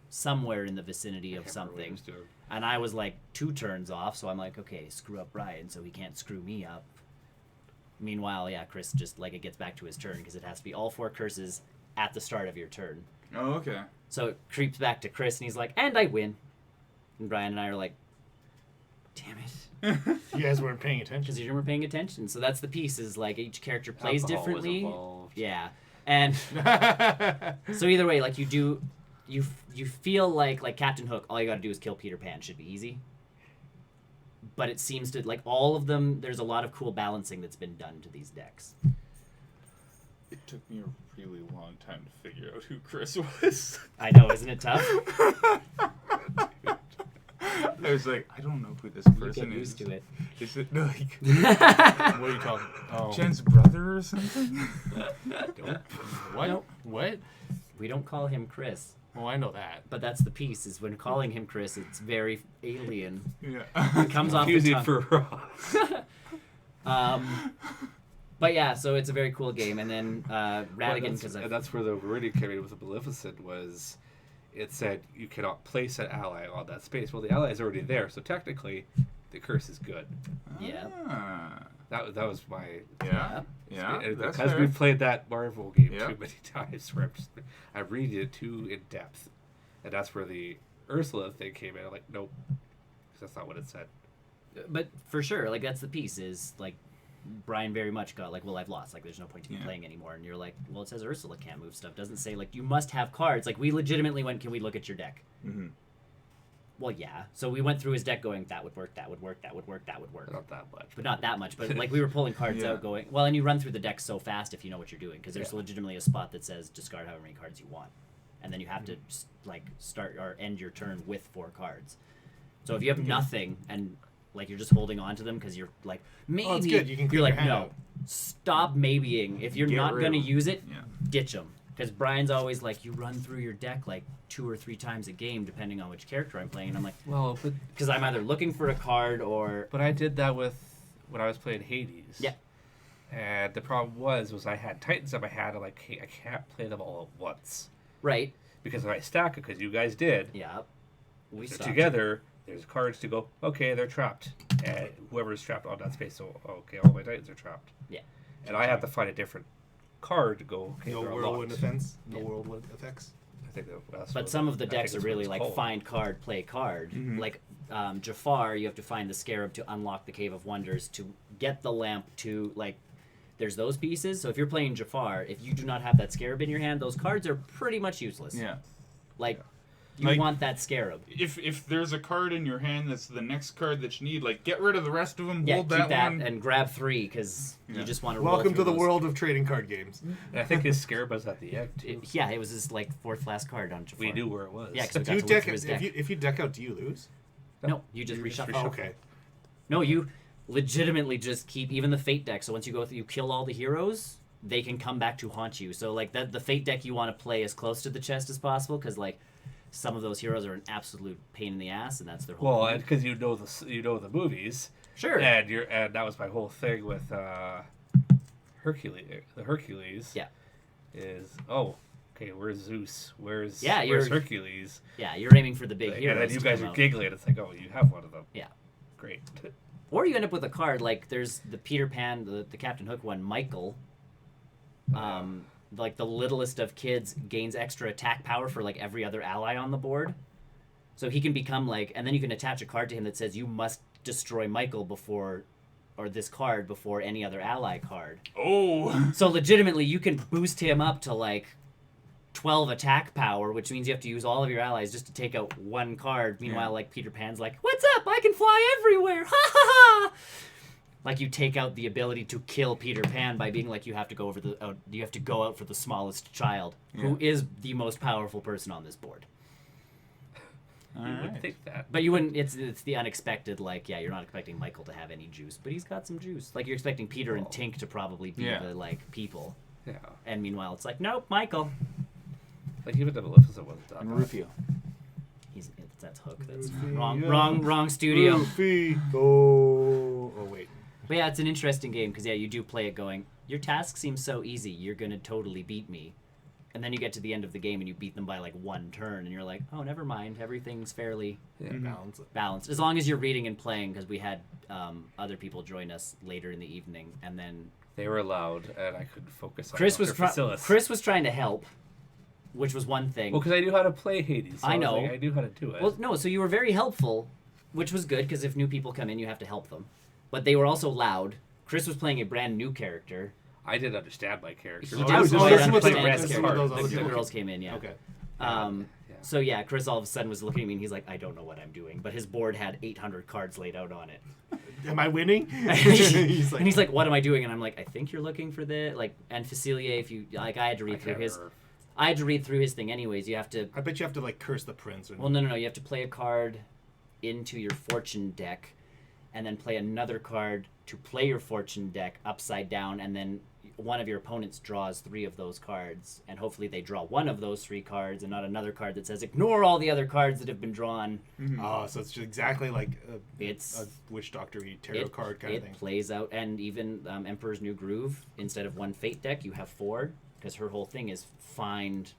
somewhere in the vicinity of something, and I was 2 turns off, so I'm like, okay, screw up Brian, so he can't screw me up. Meanwhile, yeah, Chris just it gets back to his turn because it has to be all 4 curses at the start of your turn. Oh, okay. So it creeps back to Chris, and he's like, and I win. And Brian and I are like, damn it. You guys weren't paying attention. Because you weren't paying attention. So that's the piece, is each character plays Alcohol was differently. involved. Yeah. And so either way, you feel like Captain Hook, all you gotta do is kill Peter Pan, should be easy. But it seems to, all of them, there's a lot of cool balancing that's been done to these decks. It took me a really long time to figure out who Chris was. I know, isn't it tough? I was like, I don't know who this You person get used is. to it. Is it What are you talking? Oh. Jen's brother or something? What? Nope. What? We don't call him Chris. Oh, I know that. But that's the piece, is when calling him Chris, it's very alien. Yeah. It comes off the Confusing tongue. for Ross. But yeah, so it's a very cool game. And then Radigan, because and that's where the wording came in with the Maleficent was, it said you cannot place an ally on that space. Well, the ally is already there, so technically the curse is good. Yeah. Ah. That was my... Yeah. Yeah. And That's because fair. we've played that Marvel game Yeah. too many times, where I'm reading it too in depth, and that's where the Ursula thing came in. I'm like, nope, 'cause that's not what it said. But for sure, that's the piece, is Brian very much got well, I've lost, there's no point to me Yeah. playing anymore. And you're like, well, it says Ursula can't move stuff, doesn't say you must have cards. We legitimately went, can we look at your deck? Mm-hmm. Well, yeah. So we went through his deck going, that would work, that would work, that would work, that would work. Not that much. But not that much. But we were pulling cards Yeah. out going, well, and you run through the deck so fast if you know what you're doing, because there's Yeah. legitimately a spot that says discard however many cards you want. And then you have to start or end your turn with 4 cards. So if you have nothing and you're just holding on to them because you're maybe, Oh, it's good. You can you're clear your hand no, out. stop maybeing. If you're Get not rid going to of 'em. use it, Yeah. ditch them. Because Brian's always you run through your deck 2 or 3 times a game depending on which character I'm playing. And I'm like, Well, because I'm either looking for a card or but I did that with when I was playing Hades. Yeah. And the problem was I had Titans in my hand. I'm like, hey, I can't play them all at once right. because if I stack it, because you guys did, Yeah. We so stopped. together. There's cards to go, okay, they're trapped. And whoever's trapped on that space, so, okay, all my Titans are trapped. Yeah. And I have to find a different card to go, okay, No they're whirlwind unlocked. effects. No Yeah. whirlwind effects. I think that's But what some of the I think decks are that's what really it's called. find card, play card. Mhm. Jafar, you have to find the Scarab to unlock the Cave of Wonders to get the lamp to there's those pieces. So if you're playing Jafar, if you do not have that Scarab in your hand, those cards are pretty much useless. Yeah. You want that Scarab. If there's a card in your hand that's the next card that you need, get rid of the rest of them. Yeah, hold keep that, that one. and grab 3 because Yeah. you just want to. Welcome to the those. world of trading card games. And I think his Scarab was at the end, too. It was his 4th last card on Jafar. We knew where it was. Yeah, 'cause we Do got you to look deck through his if deck. if you deck out, do you lose? No, you just You just reshuffle. reshuffle. Oh, okay. No, you legitimately just keep even the Fate deck. So once you go through, you kill all the heroes, they can come back to haunt you. So the Fate deck you want to play as close to the chest as possible because some of those heroes are an absolute pain in the ass, and that's their whole. Well, point. because you know the movies, Sure. and that was my whole thing with Hercules. The Hercules. Yeah. Is okay. Where's Zeus? Where's Yeah, where's you're- Hercules? Yeah, you're aiming for the big And heroes. then you to guys come are out. giggling. It's like, oh, you have one of them. Yeah. Great. Or you end up with a card there's the Peter Pan, the Captain Hook one, Michael. The littlest of kids gains extra attack power for every other ally on the board. So he can become and then you can attach a card to him that says you must destroy Michael before, or this card before any other ally card. Oh. So legitimately you can boost him up to 12 attack power, which means you have to use all of your allies just to take out one card. Meanwhile, like Peter Pan's like, "What's up? I can fly everywhere!" Ha ha ha! Like you take out the ability to kill Peter Pan by being like, you have to go out for the smallest child, who is the most powerful person on this board. You would think that. But you wouldn't. It's the unexpected. Like, yeah, you're not expecting Michael to have any juice, but he's got some juice. Like you're expecting Peter and Tink to probably be the like people. Yeah. And meanwhile, it's like, nope, Michael. Like even the Maleficent wasn't done. And Rufio. That's Hook. That's Rufio. wrong studio. Oh wait. But yeah, it's an interesting game because you do play it going, your task seems so easy, you're gonna totally beat me. And then you get to the end of the game and you beat them by like one turn, and you're like, oh, never mind, everything's fairly balanced. As long as you're reading and playing, because we had other people join us later in the evening, and then They were loud, and I couldn't focus on Chris Dr. Chris was trying to help, which was one thing. Well, because I knew how to play Hades. So I know. I knew how to do it. Well, no, so you were very helpful, which was good, because if new people come in, you have to help them. But they were also loud. Chris was playing a brand new character. I didn't understand my character. He Oh, didn't this is quite what understand the- his this is character. what those other The people- girls came in, yeah. Okay. Yeah. So yeah, Chris all of a sudden was looking at me and he's like, I don't know what I'm doing. But his board had 800 cards laid out on it. Am I winning? And he's like, what am I doing? And I'm like, I think you're looking for the like. And Facilier, if you like, I had to read through his. remember. I had to read through his thing anyways. You have to. I bet you have to like curse the prince. Or Well, no. You have to play a card into your fortune deck, and then play another card to play your fortune deck upside down, and then one of your opponents draws 3 of those cards, and hopefully they draw one of those 3 cards and not another card that says ignore all the other cards that have been drawn. Oh, so it's just exactly like It's a witch doctor-y tarot card kind of thing. It plays out, and even Emperor's New Groove, instead of 1 fate deck, you have 4, because her whole thing is find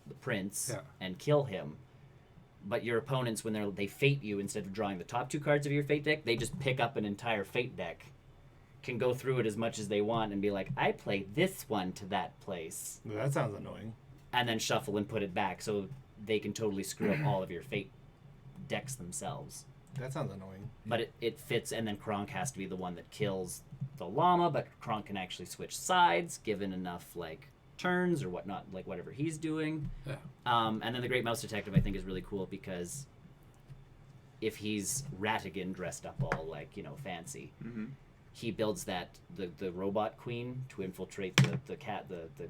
the prince and kill him. But your opponents, when they fate you, instead of drawing the top 2 cards of your fate deck, they just pick up an entire fate deck, can go through it as much as they want, and be like, I play this one to that place, That sounds annoying. and then shuffle and put it back, so they can totally screw up all of your fate decks themselves. That sounds annoying. But it fits, and then Kronk has to be the one that kills the llama, but Kronk can actually switch sides, given enough, like, turns or whatnot, like whatever he's doing. Yeah. And then the Great Mouse Detective, I think, is really cool, because if he's Ratigan dressed up all, like, fancy, he builds the robot queen to infiltrate the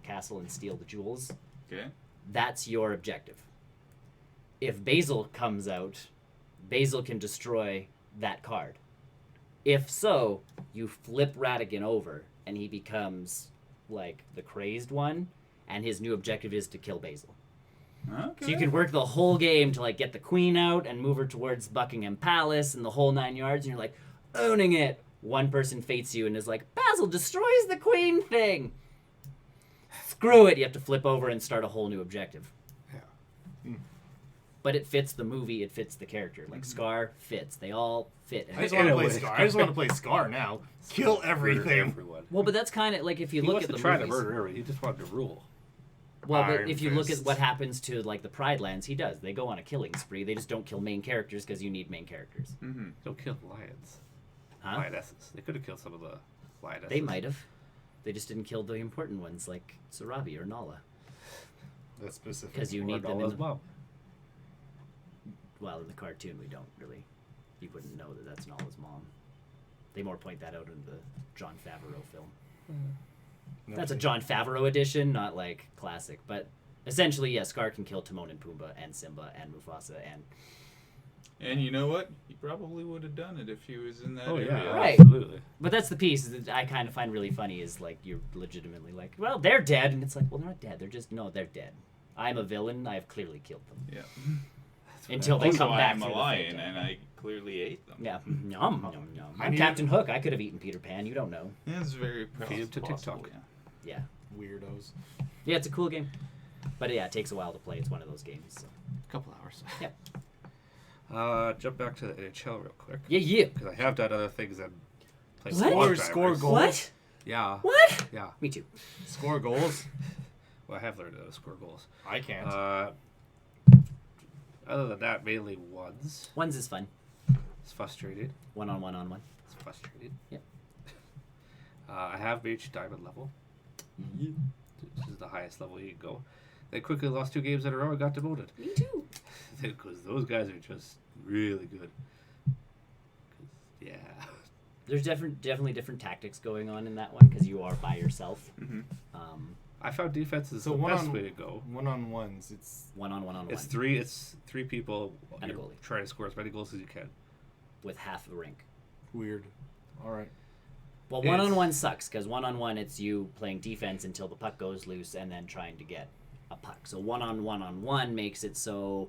castle and steal the jewels. Okay. That's your objective. If Basil comes out, Basil can destroy that card. If so, you flip Ratigan over, and he becomes, like, the crazed one, and his new objective is to kill Basil. Okay. So you can work the whole game to, like, get the queen out and move her towards Buckingham Palace and the whole 9 yards, and you're, like, owning it. One person fates you and is like, Basil destroys the queen thing. Screw it. You have to flip over and start a whole new objective. Yeah. But it fits the movie. It fits the character. Like, Scar fits. They all fit. I just want to play Scar. I just want to play Scar now. Kill Murder everything. everyone. Well, but that's kind of like, if you He look wants at to the try movies. to murder everyone. He just wanted to rule. Well, but Iron if you look at Fist. what happens to, like, the Pride Lands, he does. They go on a killing spree. They just don't kill main characters because you need main characters. Don't kill lions. Huh? Lionesses. They could have killed some of the lionesses. They might have. They just didn't kill the important ones, like Sarabi or Nala. That's specific. Because you Or need them in Nala's the... mom. Well, in the cartoon, we don't really... You wouldn't know that that's Nala's mom. They more point that out in the Jon Favreau film. That's a Jon Favreau edition, not, like, classic. But essentially, yeah, Scar can kill Timon and Pumbaa and Simba and Mufasa and... And you know what? He probably would have done it if he was in that Oh, area. yeah. Right. Absolutely. But that's the piece that I kind of find really funny is, like, you're legitimately like, well, they're dead. And it's like, well, they're not dead. They're just, no, they're dead. I'm a villain. I have clearly killed them. Yeah. Until they Also, come back I'm a through the lion, fate and deck. I clearly ate them. Yeah. Yum, yum, yum. I I'm need- Captain Hook. I could have eaten Peter Pan. You don't know. That's very Feed him to possible, TikTok. yeah. Yeah. Weirdos. Yeah, it's a cool game. But yeah, it takes a while to play. It's one of those games. So. Couple hours. Yep. Jump back to the NHL real quick. Yeah. Because I have done other things than play What? Score goals. What? Yeah. What? Yeah. Me too. Score goals. Well, I have learned how to score goals. I can't. Other than that, mainly ones. Ones is fun. It's frustrated. One on one. It's frustrated. Yep. I have reached diamond level. This is the highest level you can go. They quickly lost 2 games in a row and got demoted. Me too. Because those guys are just really good. Yeah. There's definitely different tactics going on in that one because you are by yourself. Mm-hmm. I found defense is So the best way to go. One-on-ones, it's One-on-one. It's three people And a you're goalie. trying to score as many goals as you can. with half the rink. weird. All right. Well, It's- one-on-one sucks because one-on-one it's you playing defense until the puck goes loose and then trying to get a puck. So one-on-one makes it so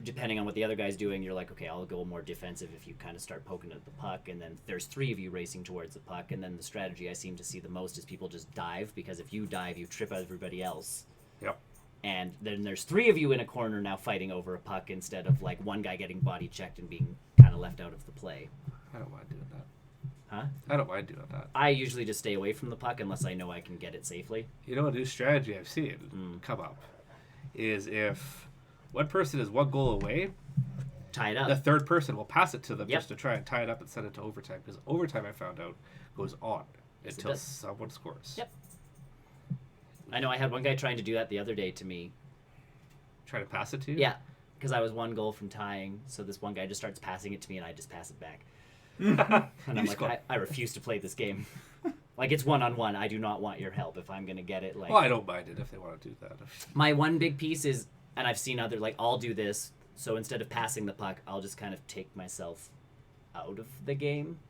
depending on what the other guy's doing, you're like, okay, I'll go more defensive if you kind of start poking at the puck, and then there's 3 of you racing towards the puck, and then the strategy I seem to see the most is people just dive, because if you dive, you trip everybody else. Yep. And then there's 3 of you in a corner now fighting over a puck instead of like one guy getting body checked and being kind of left out of the play. I don't mind doing that. Huh? I don't mind doing that. I usually just stay away from the puck unless I know I can get it safely. You know, a new strategy I've seen come up is if one person is 1 goal away, Tie it up. the third person will pass it to them Yep. just to try and tie it up and send it to overtime. Because overtime, I found out, goes on Yes, it until does. someone scores. Yep. I know I had one guy trying to do that the other day to me. Try to pass it to you? Yeah, because I was 1 goal from tying, so this one guy just starts passing it to me and I just pass it back. And I'm You like, score. I refuse to play this game. Like, it's 1-on-1. I do not want your help if I'm going to get it. Like, Well, I don't mind it if they want to do that. my one big piece is, and I've seen other, like, I'll do this, so instead of passing the puck, I'll just kind of take myself out of the game.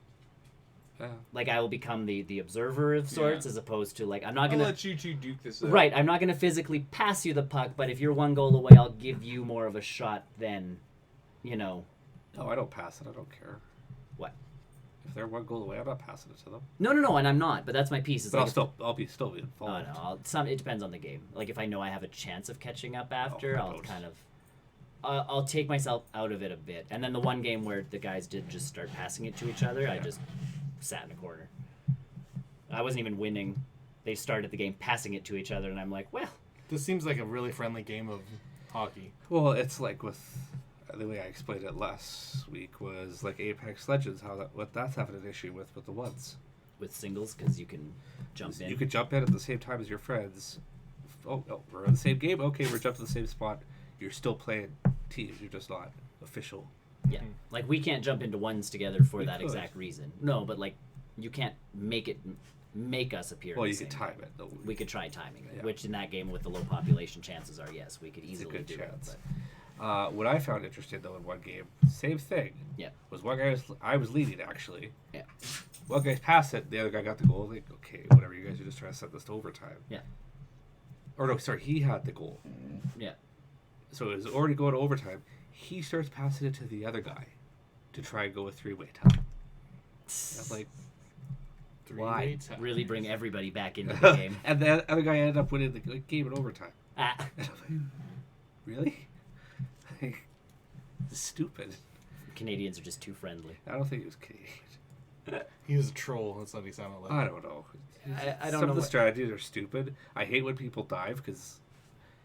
Yeah. Like, I will become the observer of sorts, Yeah. as opposed to, like, I'm not I'll going to... let you two duke this out. Right, I'm not going to physically pass you the puck, but if you're 1 goal away, I'll give you more of a shot than, you know... No, I don't pass it. I don't care. What? If they're 1 goal away, I'm not passing it to them. No, and I'm not, but that's my piece. It's But like I'll still be Oh involved. no, it depends on the game. Like if I know I have a chance of catching up after, I I'll don't. kind of, I'll take myself out of it a bit. And then the one game where the guys did just start passing it to each other, I Yeah. just sat in a corner. I wasn't even winning. They started the game passing it to each other, and I'm like, well, This seems like a really friendly game of hockey. Well, it's like with the way I explained it last week was like Apex Legends, what that's having an issue with the ones. with singles because you can jump in. You could jump in at the same time as your friends. Oh, we're in the same game. Okay, we're jumping to the same spot. You're still playing teams. You're just not official. Yeah, like we can't jump into ones together for We that could. exact reason. No, but like you can't make us appear. Well, in you the could same time game. it. Though. We could try timing it, Yeah. which in that game with the low population, chances are yes, we could It's a easily good do chance. it. What I found interesting though in one game, same thing. Yeah. Was one guy I was leading actually. Yeah. One guy passed it, the other guy got the goal. Like, okay, whatever. You guys are just trying to set this to overtime. Yeah. Or no, sorry, he had the goal. Yeah. So it was already going to overtime. He starts passing it to the other guy to try and go a 3-way tie. I'm like, why? Really bring everybody back into the game. And the other guy ended up winning the game in overtime. Ah. And I'm like, really? Like, this is stupid. Canadians are just too friendly. I don't think it was Canadian. He was a troll. That's what he sounded like. I don't know. I don't Some know of the what- strategies are stupid. I hate when people dive because,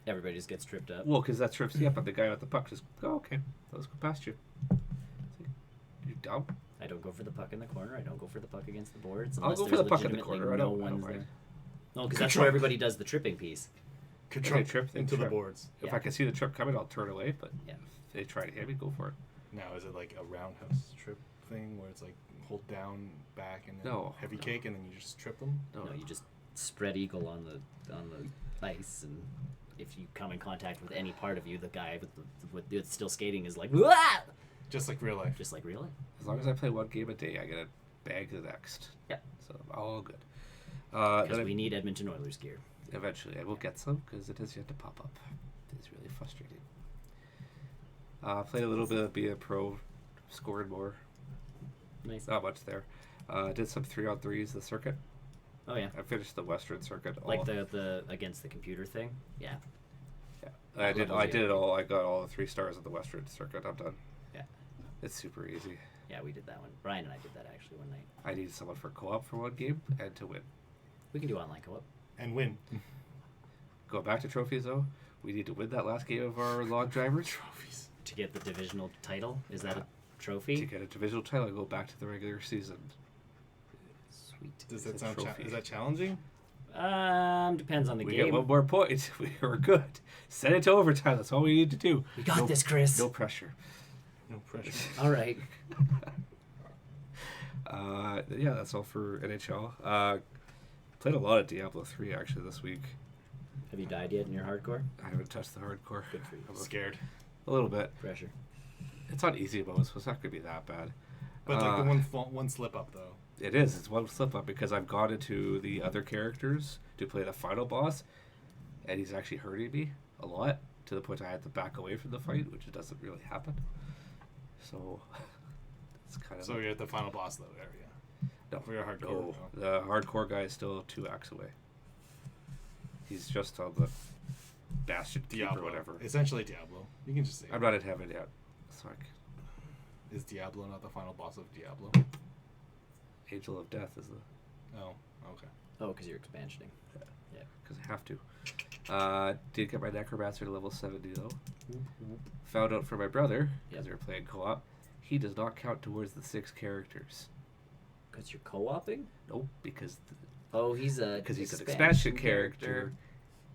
Everybody just gets tripped up. well, because that trips you up, and the guy with the puck just, oh, okay, let's go past you. It's like, you dumb. I don't go for the puck in the corner. I don't go for the puck against the boards. I'll unless go for there's the puck in the legitimately corner. I No don't one's mind. there. No, because Good that's try. where everybody does the tripping piece. Could If trip they trip, they into the trip. boards. If Yeah. I can see the trip coming, I'll turn away, but Yeah. if they try to hit me, go for it. Now, is it like a roundhouse trip thing where it's like hold down, back, and then No, heavy no. cake, and then you just trip them? No, you just spread eagle on the ice, and if you come in contact with any part of you, the guy with it's still skating is like, "Wah!" Just like real life. Just like really. As long as I play one game a day, I get a bag the next. Yeah. So all good. Because Then we need Edmonton Oilers gear. eventually I will get some because it has yet to pop up. It's really frustrating. Played a little bit of being a pro, scored more. Nice. Not much there. Did some 3-on-3s the circuit. Oh yeah. I finished the Western circuit. Like all. the against the computer thing. Yeah. Yeah. I did levels, it all. I got all the 3 stars of the Western circuit. I'm done. Yeah. It's super easy. Yeah, we did that one. Brian and I did that actually one night. I needed someone for co-op for one game and to win. We can do online co-op. And win. Going back to trophies though, we need to win that last game of our long drivers. Trophies. To get the divisional title. Is that a To trophy? get a divisional title and go back to the regular season. Sweet. Does It's that a sound? trophy. Is that challenging? Depends on the We game. get one more point. We're good. Send it to overtime. That's all we need to do. We got this, Chris. No pressure. No pressure. All right. Yeah, that's all for NHL. Played a lot of Diablo 3 actually this week. Have you died yet in your hardcore? I haven't touched the hardcore. Good for you. I'm scared. A little bit. Pressure. It's on easy mode, so it's not going to be that bad. But like the one slip up though. It is. It's one slip up because I've gone into the other characters to play the final boss, and he's actually hurting me a lot to the point I had to back away from the fight, which doesn't really happen. So it's kind of. So you're at the final boss though area. No, for your hardcore. no. The hardcore guy is still 2 acts away. He's just on the Bastion Keep Diablo. or whatever. Essentially Diablo. You can just say. I'm not in heaven yet. So Is Diablo not the final boss of Diablo? Angel of Death is the. Oh, okay. Oh, because you're expansioning. Because I have to. Did get my Necromancer to level 70 though. Found out from my brother, because they were playing co-op, he does not count towards the 6 characters. Because you're co-oping? Nope, because Oh, he's a because he's an expansion character.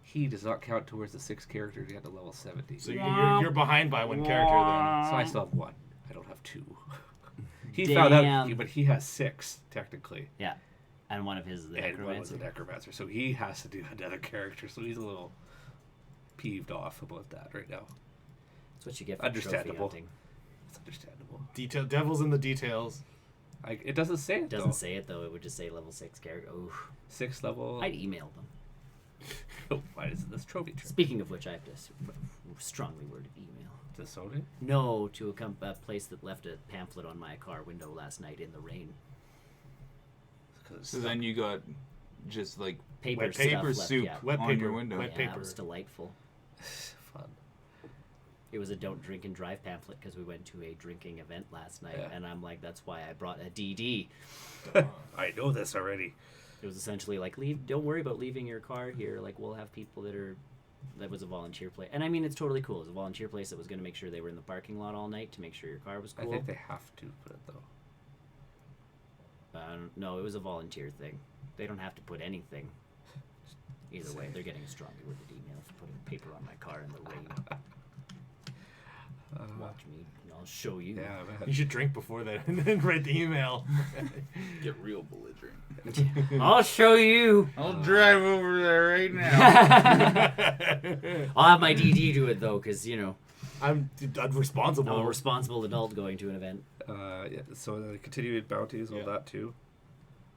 He does not count towards the 6 characters to get to level 70. So you're behind by one character then. So I still have 1. I don't have 2. He found out, but he has 6 technically. Yeah. And one of his is the And one was necromancer. a necromancer, so he has to do another character. So he's a little peeved off about that right now. That's what you get for trophy Understandable. hunting. It's understandable. Devil's in the details. It doesn't say it It doesn't though. say it though. It would just say level 6 character. Oof. 6 level. I'd email them. Oh, why isn't this trophy trip? Speaking of which, I have to strongly worded email. To Sony? No, to a place that left a pamphlet on my car window last night in the rain. So then you got just like Paper Wet stuff paper left, soup yeah. Wet on paper. your window. Wet Yeah, paper. it was delightful. Fun. It was a don't drink and drive pamphlet because we went to a drinking event last night, Yeah. and I'm like, that's why I brought a DD. I know this already. It was essentially like, don't worry about leaving your car here. Like, we'll have people that was a volunteer place. And I mean, it's totally cool. It was a volunteer place that was going to make sure they were in the parking lot all night to make sure your car was cool. I think they have to put it though. No, it was a volunteer thing. They don't have to put anything. Either way, they're getting a strongly worded email for putting paper on my car in the rain. Watch me, and I'll show you. Yeah, You man. should drink before that and then write the email. Get real belligerent. I'll show you. I'll drive over there right now. I'll have my DD do it though, because I'm responsible. I'm a responsible adult going to an event. Yeah, so the continued bounties, all Yeah. that too.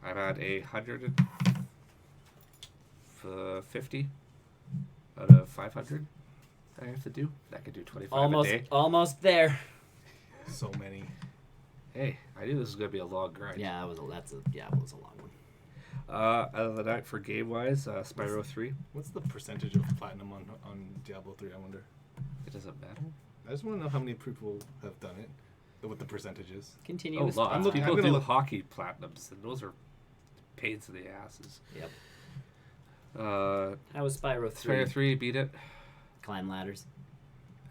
I'm at 150 out of 500 I have to do. I could do 25 a day. Almost there. So many. Hey, I knew this was going to be a long grind. Yeah, it was a long one. Other than that, for game-wise, Spyro 3, What's the percentage of platinum on Diablo 3, I wonder? it doesn't matter. I just want to know how many people have done it. What the percentages. Continuous. Oh, lots. I'm looking- People I'm gonna do look- hockey platinums, and those are pains in the asses. Yep. Spyro How was Spyro 3? 3 beat it. Climb ladders.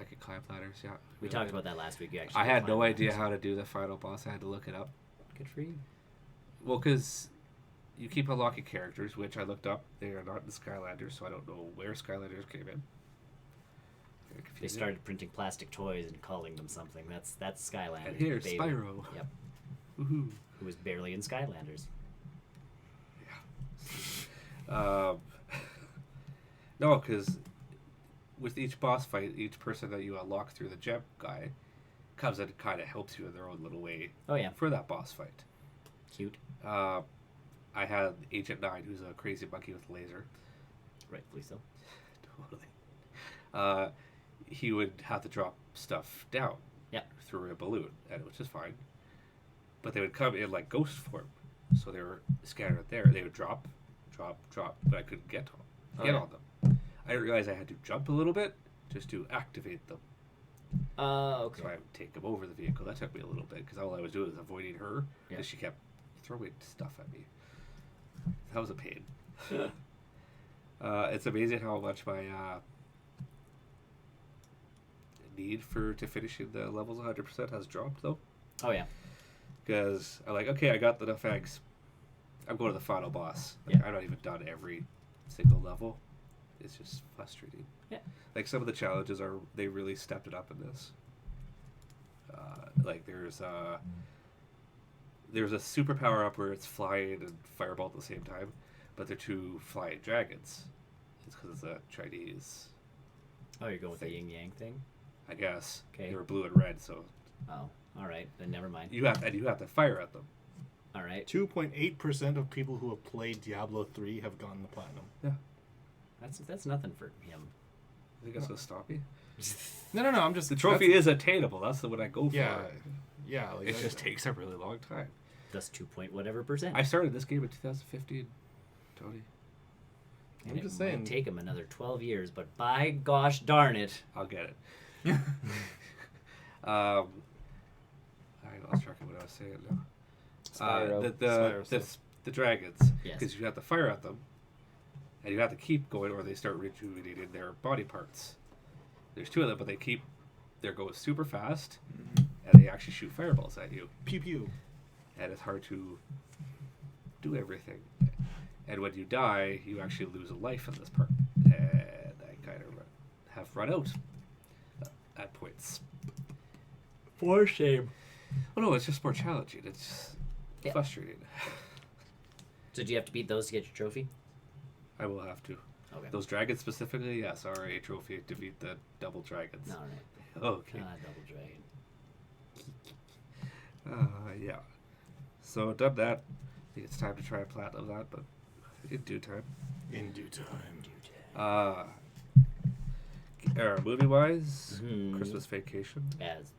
I could climb ladders, yeah. We Really talked good. about that last week. You actually I had climbed no idea ladders. how to do the final boss. I had to look it up. Good for you. Well, because you keep unlocking characters, which I looked up. They are not in Skylanders, so I don't know where Skylanders came in. Very They confusing. started printing plastic toys and calling them something. That's Skylanders. And here's baby. Spyro. Yep. Woohoo. Who was barely in Skylanders. No, because with each boss fight, each person that you unlock through the gem guy comes in and kind of helps you in their own little way Oh yeah. for that boss fight. Cute. I had Agent 9, who's a crazy monkey with a laser. Rightfully so. Totally. He would have to drop stuff down Yep. through a balloon, and which is fine. But they would come in like ghost form, so they were scattered there. They would drop, but I couldn't get on yeah. them. I didn't realize I had to jump a little bit just to activate them. Okay. So I would take them over the vehicle. That took me a little bit because all I was doing was avoiding her because she kept throwing stuff at me. That was a pain. It's amazing how much my need to finishing the levels 100% has dropped though. Oh yeah. Because I'm like, okay, I got enough eggs. I'm going to the final boss. Yeah. I'm not even done every single level is just frustrating. Yeah. Like some of the challenges they really stepped it up in this. Like there's a super power up where it's flying and fireball at the same time, but they're two flying dragons. It's because it's a Chinese. Oh, you're going with the yin yang thing. I guess. Okay. They were blue and red, so Oh, all right. Then never mind. you have to fire at them. All right. 2.8% of people who have played Diablo 3 have gotten the platinum. Yeah. That's nothing for him. I think that's gonna stop me. No. I'm just The trophy is attainable. That's the one I go for. Yeah. Like It just takes a really long time. That's 2 point whatever%. I started this game in 2015, Tony. And I'm it just might saying. take him another 12 years, but by gosh darn it. I'll get it. I lost track of what I was saying now. Spyro. The dragons. Yes. Because you have to fire at them, and you have to keep going, or they start rejuvenating their body parts. There's two of them, but they're going super fast, and they actually shoot fireballs at you, Pew pew. and it's hard to do everything. And when you die, you actually lose a life in this part, and I kind of have run out at points. For shame. Well, no, it's just more challenging. It's Yeah. frustrating. So do you have to beat those to get your trophy? I will have to. Okay. Those dragons specifically, yes, are a trophy to beat the double dragons. All right. Okay. Double dragon. Yeah. So done that. I think it's time to try and platinum that, but in due time. In due time. Movie wise, Mhm. Christmas Vacation. As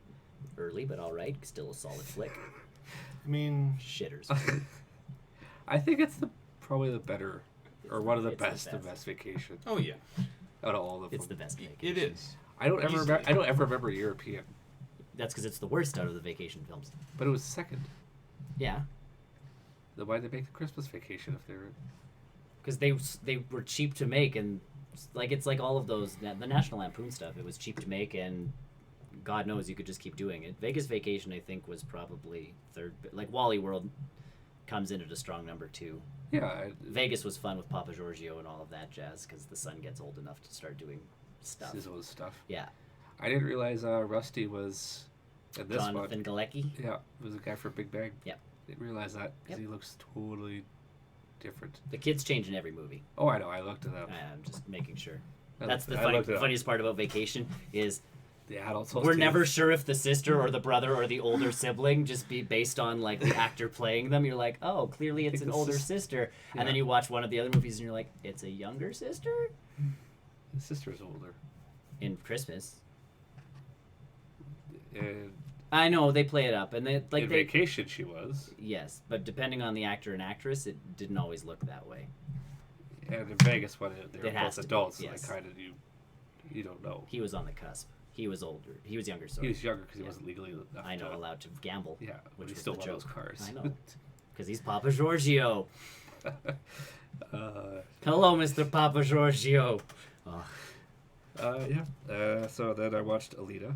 early, but all right. Still a solid flick. I mean, Shitters. I think it's probably the better, or one of the It's the best, best. vacation Oh yeah, out of all of them. It's the best vacation. it is. I don't ever Easily. remember. I don't ever remember European, That's because it's the worst out of the vacation films. but it was second. Yeah, Then why did they make the Christmas Vacation if they're? because they were cheap to make, and it's like all of those the National Lampoon stuff. It was cheap to make, and God knows you could just keep doing it. Vegas Vacation, I think, was probably third. Like Wally World comes in at a strong number 2. Yeah. Vegas was fun with Papa Giorgio and all of that jazz because the son gets old enough to start doing stuff. Sizzle stuff. Yeah, I didn't realize Rusty was in this one. Jonathan Galecki. Yeah, was the guy for Big Bang. Yep. Didn't realize that because Yep. he looks totally different. The kids change in every movie. Oh, I know. I looked it up. I'm just making sure. I That's the looked it up. funniest part about Vacation is The adults. we're never sure if the sister or the brother or the older sibling just be based on like the actor playing them. You're like, oh, clearly it's think an this older is- sister, Yeah. and then you watch one of the other movies and you're like, it's a younger sister His sister's older. in Christmas. And I know they play it up, and in they Vacation, she was. yes, but depending on the actor and actress, it didn't always look that way. And in Vegas, when they were It has both to be, adults, so yes. they kind of you don't know. He was on the cusp. He was older. He was younger. He Sorry, was younger because he Yeah. wasn't legally enough. I know, allowed to gamble. Yeah, but which he was still the won those joke. cars. I know. Because he's Papa Giorgio. uh, Hello, Mr. Papa Giorgio. Oh, yeah. So then I watched Alita.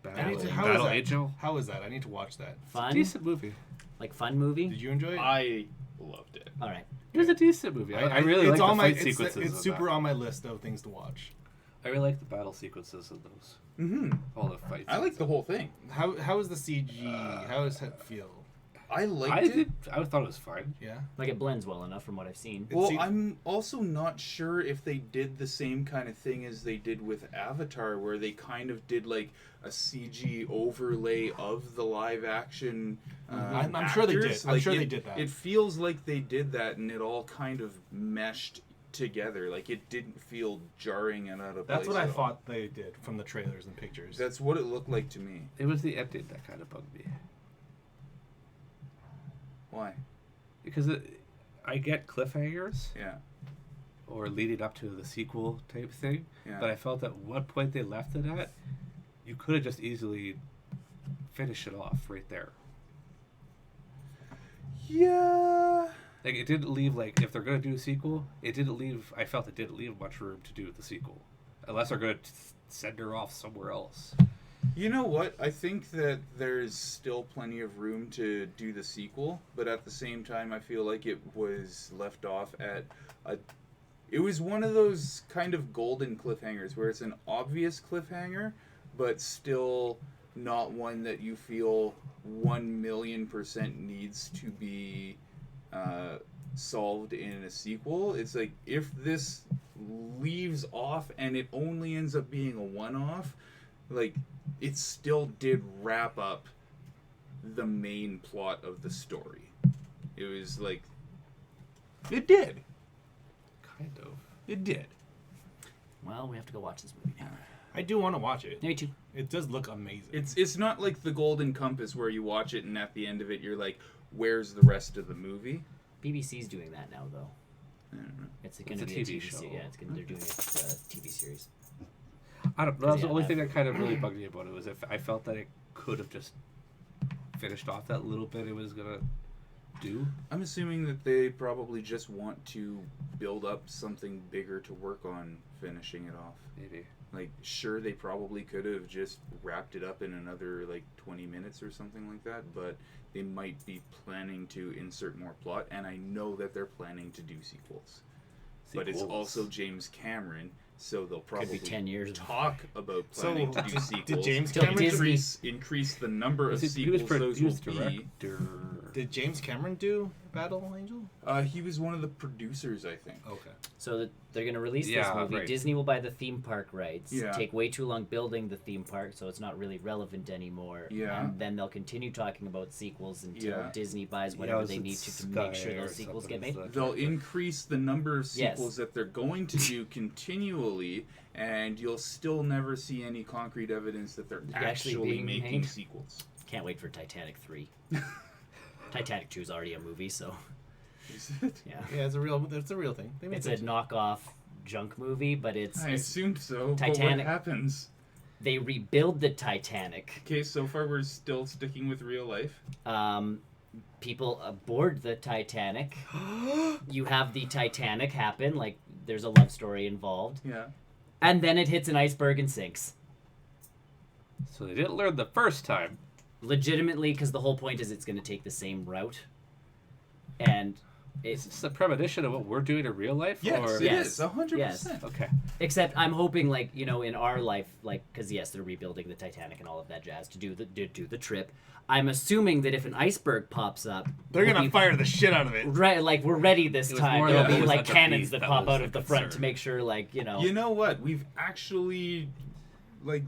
I need to, how Battle is that? Angel. How is that? I need to watch that. fun, Decent movie. like fun movie. Did you enjoy it? I loved it. All right. It was a decent movie. I really like the fight sequences. It's in super that. on my list of things to watch. I really like the battle sequences in those. Mm-hmm. All the fights. I like the whole thing. How is the CG? How does it feel? I liked I it. did. I thought it was fine. Yeah. Like it blends well enough from what I've seen. It Well, seemed- I'm also not sure if they did the same kind of thing as they did with Avatar, where they kind of did like a CG overlay of the live action. I'm sure they did. actors. I'm sure it, they did that. It feels like they did that, and it all kind of meshed together. Like it didn't feel jarring and out of That's place what I at all. thought they did from the trailers and pictures. That's what it looked like to me. It was the ending that kind of bugged me Why? because I get cliffhangers Yeah. or leading up to the sequel type thing, Yeah. but I felt at what point they left it at, you could have just easily finished it off right there. Yeah. Like it didn't leave if they're gonna do a sequel, it didn't leave. I felt it didn't leave much room to do the sequel, unless they're gonna send her off somewhere else. You know what? I think that there's still plenty of room to do the sequel, but at the same time, I feel like it was left off at a It was one of those kind of golden cliffhangers where it's an obvious cliffhanger, but still not one that you feel 1,000,000% needs to be solved in a sequel. It's like, if this leaves off and it only ends up being a one-off, like, it still did wrap up the main plot of the story. It was like, it did. Kind of. It did. Well, we have to go watch this movie now. I do want to watch it. Me too. It does look amazing. It's not like The Golden Compass where you watch it and at the end of it you're like, where's the rest of the movie? BBC's doing that now, though. I don't know. It's going to It's be a a TV TV show. series. Yeah, they're doing a TV series. I don't know. That was the Yeah, only that- thing that kind of really bugged me about it was if I felt that it could have just finished off that little bit it was gonna do. I'm assuming that they probably just want to build up something bigger to work on finishing it off. Maybe. Like, sure, they probably could have just wrapped it up in another, like, 20 minutes or something like that, but they might be planning to insert more plot, and I know that they're planning to do sequels. But it's Sequels. also James Cameron, so they'll Could probably be 10 years. talk about So, planning to do did sequels. James Till Cameron Disney- increase the number of He sequels was those will be. director. Did James Cameron do Battle Angel? He was one of the producers, I think. Okay. So they're going to release this Yeah, movie. right. Disney will buy the theme park rights. Yeah. Take way too long building the theme park, so it's not really relevant anymore. Yeah. And then they'll continue talking about sequels until Yeah. Disney buys Yeah, whatever was they it need to Sky make sure or those sequels get something? made. Is that They'll director? increase the number of Yes. sequels that they're going to do continually, and you'll still never see any concrete evidence that they're Actually actually being making made. sequels. Can't wait for Titanic 3. Titanic 2 is already a movie, so Is it? yeah. Yeah, it's a real thing. They made It's a it. knockoff junk movie, but I it's assumed so. But Titanic. what happens? they rebuild the Titanic. Okay, so far we're still sticking with real life. People aboard the Titanic. You have the Titanic happen, like there's a love story involved, Yeah. and then it hits an iceberg and sinks. So they didn't learn the first time. Legitimately, because the whole point is it's going to take the same route, and Is it's this a premonition of what we're doing in real life? Yes, or? it Yes. is. 100%. Yes. Okay. except I'm hoping, like, you know, in our life, like, because yes, they're rebuilding the Titanic and all of that jazz to do the trip. I'm assuming that if an iceberg pops up, They're we'll gonna be- fire the shit out of it. Right, like we're ready this It was time. more There'll that be it was like at the cannons beach that that pop was out the of the front to concern. make sure, like, you know. You know what? We've actually, like,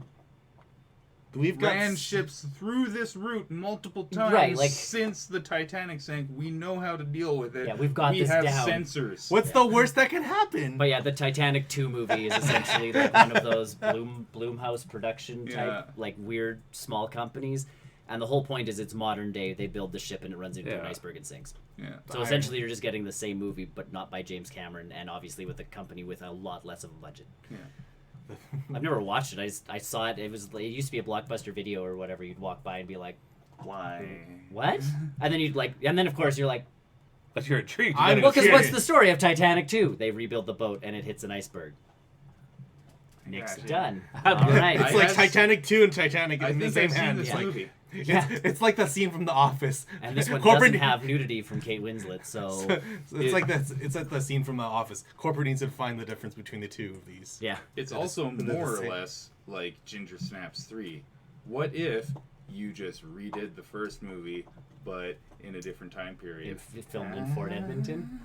We've got ran ships through this route multiple times Right, like- since the Titanic sank. We know how to deal with it. Yeah, we've got we this have down. sensors. What's the worst that can happen? But yeah, the Titanic 2 movie is essentially like one of those Bloomhouse production type, Yeah. like weird small companies. And the whole point is it's modern day. They build the ship and it runs into an Yeah. iceberg and sinks. Yeah. So essentially, you're just getting the same movie, but not by James Cameron, and obviously with a company with a lot less of a budget. Yeah. I've never watched it. I saw it. It used to be a Blockbuster video or whatever. You'd walk by and be like, Why? "What?" And then and then of course you're like, But you're intrigued. I'm- "Well, because what's curious. the story of Titanic 2? They rebuild the boat and it hits an iceberg. Nick's Gotcha. done. All right. It's I like have- Titanic 2 and Titanic I in the think same I've seen hand. this It's like, movie. Yeah. it's like the scene from The Office. And this one Corporate doesn't have nudity from Kate Winslet, so It's like that. It's like the scene from The Office. Corporate needs to find the difference between the two of these. yeah. It's They're also the- they're the more or same. less like Ginger Snaps 3. What if you just redid the first movie, but in a different time period? It filmed in Fort Edmonton.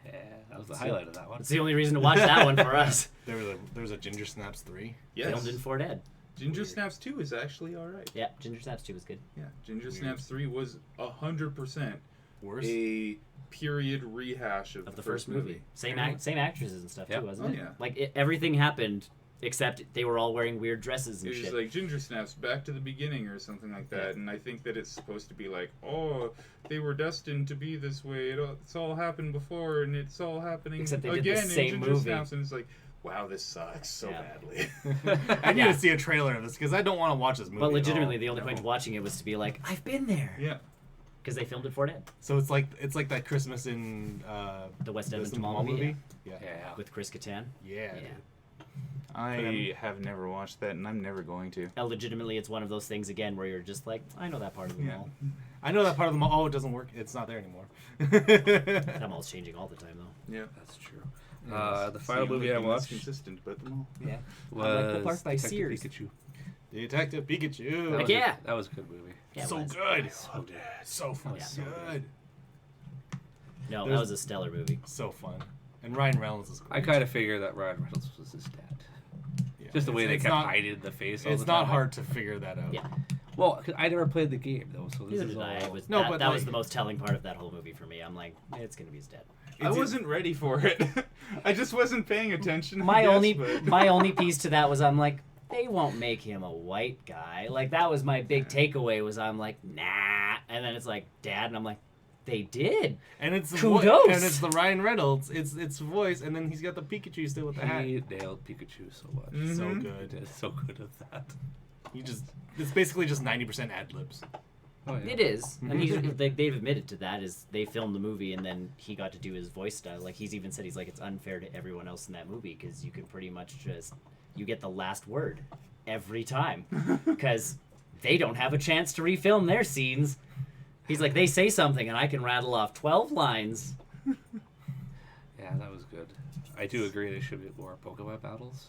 Yeah, that was the highlight of that one. It's the only reason to watch that one for us. There's a Ginger Snaps 3. Yes. Filmed in Fort Ed. Ginger Weird. Snaps 2 is actually alright. Yeah, Ginger Snaps 2 was good. Yeah. Ginger Snaps 3 was 100% Worse. a period rehash of Of the first movie. Same actresses and stuff Yep. too, wasn't Oh, it? yeah. Like everything happened except they were all wearing weird dresses and It was shit. like Ginger Snaps back to the beginning or something like that. Yeah. And I think that it's supposed to be like, oh, they were destined to be this way. It's all happened before and it's all happening Except they did again the same in Ginger movie. Snaps. And it's like, wow, this sucks so Yeah. badly. I need Yeah. to see a trailer of this because I don't want to watch this movie. But at all. legitimately, the only point of watching it was to be like, I've been there, yeah. because they filmed at Fort Ed So it's like that Christmas in the West the Edmonton Mall movie Yeah. Yeah. with Chris Kattan. Yeah. Yeah. I have never watched that and I'm never going to. Legitimately, it's one of those things again where you're just like, I know that part of the Yeah. mall. I know that part of the mall. Oh, it doesn't work. It's not there anymore. That mall's changing all the time though. Yeah. That's true. The final movie I watched consistent about them all. Yeah. was Michael Park by Detective Sears. Pikachu. Detective Pikachu. Heck yeah. That was a good movie. Yeah, it So was. good. So good. So fun. Yeah. So good. No, There's- that was a stellar movie. So fun. And Ryan Reynolds is great. I kind of figured that Ryan Reynolds was his dad. Yeah. Just the way they It's kept not- hiding the face all It's the time. not hard to figure that out. Yeah. Well, 'cause I never played the game, though, so this Neither is did all... I. It was, No, that but that was like- the most telling part of that whole movie for me. I'm like, it's gonna be his dad. I wasn't ready for it. I just wasn't paying attention. I My guess, only but- my only piece to that was I'm like, they won't make him a white guy. Like that was my big takeaway. Was I'm like, nah, and then it's like dad, and I'm like, they did. And it's the Kudos. and it's the Ryan Reynolds. It's voice, and then he's got the Pikachu still with the hat. He nailed Pikachu so much. So Mhm. He good. did so good at that. It's basically just 90% ad libs. Oh, yeah. It is, and they've admitted to that. Is they filmed the movie and then he got to do his voice style. Like he's even said he's like it's unfair to everyone else in that movie because you can pretty much just you get the last word every time because they don't have a chance to refilm their scenes. He's like they say something and I can rattle off 12 lines. Yeah, that was good. I do agree there should be more Pokemon battles.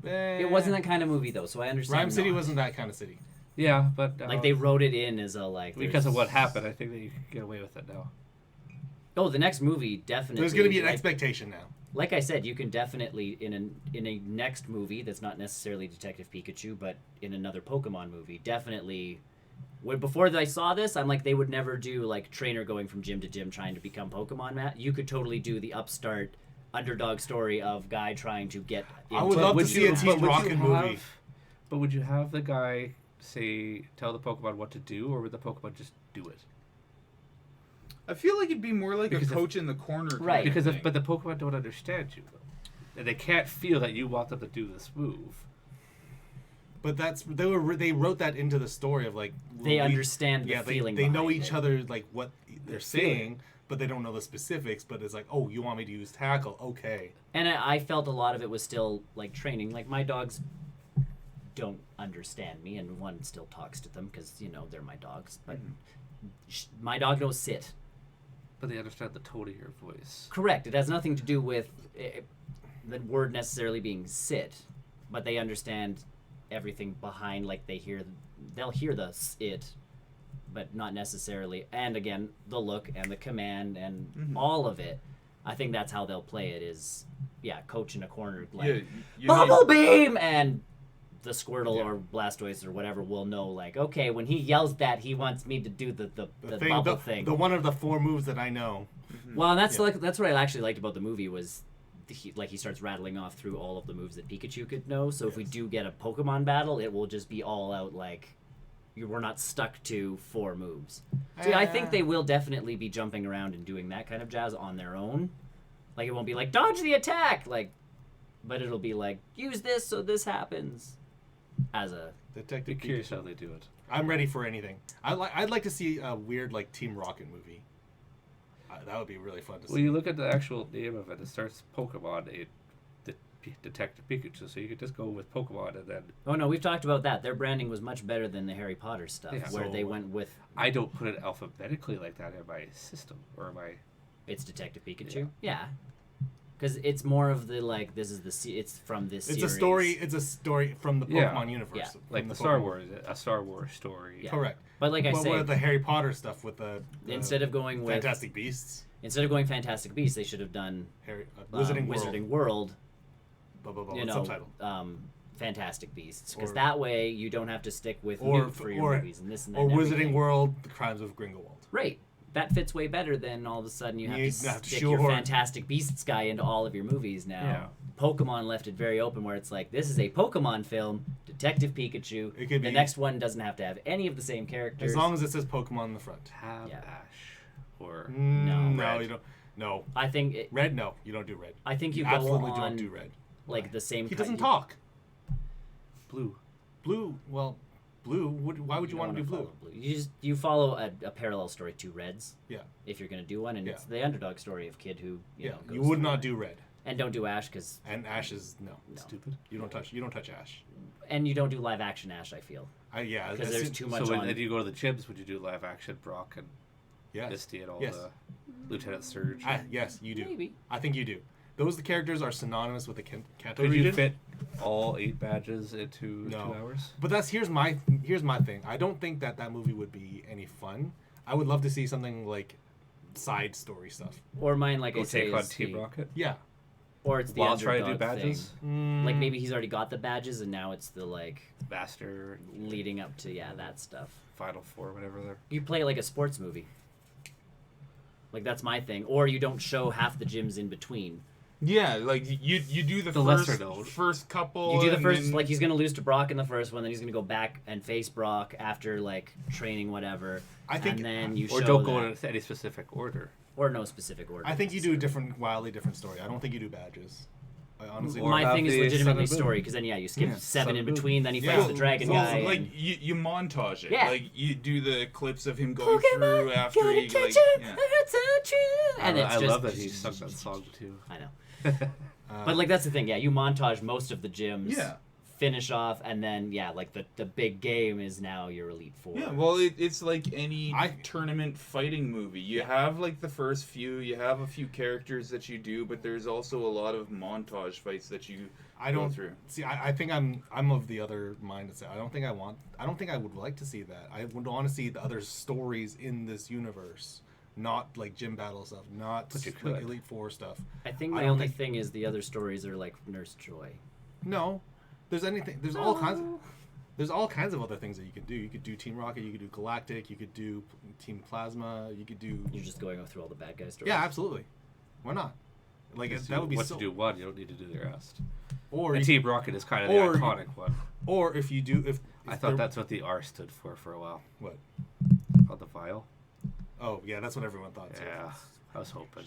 It wasn't that kind of movie though, so I understand. Rhyme City not. wasn't that kind of city. Yeah, but... Like they wrote it in as a like because of there's- what happened, I think that you can get away with it now. Oh, the next movie definitely. There's going to be an like, expectation now. like I said, you can definitely in a next movie that's not necessarily Detective Pikachu, but in another Pokemon movie, definitely. When before I saw this, I'm like they would never do like trainer going from gym to gym trying to become Pokemon. Matt, you could totally do the upstart underdog story of guy trying to get. I would into- love to Would see you- a but Team would you Rocket movie. have- But would you have the guy tell the Pokemon what to do, or would the Pokemon just do it? I feel like it'd be more like Because a if- coach in the corner. Kind Right. of Because thing. but the Pokemon don't understand you, though. And they can't feel that you want them to do this move. But they wrote that into the story of like They understand the yeah, feeling they know behind each it. other like what they're feeling. saying, but they don't know the specifics. But it's like, oh, you want me to use tackle? Okay. And I felt a lot of it was still like training. Like my dogs don't understand me, and one still talks to them because they're my dogs. But my dog knows sit. But they understand the tone of your voice. Correct. It has nothing to do with the word necessarily being sit, but they understand everything behind. Like they'll hear the it, but not necessarily. And again, the look and the command and all of it. I think that's how they'll play it. Is coach in a corner like bubble beam, and the Squirtle or Blastoise or whatever will know like, okay, when he yells that, he wants me to do the thing, bubble thing. the one of the 4 moves that I know. Well, and that's that's what I actually liked about the movie was he starts rattling off through all of the moves that Pikachu could know. So if we do get a Pokemon battle, it will just be all out like we're not stuck to 4 moves. So I think they will definitely be jumping around and doing that kind of jazz on their own. Like it won't be like dodge the attack, but it'll be like use this so this happens. As a Detective Be curious Pikachu. how they do it. I'm ready for anything. I'd like to see a weird like Team Rocket movie. That would be really fun to see. Well, you look at the actual name of it. It starts Pokemon, Detective Pikachu. So you could just go with Pokemon, and then oh no, we've talked about that. Their branding was much better than the Harry Potter stuff, Yeah. where So- they went with I don't put it alphabetically like that in my system or my. it's Detective Pikachu. Yeah. Because it's more of the this is it's from this. It's series. a story. It's a story from the Yeah. Pokemon universe. Yeah. from Like the Pokemon. Star Wars, a Star Wars story. Yeah. Correct. But like I But say, what the Harry Potter stuff with the instead of going with Fantastic Beasts, Fantastic Beasts, they should have done Wizarding World, Blah, blah, blah, you with know, subtitle, Fantastic Beasts, because Or- that way you don't have to stick with or Newt for your movies and this and that. or and Wizarding everything. World: The Crimes of Grindelwald. Right. That fits way better than all of a sudden you have You to have to stick your shoehorn- Fantastic Beasts guy into all of your movies now. Yeah. Pokemon left it very open where it's like, this is a Pokemon film, Detective Pikachu. It could the be- next one doesn't have to have any of the same characters. As long as it says Pokemon on the front. Have Yeah. Ash or No. No, Red. you don't. No, I think it, red. No, you don't do red. I think you go absolutely on don't do red. like the same He ki- doesn't you- talk. Blue. Blue. Well, blue. Why would you want to don't do wanna blue? follow You follow a parallel story to Reds Yeah. if you're going to do one, and Yeah. it's the underdog story of kid who Yeah. know, You goes would through not it. do red. And don't do Ash because And Ash is no. no. Stupid. You don't touch. You don't touch Ash. And you don't do live action Ash. I feel Yeah. because as there's soon- too much So on. when you go to the gyms, would you do live action Brock and Yes. Misty and all Yes. the Lieutenant Surge? Yes, you do. Maybe. I think you do. those characters are synonymous with the Kanto Could region. you fit all 8 badges into No. 2 hours? But here's my thing. I don't think that movie would be any fun. I would love to see something like side story stuff. Or mine, like Go I say, take on is Team the, Rocket Yeah. or it's the while trying to do underdog badges? thing. Like maybe he's already got the badges, and now it's the like Master, leading up to that stuff. Final Four, whatever they're. You play it like a sports movie. Like that's my thing. Or you don't show half the gyms in between. Yeah, like you do the lesser known. first couple. You do the and first, then- like he's gonna lose to Brock in the first one, then he's gonna go back and face Brock after like training whatever. I think- and then you Or show don't go that. in any specific order. Or no specific order. I think you do a wildly different story. I don't think you do badges. I honestly. Or My have thing is the legitimately Sun and Moon. story, because then you skip Yeah, 7 Sun in and Moon. between, then he Yeah. fights the dragon Well, guy. like and- you montage it. Yeah. Like you do the clips of him going through after he like. Yeah. And it's I just, love that he sung that song too. I know. But like that's the thing, you montage most of the gyms. Yeah. Finish off, and then like the big game is now your Elite Four. Yeah, well, it's like any I- tournament fighting movie. You have like the first few, you have a few characters that you do, but there's also a lot of montage fights that you I go don't through. see. I think I'm of the other mindset. I don't think I would like to see that. I would want to see the other stories in this universe, not like gym battle stuff, not But you like could. Elite Four stuff. I think I my don't only think- thing is the other stories are like Nurse Joy. No, there's anything. There's all kinds. There's all kinds of other things that you can do. You could do Team Rocket. You could do Galactic. You could do Team Plasma. You could do. You're just going through all the bad guy stories. Yeah, absolutely. Why not? Like that would be once so. you do one, you don't need to do the rest. Or And you- Team Rocket is kind of the or you- iconic one. or if you do if I thought that's what the R stood for a while. what? On the vial. Oh yeah, that's what everyone thought too. Yeah, I was hoping.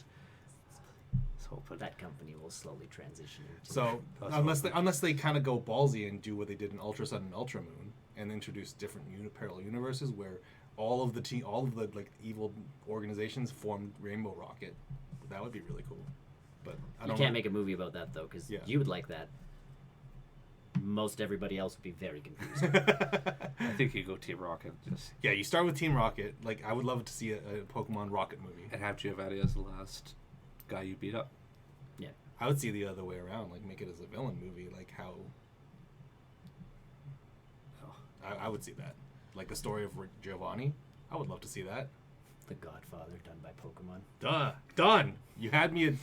Hoping. That company will slowly transition into. So That's unless they kind of go ballsy and do what they did in Ultra Sun and Ultra Moon and introduce different parallel universes where all of the like evil organizations formed Rainbow Rocket, that would be really cool. But I you don't can't know. make a movie about that though, because Yeah. you would like that. Most everybody else would be very confused. I think you go Team Rocket just Yeah, you start with Team Rocket. Like I would love to see a Pokemon Rocket movie. and have Giovanni as the last guy you beat up. I would see the other way around, like make it as a villain movie, like how. Oh. I would see that, like the story of Giovanni. I would love to see that. The Godfather done by Pokemon. Done. You had me.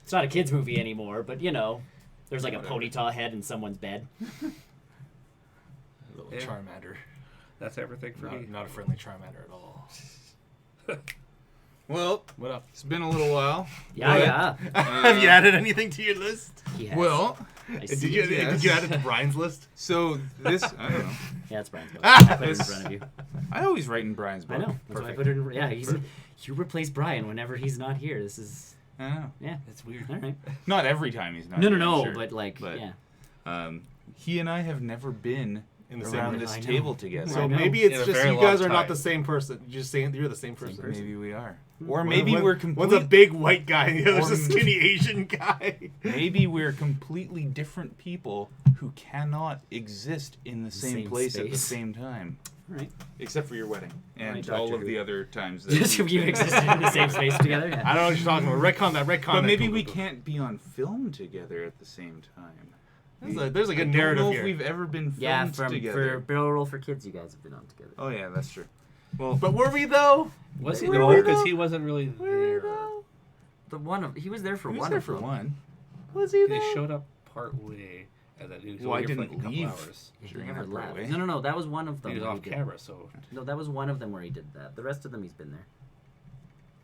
It's not a kids movie anymore, but there's like a Whatever. ponytail head in someone's bed. A little Yeah. Charmander. That's everything for me. Not a friendly Charmander at all. Well, What up? it's been a little while. Yeah. Have you added anything to your list? He has. Well, I Did see. you Yes. add it to Brian's list? so this I don't know. Yeah, it's Brian's book. I put it in This- front of you. I always write in Brian's I book. know. That's why I Perfect. put it in. Yeah, you replace Brian whenever he's not here. This is I know. yeah. It's weird. All right. Not every time he's not. No, here, I'm sure. but like But- yeah. He and I have never been In the same around room. this I know. table together. So I know. maybe it's In a just very you guys long are not time. the same person. You're just saying you're the same person. Maybe we are, Hmm. or maybe we're One's completely. a big white guy, and the other's Or- a skinny Asian guy. Maybe we're completely different people who cannot exist in the same Same place at the space. same time. All right. Except for your wedding and Right, all Doctor of Who. the other times that Just we've you been- existed in the same space together. I Yeah. don't know what you're talking about. Retcon that. Retcon But that. maybe Go, we go, go. can't be on film together at the same time. There's a I good don't narrative know here. if we've ever been filmed Yeah, for together. Barrel Roll for Kids, you guys have been on together. Oh yeah, that's true. Well, But were we though? Was he Where though? were Because they? he wasn't really there. He was there for he was one there of for them. one. Was he He showed up part way, and then he was Well, I only here for didn't like a couple leave. hours. He During never that part left. way. No, that was one of them. He was where off did- camera, so No, that was one of them where he did that. The rest of them, he's been there.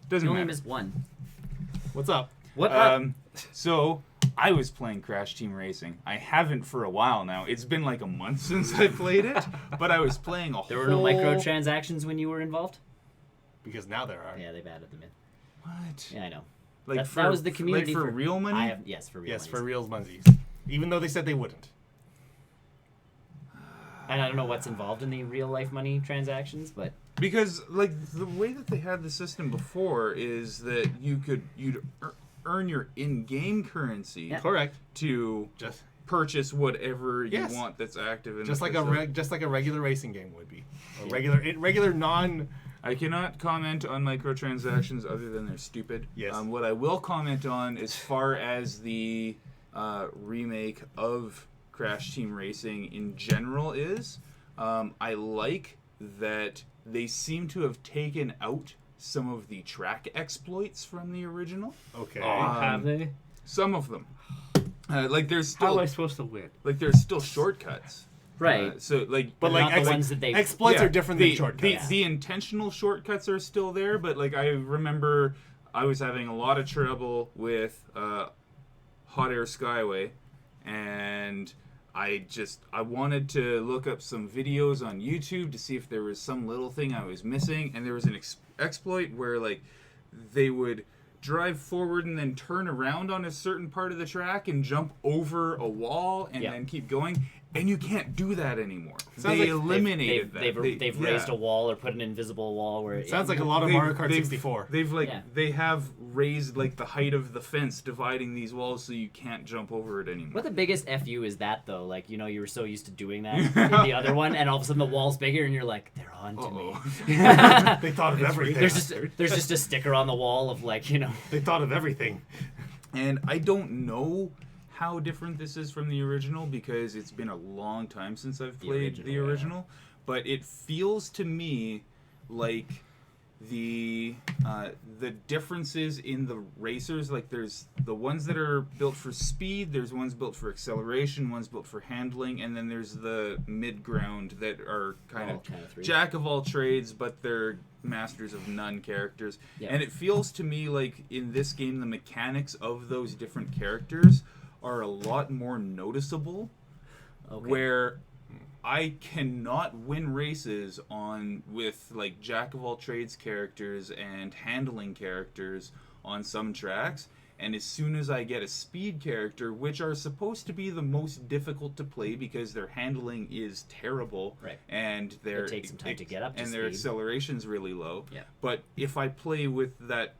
Doesn't He only matter. missed one. What's up? What? So I was playing Crash Team Racing. I haven't for a while now. It's been like a month since I played it, but I was playing a There were whole... no microtransactions when you were involved? Because now there are. Yeah, they've added them in. What? Yeah, I know. Like that was the community Like for real money? I have, yes, for real. Yes, for monies. real money. Even though they said they wouldn't. And I don't know what's involved in the real life money transactions, but Because like the way that they had the system before is that you'd earn your in-game currency Yeah. Correct. to Just purchase whatever Yes. you want that's active in just the like system. just like a regular racing game would be. A regular non I cannot comment on microtransactions other than they're stupid. Yes. What I will comment on, as far as the remake of Crash Team Racing in general is, I like that they seem to have taken out some of the track exploits from the original. Okay. Have they? Some of them. Like there's How am I still supposed to win? like there's still shortcuts. Right. So like, But like not the ones that they. exploits are different the, than shortcuts. The intentional shortcuts are still there, but like I remember I was having a lot of trouble with Hot Air Skyway, and I wanted to look up some videos on YouTube to see if there was some little thing I was missing, and there was an exploit where like they would drive forward and then turn around on a certain part of the track and jump over a wall and then keep going. And you can't do that anymore. Sounds They like eliminated that. They've raised a wall or put an invisible wall where it Sounds like a lot of Mario Kart 64. They have raised like the height of the fence dividing these walls so you can't jump over it anymore. What the biggest FU is that though? Like, you know, you were so used to doing that in the other one, and all of a sudden the wall's bigger, and you're like, they're on to me. They thought of everything. There's just a sticker on the wall of like, you know. They thought of everything. And I don't know how different this is from the original because it's been a long time since I've played the original, but it feels to me like the differences in the racers, like there's the ones that are built for speed, there's ones built for acceleration, ones built for handling, and then there's the mid ground that are kind of jack of all trades, but they're masters of none characters. And it feels to me like in this game the mechanics of those different characters are a lot more noticeable, where I cannot win races with like jack of all trades characters and handling characters on some tracks, and as soon as I get a speed character, which are supposed to be the most difficult to play because their handling is terrible, and it takes some time to get up to and speed. Their acceleration's really low. Yeah. But if I play with that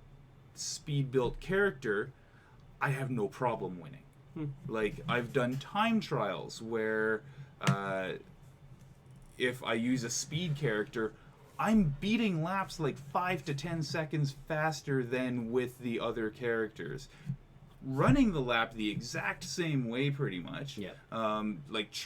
speed built character, I have no problem winning. Like, I've done time trials where if I use a speed character, I'm beating laps like 5 to 10 seconds faster than with the other characters. Running the lap the exact same way, pretty much.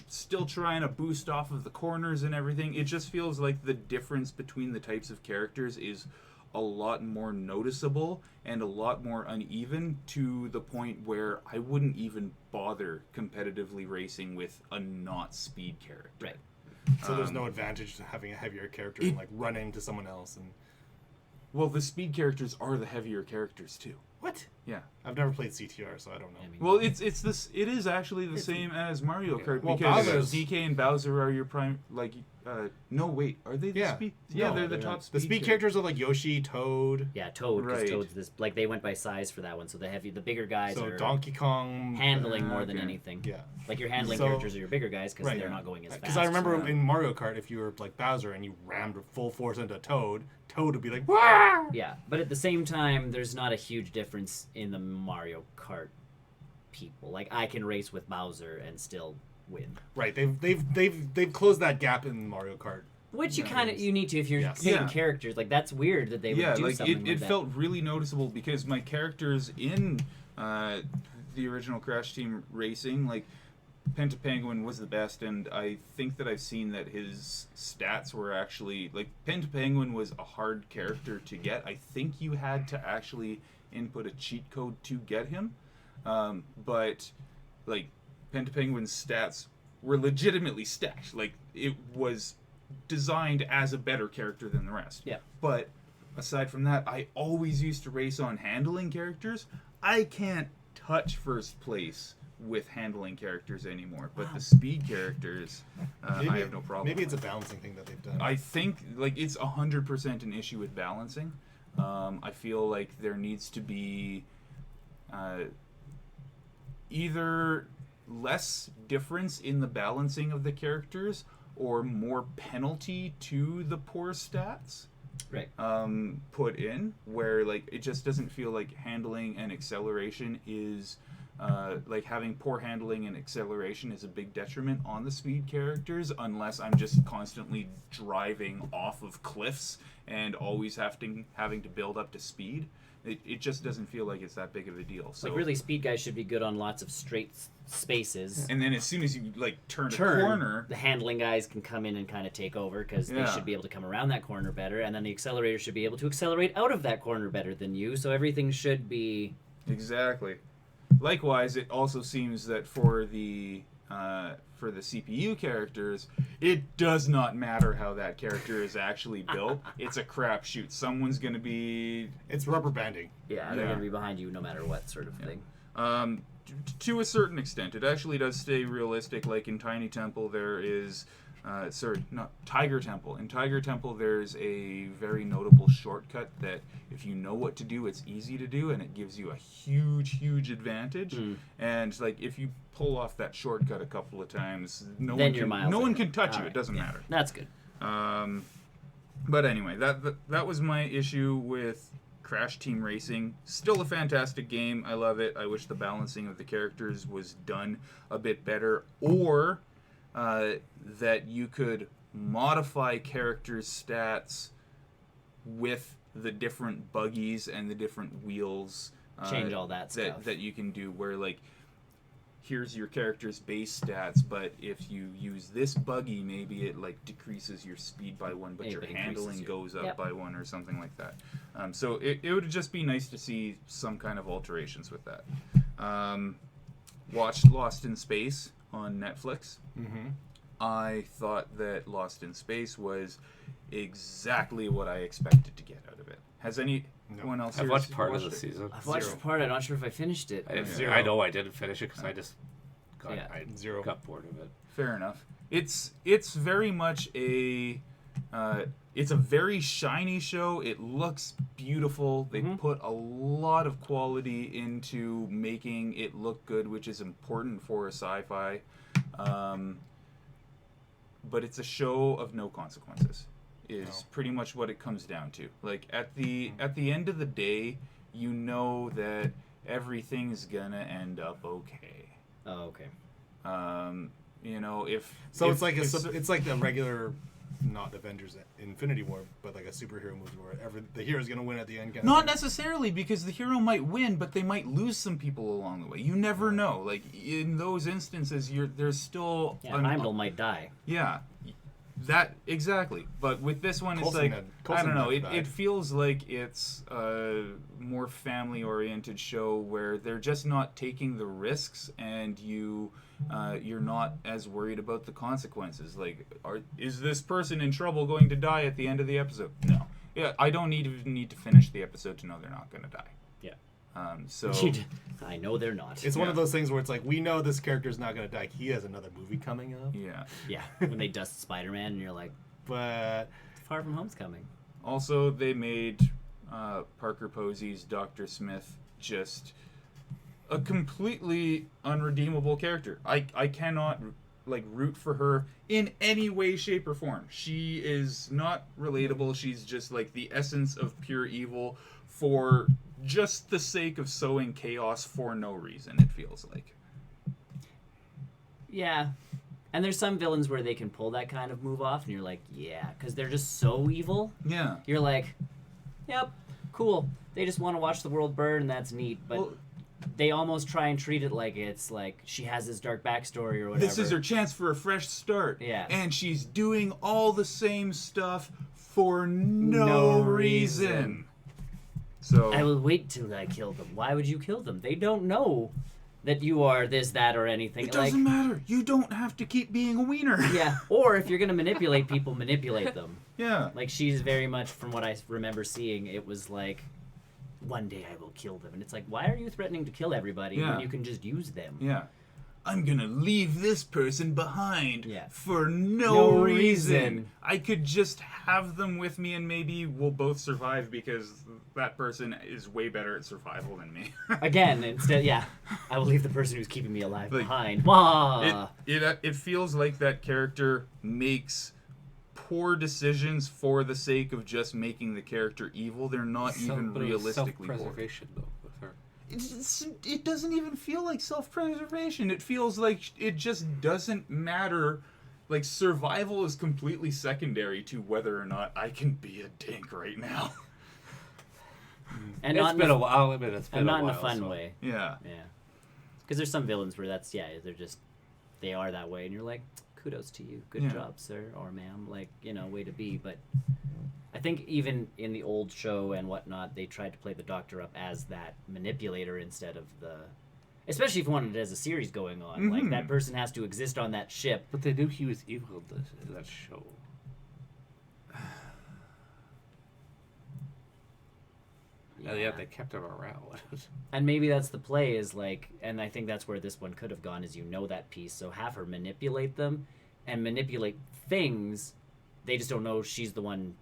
Still trying to boost off of the corners and everything. It just feels like the difference between the types of characters is a lot more noticeable and a lot more uneven, to the point where I wouldn't even bother competitively racing with a not speed character. Right. So there's no advantage to having a heavier character and like run into someone else. And well, the speed characters are the heavier characters too. What? Yeah. I've never played CTR, so I don't know. Well, it is actually the same as Mario Kart, Well, because Bowser's- DK and Bowser are your prime, like, no, wait, are they the Yeah. speed? No, Yeah, they're the they're top not. speed The speed characters are like Yoshi, Toad. Yeah, Toad, because Right. Toad's this, like, they went by size for that one, so the bigger guys So are Donkey Kong. handling more than okay. anything. Yeah. Like, your handling So- characters are your bigger guys because Right. they're not going as fast. Because I remember yeah. in Mario Kart, if you were like Bowser and you rammed full force into Toad, Toad would be like, "Wah!" Yeah, but at the same time, there's not a huge difference in the Mario Kart people. Like, I can race with Bowser and still win. Right. They've closed that gap in Mario Kart. Which you need to if you're Yes. picking Yeah. characters. Like, that's weird that they would do like something like it that. felt really noticeable because my characters in the original Crash Team Racing, like Penta Penguin was the best, and I think that I've seen that his stats were actually, like, Penta Penguin was a hard character to get. I think you had to actually input a cheat code to get him, but like Penta Penguin's stats were legitimately stacked. Like, it was designed as a better character than the rest. Yeah. But aside from that, I always used to race on handling characters. I can't touch first place with handling characters anymore, but the speed characters, I have no problem. Maybe it's a with. balancing thing that they've done. I think like it's 100% an issue with balancing. I feel like there needs to be either less difference in the balancing of the characters or more penalty to the poor stats Right. put in, where like it just doesn't feel like handling and acceleration is like having poor handling and acceleration is a big detriment on the speed characters, unless I'm just constantly driving off of cliffs and always having to build up to speed. It just doesn't feel like it's that big of a deal. So Like really, speed guys should be good on lots of straight spaces. and then as soon as you like turn a corner, the handling guys can come in and kind of take over because they should be able to come around that corner better, and then the accelerator should be able to accelerate out of that corner better than you. So everything should be exactly. Likewise, it also seems that for the CPU characters, it does not matter how that character is actually built. It's a crapshoot. Someone's going to be... It's rubber banding. they're going to be behind you no matter what sort of thing. To a certain extent, it actually does stay realistic. Like in Tiny Temple, there is... Tiger Temple. In Tiger Temple, there's a very notable shortcut that if you know what to do, it's easy to do, and it gives you a huge advantage. And like if you pull off that shortcut a couple of times, no one can touch you. It doesn't matter. That's good. But anyway, that was my issue with Crash Team Racing. Still a fantastic game. I love it. I wish the balancing of the characters was done a bit better, or that you could modify characters' stats with the different buggies and the different wheels. Change all that stuff. That you can do, where like, here's your character's base stats, but if you use this buggy, maybe it like decreases your speed by 1, but your handling goes up by 1 or something like that. So it would just be nice to see some kind of alterations with that. Watched Lost in Space on Netflix. I thought that Lost in Space was exactly what I expected to get out of it. Has anyone else? I've watched part of the season. I've watched part. I'm not sure if I finished it. I know I didn't finish it because I just got bored of it. Fair enough. It's very much it's a very shiny show. It looks beautiful. They put a lot of quality into making it look good, which is important for a sci-fi. But it's a show of no consequences. Is pretty much what it comes down to. Like at the end of the day, you know that everything's gonna end up okay. Oh, okay. It's like the regular, not Avengers Infinity War, but like a superhero movie where the hero's gonna win at the end. Not necessarily, because the hero might win, but they might lose some people along the way. You never know. Like in those instances, there's still Heimdall might die. Yeah, that exactly. But with this one, it's like I don't know. It feels like it's a more family-oriented show where they're just not taking the risks, and you're not as worried about the consequences. Like, is this person in trouble going to die at the end of the episode? No. Yeah, I don't need to finish the episode to know they're not going to die. Yeah. So I know they're not. It's one of those things where it's like, we know this character's not going to die. He has another movie coming up. Yeah. Yeah. When they dust Spider-Man, and you're like, but Far From Home's coming. Also, they made Parker Posey's Dr. Smith just a completely unredeemable character. I cannot root for her in any way, shape, or form. She is not relatable. She's just like the essence of pure evil for just the sake of sowing chaos for no reason, it feels like. Yeah. And there's some villains where they can pull that kind of move off, and you're like, yeah, because they're just so evil. Yeah. You're like, yep, cool. They just want to watch the world burn, and that's neat. But they almost try and treat it like it's like she has this dark backstory or whatever. This is her chance for a fresh start. Yeah. And she's doing all the same stuff for no reason. So I will wait till I kill them. Why would you kill them? They don't know that you are this, that, or anything. It doesn't matter. You don't have to keep being a wiener. Yeah. Or if you're going to manipulate people, manipulate them. Yeah. Like, she's very much, from what I remember seeing, it was like, one day I will kill them. And it's like, why are you threatening to kill everybody when you can just use them? Yeah. I'm gonna leave this person behind for No no reason. reason. I could just have them with me and maybe we'll both survive because that person is way better at survival than me. Again, instead, I will leave the person who's keeping me alive Like, behind. Wah! It feels like that character makes poor decisions for the sake of just making the character evil. They're not even realistically poor. Self-preservation, though, with her. it doesn't even feel like self-preservation. It feels like it just doesn't matter. Like, survival is completely secondary to whether or not I can be a dink right now. And It's not been in a while. I'll admit it's been and a not while. in a fun so. way. Yeah. Yeah. Because there's some villains where they are that way, and you're like, kudos to you, good Yeah. job, sir or ma'am, like, way to be. But I think even in the old show and whatnot, they tried to play the Doctor up as that manipulator instead of especially if you wanted it as a series going on. Like, that person has to exist on that ship. But they knew he was evil in that show. And yet they kept him around. And maybe that's the play, is like, and I think that's where this one could have gone, is that piece. So have her manipulate them and manipulate things. They just don't know she's the one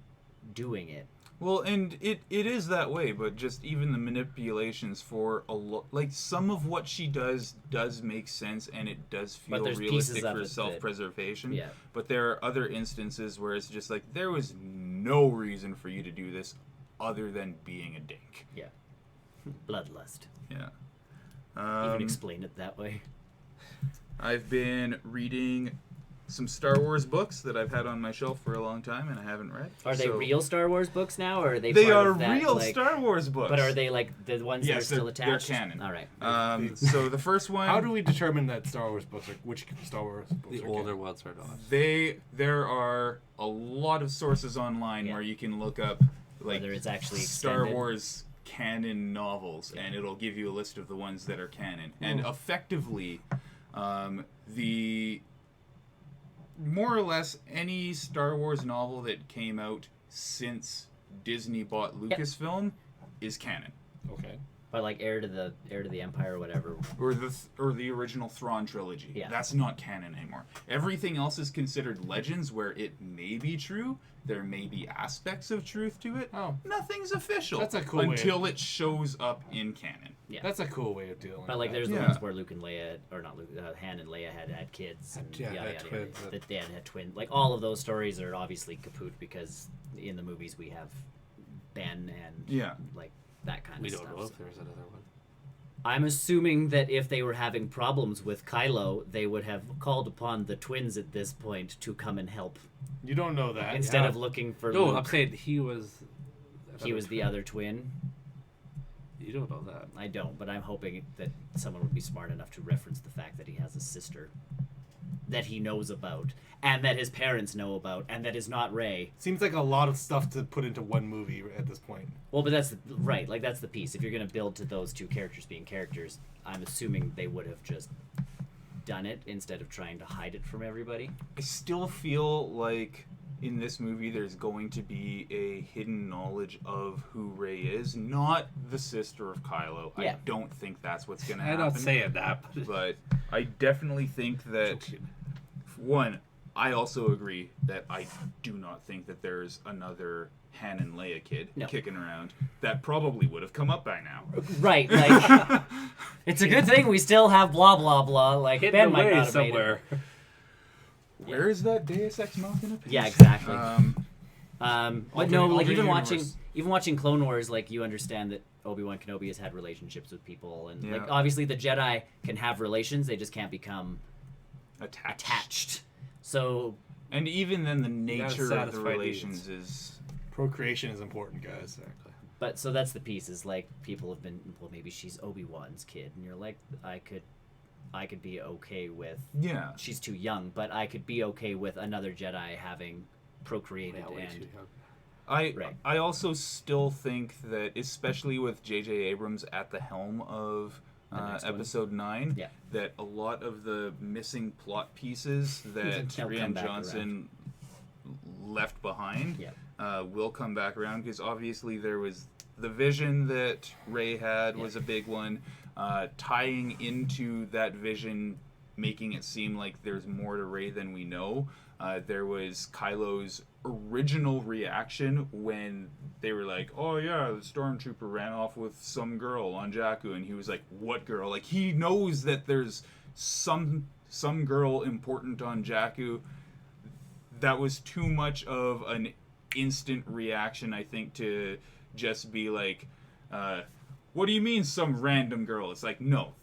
doing it. Well, and it is that way, but just even the manipulations for like, some of what she does make sense, and it does feel there's realistic pieces of for it that- self-preservation. Yeah. But there are other instances where it's just like, there was no reason for you to do this other than being a dink. Yeah. Bloodlust. Yeah. Even explain it that way. I've been reading some Star Wars books that I've had on my shelf for a long time and I haven't read. Are they So- real Star Wars books now, or are they? They part are of that, real like, Star Wars books. But are they like the ones that are Yes, still they're attached? canon. All right. So the first one. How do we determine that Star Wars books are which Star Wars books The are older canon? ones are not. There are a lot of sources online Yeah. where you can look up like Whether it's actually Star extended. Wars canon novels, and it'll give you a list of the ones that are canon. And effectively, the more or less any Star Wars novel that came out since Disney bought Lucasfilm is canon. Okay. But like Heir to the Empire or whatever. Or the original Thrawn trilogy. Yeah. That's not canon anymore. Everything else is considered legends, where it may be true. There may be aspects of truth to it. Oh. Nothing's official. That's a cool way until it shows up in canon. Yeah. That's a cool way of dealing But like, with there's that. the Yeah. ones where Luke and Leia, or not Luke, Han and Leia had kids, and Yeah, yada had yada twins, yada. but- That Dan had twins. Like, all of those stories are obviously kaput because in the movies we have Ben and Yeah. like that kind We of don't stuff. know So if there's another one. I'm assuming that if they were having problems with Kylo, they would have called upon the twins at this point to come and help You don't know that. instead yeah. of looking for No, Luke. I'm saying he was. He was the other twin. You don't know that. I don't, but I'm hoping that someone would be smart enough to reference the fact that he has a sister that he knows about, and that his parents know about, and that is not Rey. Seems like a lot of stuff to put into one movie at this point. Well, but that's right. Like, that's the piece. If you're going to build to those two characters being characters, I'm assuming they would have just done it instead of trying to hide it from everybody. I still feel like in this movie there's going to be a hidden knowledge of who Rey is, not the sister of Kylo. Yeah. I don't think that's what's going to I'm happen. not saying that, But I definitely think that, one, I also agree that I do not think that there's another Han and Leia kid No. kicking around. That probably would have come up by now. Right, like, it's a good thing we still have blah, blah, blah. Like, hidden Ben might away not have somewhere. made it. Where is that Deus Ex Machina piece? Yeah, exactly. But Alternate- no, like, alternate even watching Clone Wars, like, you understand that Obi-Wan Kenobi has had relationships with people, and like, Yeah. obviously the Jedi can have relations, they just can't become Attached. So And even then, the gotta nature of the satisfy relations is... Procreation is important, guys. Exactly. But so that's the piece, is like, people have been, well, maybe she's Obi-Wan's kid, and you're like, I could be okay with, Yeah. she's too young, but I could be okay with another Jedi having procreated Yeah, way and too young. Right. I also still think that, especially with J.J. Abrams at the helm of next one. Episode 9, Yeah. that a lot of the missing plot pieces that They'll come Rian back Johnson left behind Yeah. will come back around, because obviously there was the vision that Rey had was a big one. Tying into that vision, making it seem like there's more to Rey than we know. There was Kylo's original reaction when they were like, oh yeah, the stormtrooper ran off with some girl on Jakku, and he was like, what girl? Like, he knows that there's some girl important on Jakku. That was too much of an instant reaction, I think, to just be like, what do you mean some random girl? It's like, no,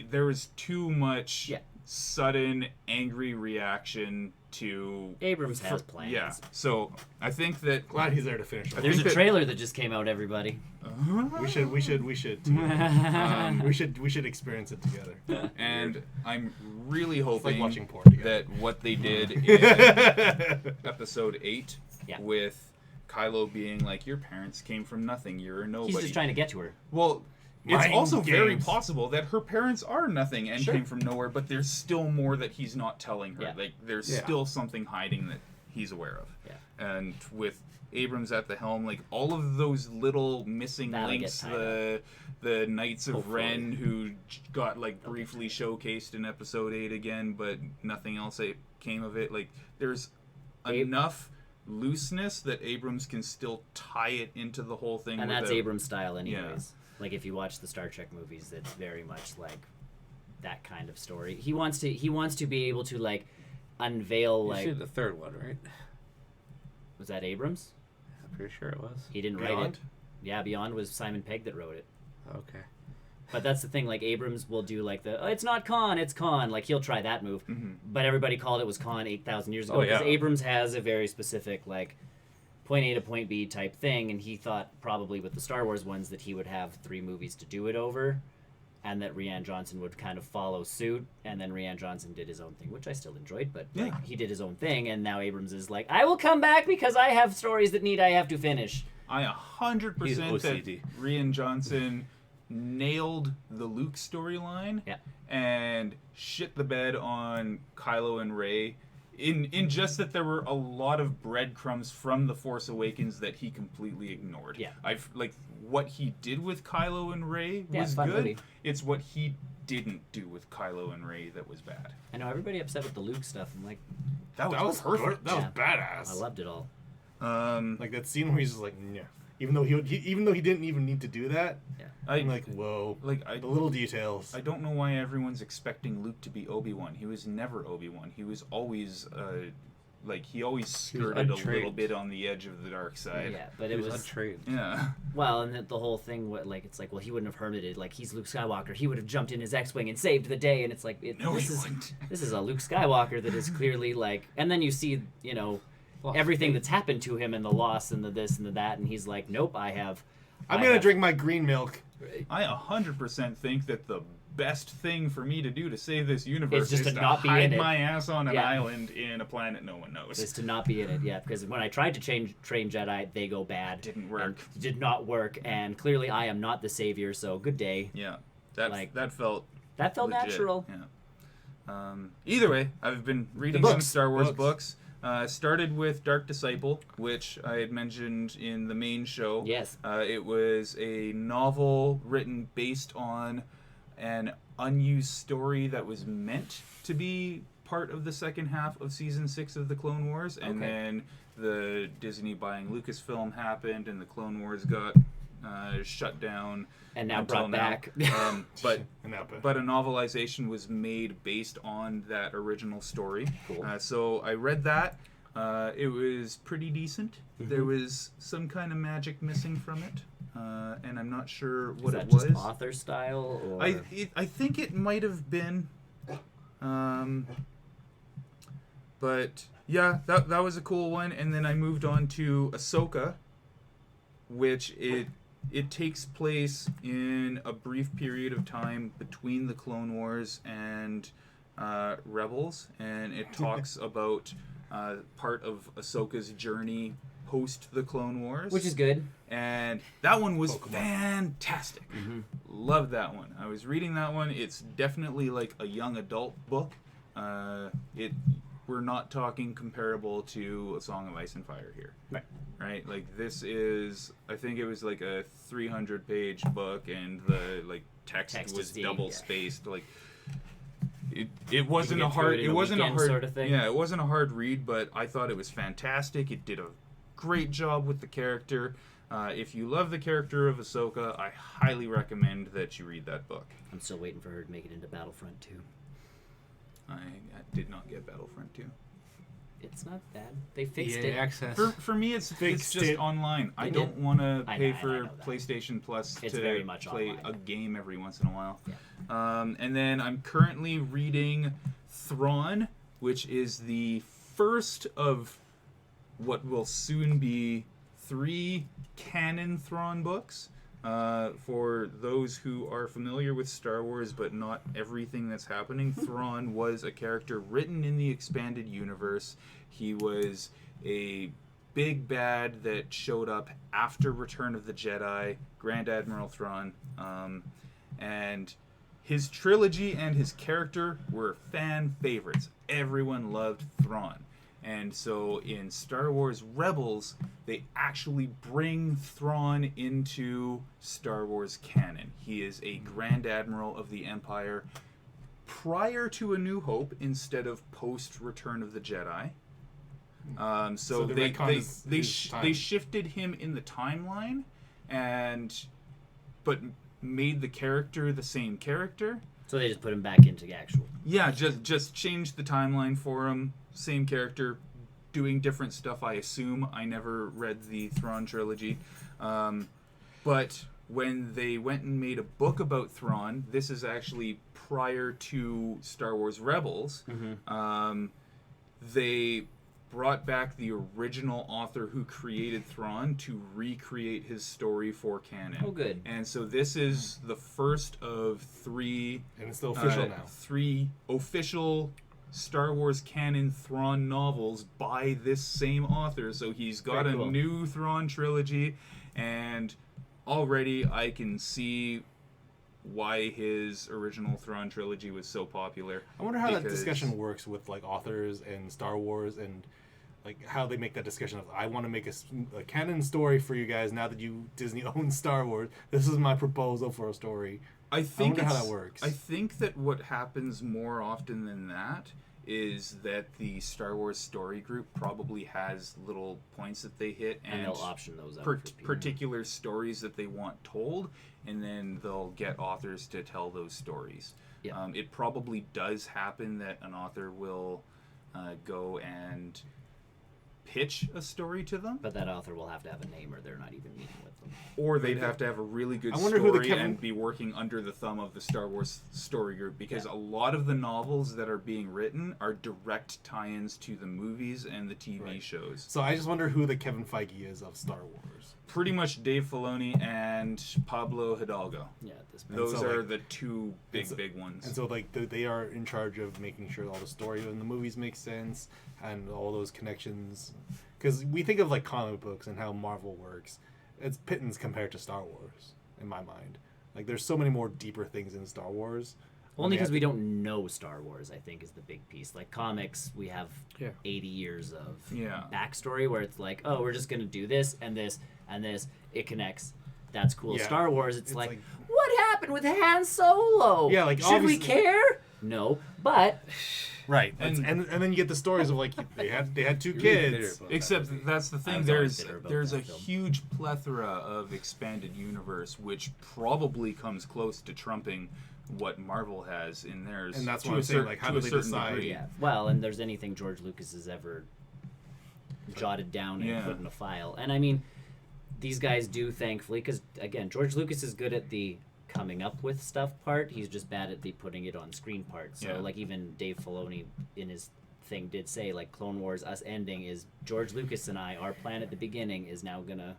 there was too much sudden angry reaction to Abrams has plans. Yeah, so I think that Glad he's there to finish. There's a trailer that just came out, everybody. We should experience it together. And I'm really It's hoping like watching porn together. that what they did in episode 8 with Kylo being like, your parents came from nothing, you're a nobody. He's just trying to get to her. Well, it's Mind also very games. possible that her parents are nothing and Sure. came from nowhere, but there's still more that he's not telling her. Yeah. Like, there's Yeah. still something hiding that he's aware of. Yeah. And with Abrams at the helm, like, all of those little missing That'll get links, tied the Knights of Hopefully. Ren who got, like, briefly showcased in episode 8 again, but nothing else came of it. Like, there's enough looseness that Abrams can still tie it into the whole thing. And that's without- Abrams' style anyways. Like, if you watch the Star Trek movies, it's very much like that kind of story. He wants to be able to, like, unveil, You like... seen the third one, right? Was that Abrams? I'm pretty sure it was. He didn't write Beyond? it. Yeah, Beyond was Simon Pegg that wrote it. Okay. But that's the thing, like, Abrams will do, like, it's not Khan, it's Khan. Like, he'll try that move. Mm-hmm. But everybody called it was Khan 8,000 years ago. Oh, yeah. Because Abrams has a very specific, like, point A to point B type thing, and he thought probably with the Star Wars ones that he would have 3 movies to do it over, and that Rian Johnson would kind of follow suit, and then Rian Johnson did his own thing, which I still enjoyed, but like, he did his own thing, and now Abrams is like, I will come back because I have stories that I have to finish. I 100% He's that OCD. Rian Johnson nailed the Luke storyline and shit the bed on Kylo and Rey in just that there were a lot of breadcrumbs from The Force Awakens that he completely ignored. Yeah. I've like what he did with Kylo and Rey was fun good. movie. It's what he didn't do with Kylo and Rey that was bad. I know everybody upset with the Luke stuff. I'm like, That was perfect. That was I badass. loved it all. Like that scene where he's just like, yeah. Even though he didn't even need to do that. Yeah. I'm like, whoa. The little details. I don't know why everyone's expecting Luke to be Obi-Wan. He was never Obi-Wan. He was always, he always skirted a little untrained. bit on the edge of the dark side. Yeah, but He it was was... untrained. Yeah. Well, and the whole thing, it's like, well, he wouldn't have hermited. Like, he's Luke Skywalker. He would have jumped in his X-Wing and saved the day. And it's like, No, he wouldn't. This is a Luke Skywalker that is clearly, like... And then you see, everything that's happened to him and the loss and the this and the that. And he's like, nope, I'm going to drink my green milk. I 100% think that the best thing for me to do to save this universe It's just is to to not be hide in it. my ass on an Yeah. island in a planet no one knows. Is to not be in it, yeah. Because when I tried to train Jedi, they go bad. Didn't work. And did not work. And clearly I am not the savior, so good day. Yeah. That felt That felt legit. natural. Yeah. Either way, I've been reading books. some Star Wars books. Started with Dark Disciple, which I had mentioned in the main show. Yes. It was a novel written based on an unused story that was meant to be part of the second half of season 6 of the Clone Wars, and Okay. then the Disney buying Lucasfilm happened, and the Clone Wars got shut down. And now until brought back. But And that bit. but a novelization was made based on that original story. Cool. So I read that. It was pretty decent. There was some kind of magic missing from it, and I'm not sure Is what that it was. just author style? Or... I think it might have been. But yeah, that was a cool one. And then I moved on to Ahsoka, which it takes place in a brief period of time between the Clone Wars and Rebels, and it talks about part of Ahsoka's journey post the Clone Wars, Which is good. and that one was fantastic. Loved that one. I was reading that one. It's definitely like a young adult book. We're not talking comparable to A Song of Ice and Fire here. Right? Like, this is, I think it was like a 300-page book, and the text Text was is the- double yeah. spaced. Like, it wasn't get a through hard it in a wasn't a weekend hard sort of thing? Yeah, it wasn't a hard read, but I thought it was fantastic. It did a great job with the character. If you love the character of Ahsoka, I highly recommend that you read that book. I'm still waiting for her to make it into Battlefront 2. I did not get Battlefront 2. It's not bad. They fixed EA it. access. For me, it's Fixed just it. online. I They don't did. want to I pay know- I for know that. PlayStation Plus It's to very much play online. a game every once in a while. Yeah. And then I'm currently reading Thrawn, which is the first of what will soon be 3 canon Thrawn books. For those who are familiar with Star Wars, but not everything that's happening, Thrawn was a character written in the expanded universe. He was a big bad that showed up after Return of the Jedi, Grand Admiral Thrawn, and his trilogy and his character were fan favorites. Everyone loved Thrawn. And so in Star Wars Rebels, they actually bring Thrawn into Star Wars canon. He is a Grand Admiral of the Empire prior to A New Hope instead of post Return of the Jedi. So So the they retcon is they, his sh- time. they shifted him in the timeline, but made the character the same character. So they just put him back into actual. Yeah, just changed the timeline for him. Same character, doing different stuff. I assume. I never read the Thrawn trilogy, but when they went and made a book about Thrawn, this is actually prior to Star Wars Rebels. They brought back the original author who created Thrawn to recreate his story for canon. Oh, good. And so this is the first of 3 And it's still official now. 3 official Star Wars canon Thrawn novels by this same author. So he's got Very a cool. new Thrawn trilogy, and already I can see why his original Thrawn trilogy was so popular. I wonder how that because- discussion works with like authors and Star Wars and like how they make that discussion of I want to make a canon story for you guys now that you Disney owns Star Wars. This is my proposal for a story. I think wonder how it's- that works. I think that what happens more often than that is that the Star Wars story group probably has little points that they hit And and they'll option those out for people. particular stories that they want told, and then they'll get authors to tell those stories. Yeah. It probably does happen that an author will go and pitch a story to them, But that author will have to have a name or they're not even meeting with them. or they'd have to have a really good I wonder who the story Kevin- and be working under the thumb of the Star Wars story group, because a lot of the novels that are being written are direct tie-ins to the movies and the TV Right. shows. So I just wonder who the Kevin Feige is of Star Wars. Pretty much Dave Filoni and Pablo Hidalgo. Yeah, at this point. Those so, are like- the two big so- ones. And so like they are in charge of making sure all the story in the movies make sense and all those connections. Because we think of like comic books and how Marvel works. It's pittance compared to Star Wars in my mind. Like there's so many more deeper things in Star Wars. Only They because have we to- don't know Star Wars, I think, is the big piece. Like comics, we have Yeah. 80 years of Yeah. backstory where it's like, oh, we're just going to do this and this and this. It connects. That's cool. Yeah. Star Wars, it's, It's like, like- what happened with Han Solo? Yeah, like, should we obviously- care? No, but Right. And- And then you get the stories of like they had 2 You're really bitter kids. about that, Except isn't it? that's the I thing. was always bitter about There's that a film. huge plethora of expanded universe, which probably comes close to trumping what Marvel has in theirs. And that's to what a I'm saying, cer- like, how to do a they certain decide? degree. yeah. Well, and there's anything George Lucas has ever jotted down and Yeah. put in a file. And I mean, these guys do, thankfully, because again, George Lucas is good at the coming up with stuff part. He's just bad at the putting it on screen part. So, Yeah. like, even Dave Filoni in his thing did say, like, Clone Wars, us ending is George Lucas and I, our plan at the beginning is now gonna,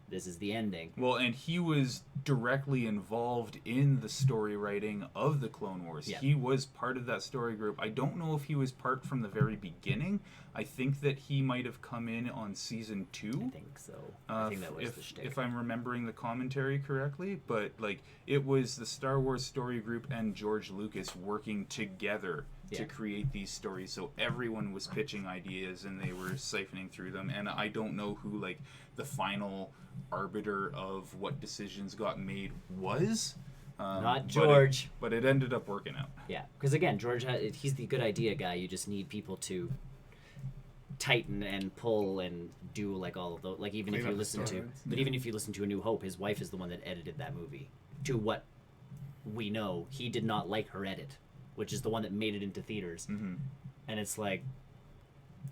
this is the ending. Well, and he was directly involved in the story writing of the Clone Wars. Yeah. He was part of that story group. I don't know if he was part from the very beginning. I think that he might have come in on season 2. I think so. I think that was the shtick. if I'm remembering the commentary correctly, but like it was the Star Wars story group and George Lucas working together Yeah. to create these stories. So everyone was pitching ideas and they were siphoning through them. And I don't know who like the final arbiter of what decisions got made was. Not but George. but it ended up working out. Yeah, because again, George, he's the good idea guy. You just need people to tighten and pull and do like all of those. Like even if Clean you up the listen to, storylines. but even if you listen to A New Hope, his wife is the one that edited that movie. To what we know, he did not like her edit, which is the one that made it into theaters. Mm-hmm. And it's like,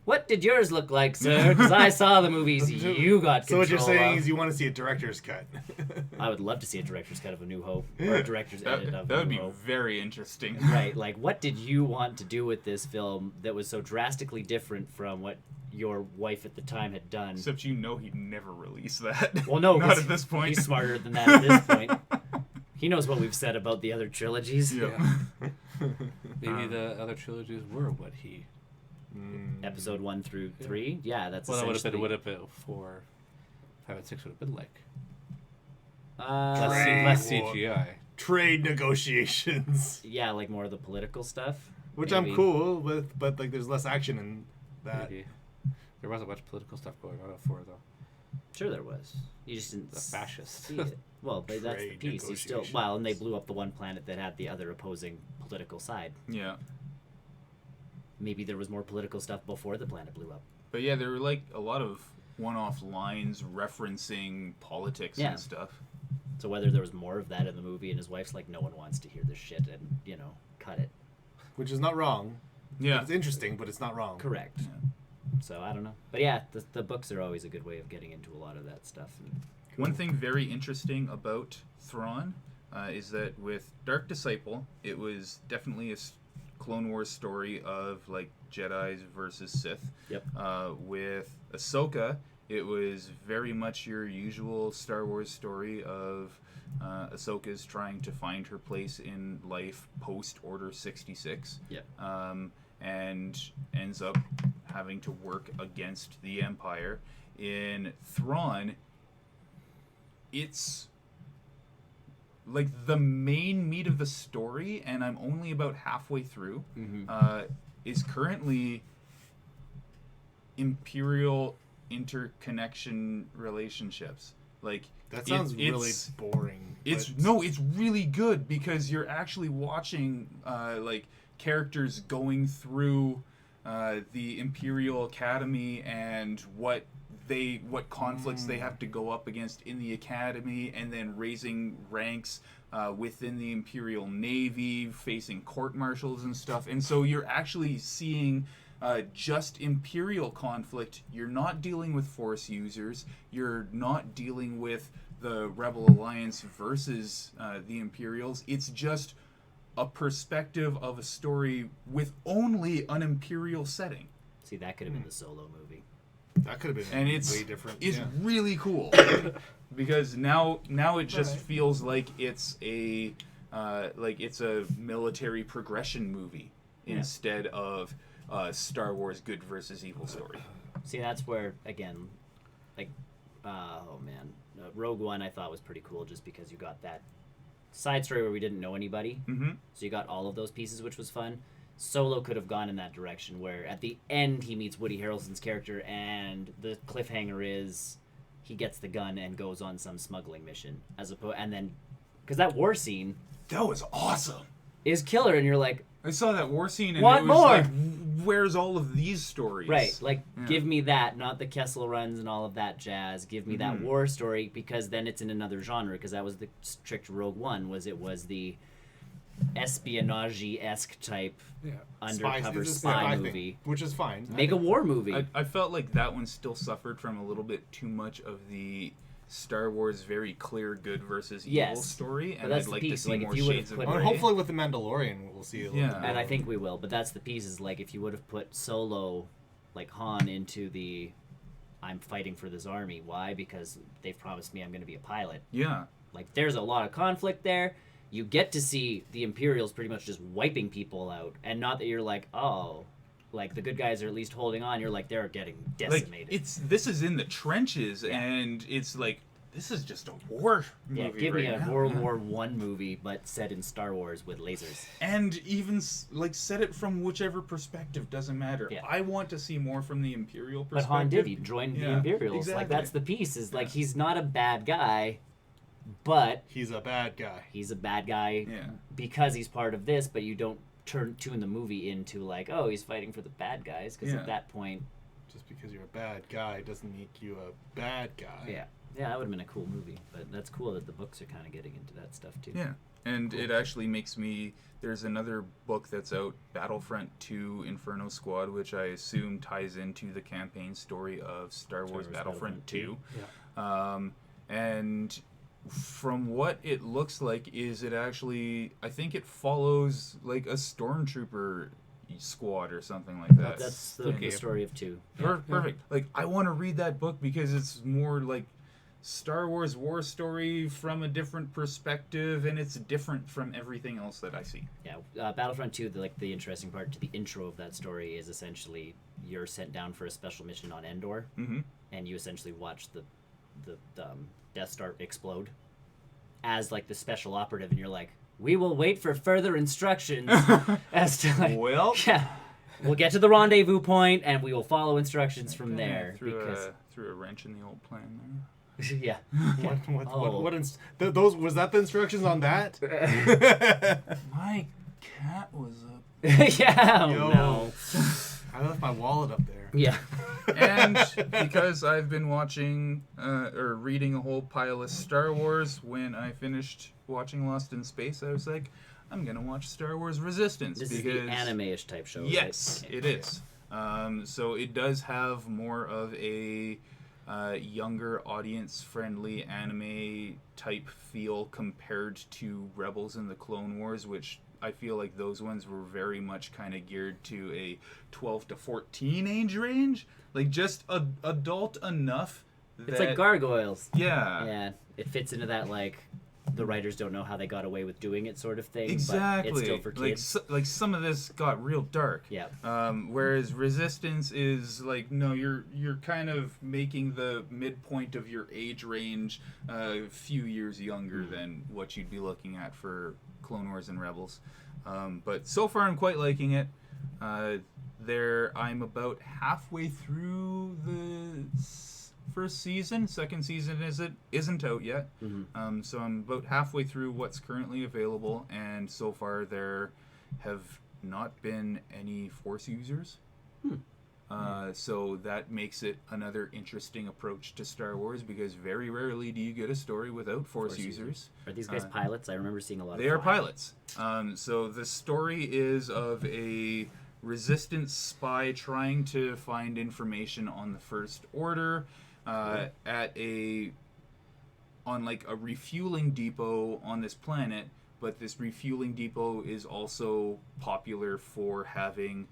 What did yours look like, sir? Because I saw the movies you got So control what you're saying of. is you want to see a director's cut. I would love to see a director's cut of A New Hope or a director's edit of That A would New be Hope. very interesting. Right, like what did you want to do with this film that was so drastically different from what your wife at the time had done? Except you know he'd never release that. Well, no, not 'cause at this point. He's smarter than that at this point. He knows what we've said about the other trilogies. Yeah. Maybe the other trilogies were what he. Episode 1 through 3. Yeah, that's Well, that essentially. would have been 4, 5, and 6 would have been like Trade less war. CGI. Trade negotiations, Yeah, like more of the political stuff. which maybe. I'm cool with, but like there's less action in that. Maybe. There wasn't much political stuff going on at 4 though. Sure, there was. You just didn't The fascist. see it. Well, but that's the Trade piece. You still negotiations. well, and they blew up the one planet that had the other opposing political side. Yeah. Maybe there was more political stuff before the planet blew up. But yeah, there were like a lot of one-off lines referencing politics Yeah. and stuff. So whether there was more of that in the movie, and his wife's like, no one wants to hear this shit, and cut it. Which is not wrong. Yeah. It's interesting, but it's not wrong. Correct. So I don't know, but yeah, the books are always a good way of getting into a lot of that stuff. And One thing very interesting about Thrawn is that with Dark Disciple, it was definitely a Clone Wars story of like Jedi's versus Sith. Yep. With Ahsoka, it was very much your usual Star Wars story of Ahsoka's trying to find her place in life post Order 66. Yep. And ends up having to work against the Empire. In Thrawn, it's like the main meat of the story, and I'm only about halfway through, is currently Imperial interconnection relationships. Like That sounds really it's boring. it's but- no, it's really good because you're actually watching like characters going through the Imperial Academy and what conflicts they have to go up against in the Academy, and then raising ranks within the Imperial Navy, facing court martials and stuff. And so you're actually seeing just Imperial conflict. You're not dealing with Force users. You're not dealing with the Rebel Alliance versus the Imperials. It's just a perspective of a story with only an Imperial setting. see, that could have been the Solo movie. That could have been And it's way different. It's yeah. really cool because now it just Alright. feels like it's a military progression movie instead of Star Wars good versus evil story. See, that's where again, like, Rogue One I thought was pretty cool just because you got that side story where we didn't know anybody, so you got all of those pieces, which was fun. Solo could have gone in that direction where at the end he meets Woody Harrelson's character and the cliffhanger is he gets the gun and goes on some smuggling mission, as opposed, and then because that war scene That was awesome. is killer, and you're like, I saw that war scene and Want it was more? like, where's all of these stories? right, like Yeah. give me that, not the Kessel runs and all of that jazz. Give me that war story, because then it's in another genre. Because that was the trick to Rogue One, was it was the espionage-esque type undercover it's a spy thing, movie. which is fine. Make a war movie. I felt like that one still suffered from a little bit too much of the Star Wars very clear good versus evil Yes, story, but and that's I'd the like piece, to see like, if more you would've shades of put- Well, gray. hopefully with the Mandalorian, we'll see a little Yeah. bit more. And I think we will, but that's the piece, is like if you would have put Solo, like Han, into the I'm fighting for this army. Why? Because they've promised me I'm going to be a pilot. Yeah. Like there's a lot of conflict there. You get to see the Imperials pretty much just wiping people out, and not that you're like, oh, like the good guys are at least holding on. You're like, they're getting decimated. Like this is in the trenches, Yeah. and it's like this is just a war movie. yeah, give me right a now. World War One movie, but set in Star Wars with lasers. And even like set it from whichever perspective, doesn't matter. Yeah. I want to see more from the Imperial But perspective. Han did. He joined the Yeah, Imperials. Like exactly. that's the piece. Is like Yeah. he's not a bad guy, but He's a bad guy. he's a bad guy Yeah. because he's part of this. But you don't tune the movie into like, oh, he's fighting for the bad guys, because Yeah. at that point, Just because you're a bad guy doesn't make you a bad guy. yeah, that would have been a cool movie. But that's cool that the books are kind of getting into that stuff too. Yeah. And it actually makes me. There's another book that's out, Battlefront 2 Inferno Squad, which I assume ties into the campaign story of Star Wars Battlefront 2. Yeah. And from what it looks like, is it actually? I think it follows like a stormtrooper squad or something like that. That's the story of 2. Perfect. Like, I want to read that book because it's more like Star Wars war story from a different perspective, and it's different from everything else that I see. Yeah, Battlefront 2, the interesting part to the intro of that story is essentially you're sent down for a special mission on Endor, and you essentially watch the Death Star explode as like the special operative, and you're like, we will wait for further instructions as to like, Well, yeah, we'll get to the rendezvous point, and we will follow instructions from there. Threw Because a wrench in the old plan there. yeah, Those was that the instructions on that? My cat was up. yeah, Yo. no, I left my wallet up there. yeah. And because I've been watching or reading a whole pile of Star Wars, when I finished watching Lost in Space, I was like, I'm gonna watch Star Wars Resistance. This because is the anime-ish type show. yes, right? it is. So it does have more of a younger audience-friendly anime type feel compared to Rebels and the Clone Wars, which I feel like those ones were very much kind of geared to a 12 to 14 age range, like just adult enough. It's like gargoyles. Yeah. Yeah, it fits into that like the writers don't know how they got away with doing it sort of thing. Exactly. But it's still for kids. Like some of this got real dark. Yeah. Whereas Resistance is like, no, you're kind of making the midpoint of your age range a few years younger than what you'd be looking at for Clone Wars and Rebels. But so far I'm quite liking it. I'm about halfway through the first season. Second season isn't out yet. So I'm about halfway through what's currently available, and so far there have not been any Force users. So that makes it another interesting approach to Star Wars, because very rarely do you get a story without Force users. Are these guys pilots? I remember seeing a lot of They are flying. pilots. So the story is of a Resistance spy trying to find information on the First Order on like a refueling depot on this planet, but this refueling depot is also popular for having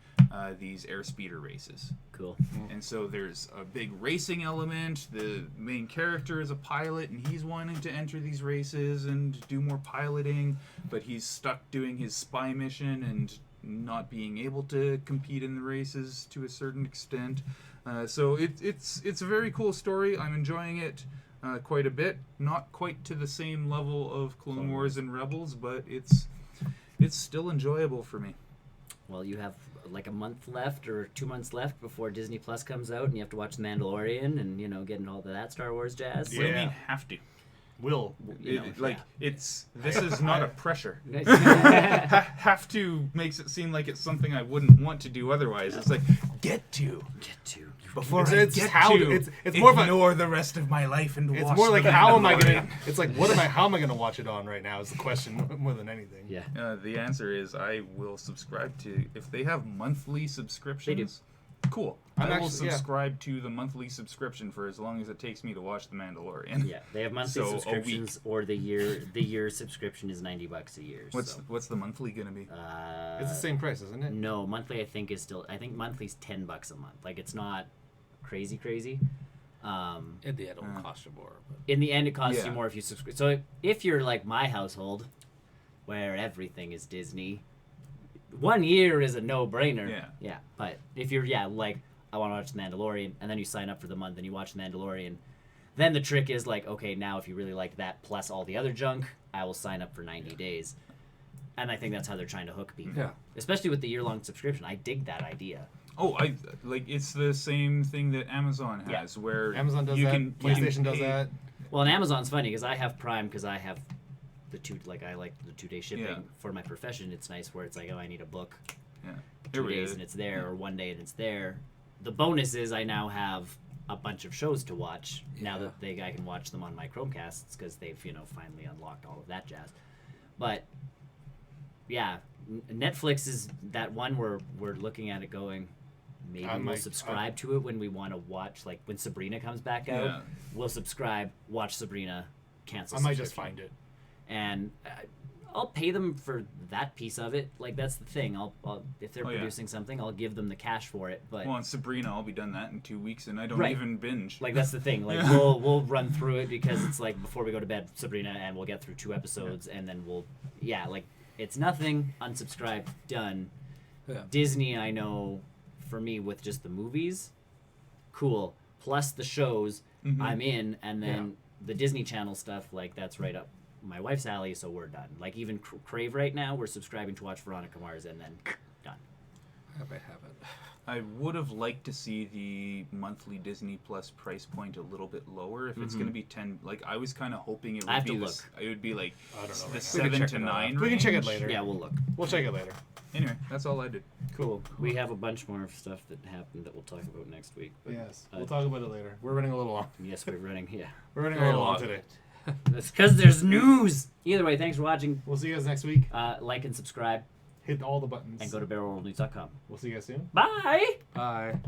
these airspeeder races. Cool. And so there's a big racing element. The main character is a pilot, and he's wanting to enter these races and do more piloting, but he's stuck doing his spy mission and not being able to compete in the races to a certain extent. So it's a very cool story. I'm enjoying it quite a bit. Not quite to the same level of Clone Wars and Rebels, but it's still enjoyable for me. Well, you have like a month left or 2 months left before Disney Plus comes out, and you have to watch The Mandalorian and getting all of that Star Wars jazz. What do you mean have to? Will. This is not a pressure. Yeah. Have to makes it seem like it's something I wouldn't want to do otherwise. It's like get to before I It's get how to it's more of a ignore the rest of my life and it's watch more like The how am I Mandalorian. gonna it's like how am I gonna watch it on right now is the question more than anything. Yeah. The answer is I will subscribe to, if they have monthly subscriptions. Cool. I will subscribe to the monthly subscription for as long as it takes me to watch The Mandalorian. Yeah, they have monthly So, a subscriptions, or the year subscription is $90 a year. What's the monthly gonna be? It's the same price, isn't it? No, monthly I think monthly's $10 a month. Like, it's not crazy. In the end, it will cost you more. But In the end, it costs you Yeah. more if you subscribe. So if you're like my household, where everything is Disney, 1 year is a no-brainer. Yeah. But if you're like, I want to watch The Mandalorian, and then you sign up for the month and you watch The Mandalorian, then the trick is like, okay, now if you really like that plus all the other junk, I will sign up for 90 days. And I think that's how they're trying to hook people. Yeah. Especially with the year-long subscription. I dig that idea. Oh, it's the same thing that Amazon has, where Amazon does you that. can PlayStation does pay- that. Well, and Amazon's funny because I have Prime because I have I like the 2-day shipping. Yeah. For my profession, it's nice where it's like, oh, I need a book. Yeah. 2 days and it's there, or 1 day and it's there. The bonus is I now have a bunch of shows to watch now that I can watch them on my Chromecasts because they've finally unlocked all of that jazz. But yeah, Netflix is that one where we're looking at it going, maybe we'll subscribe to it when we want to watch, like when Sabrina comes back out. Yeah. We'll subscribe, watch Sabrina, cancel. I might just subscription. find it. And I'll pay them for that piece of it. Like that's the thing. I'll if they're Oh, yeah. producing something, I'll give them the cash for it. But Well, on Sabrina, I'll be done that in 2 weeks, and I don't Right. even binge. like that's the thing. Like Yeah. we'll run through it because it's like before we go to bed, Sabrina, and we'll get through 2 episodes, and then we'll like it's nothing. Unsubscribe, done. Yeah. Disney, I know, for me with just the movies, cool. Plus the shows, Mhm. I'm in, and then the Disney Channel stuff, like that's right up my wife's alley, so we're done. Like even Crave right now, we're subscribing to watch Veronica Mars, and then done. I might have it. I would have liked to see the monthly Disney Plus price point a little bit lower. If it's going to be 10, like I was kind of hoping it I have would be to this. It would be like I don't know the right now. 7 check to it out 9. We can check it range. later. Yeah, we'll look. We'll check it later. Anyway, that's all I did. Cool. We have a bunch more stuff that happened that we'll talk about next week. But Yes, we'll talk about it later. We're running a little long. yes, we're running. Yeah, We're running a Very little long long. today. that's because there's news. Either way, thanks for watching. We'll see you guys next week. Like and subscribe, Hit all the buttons. and go to barrelworldnews.com. We'll see you guys soon. Bye. Bye.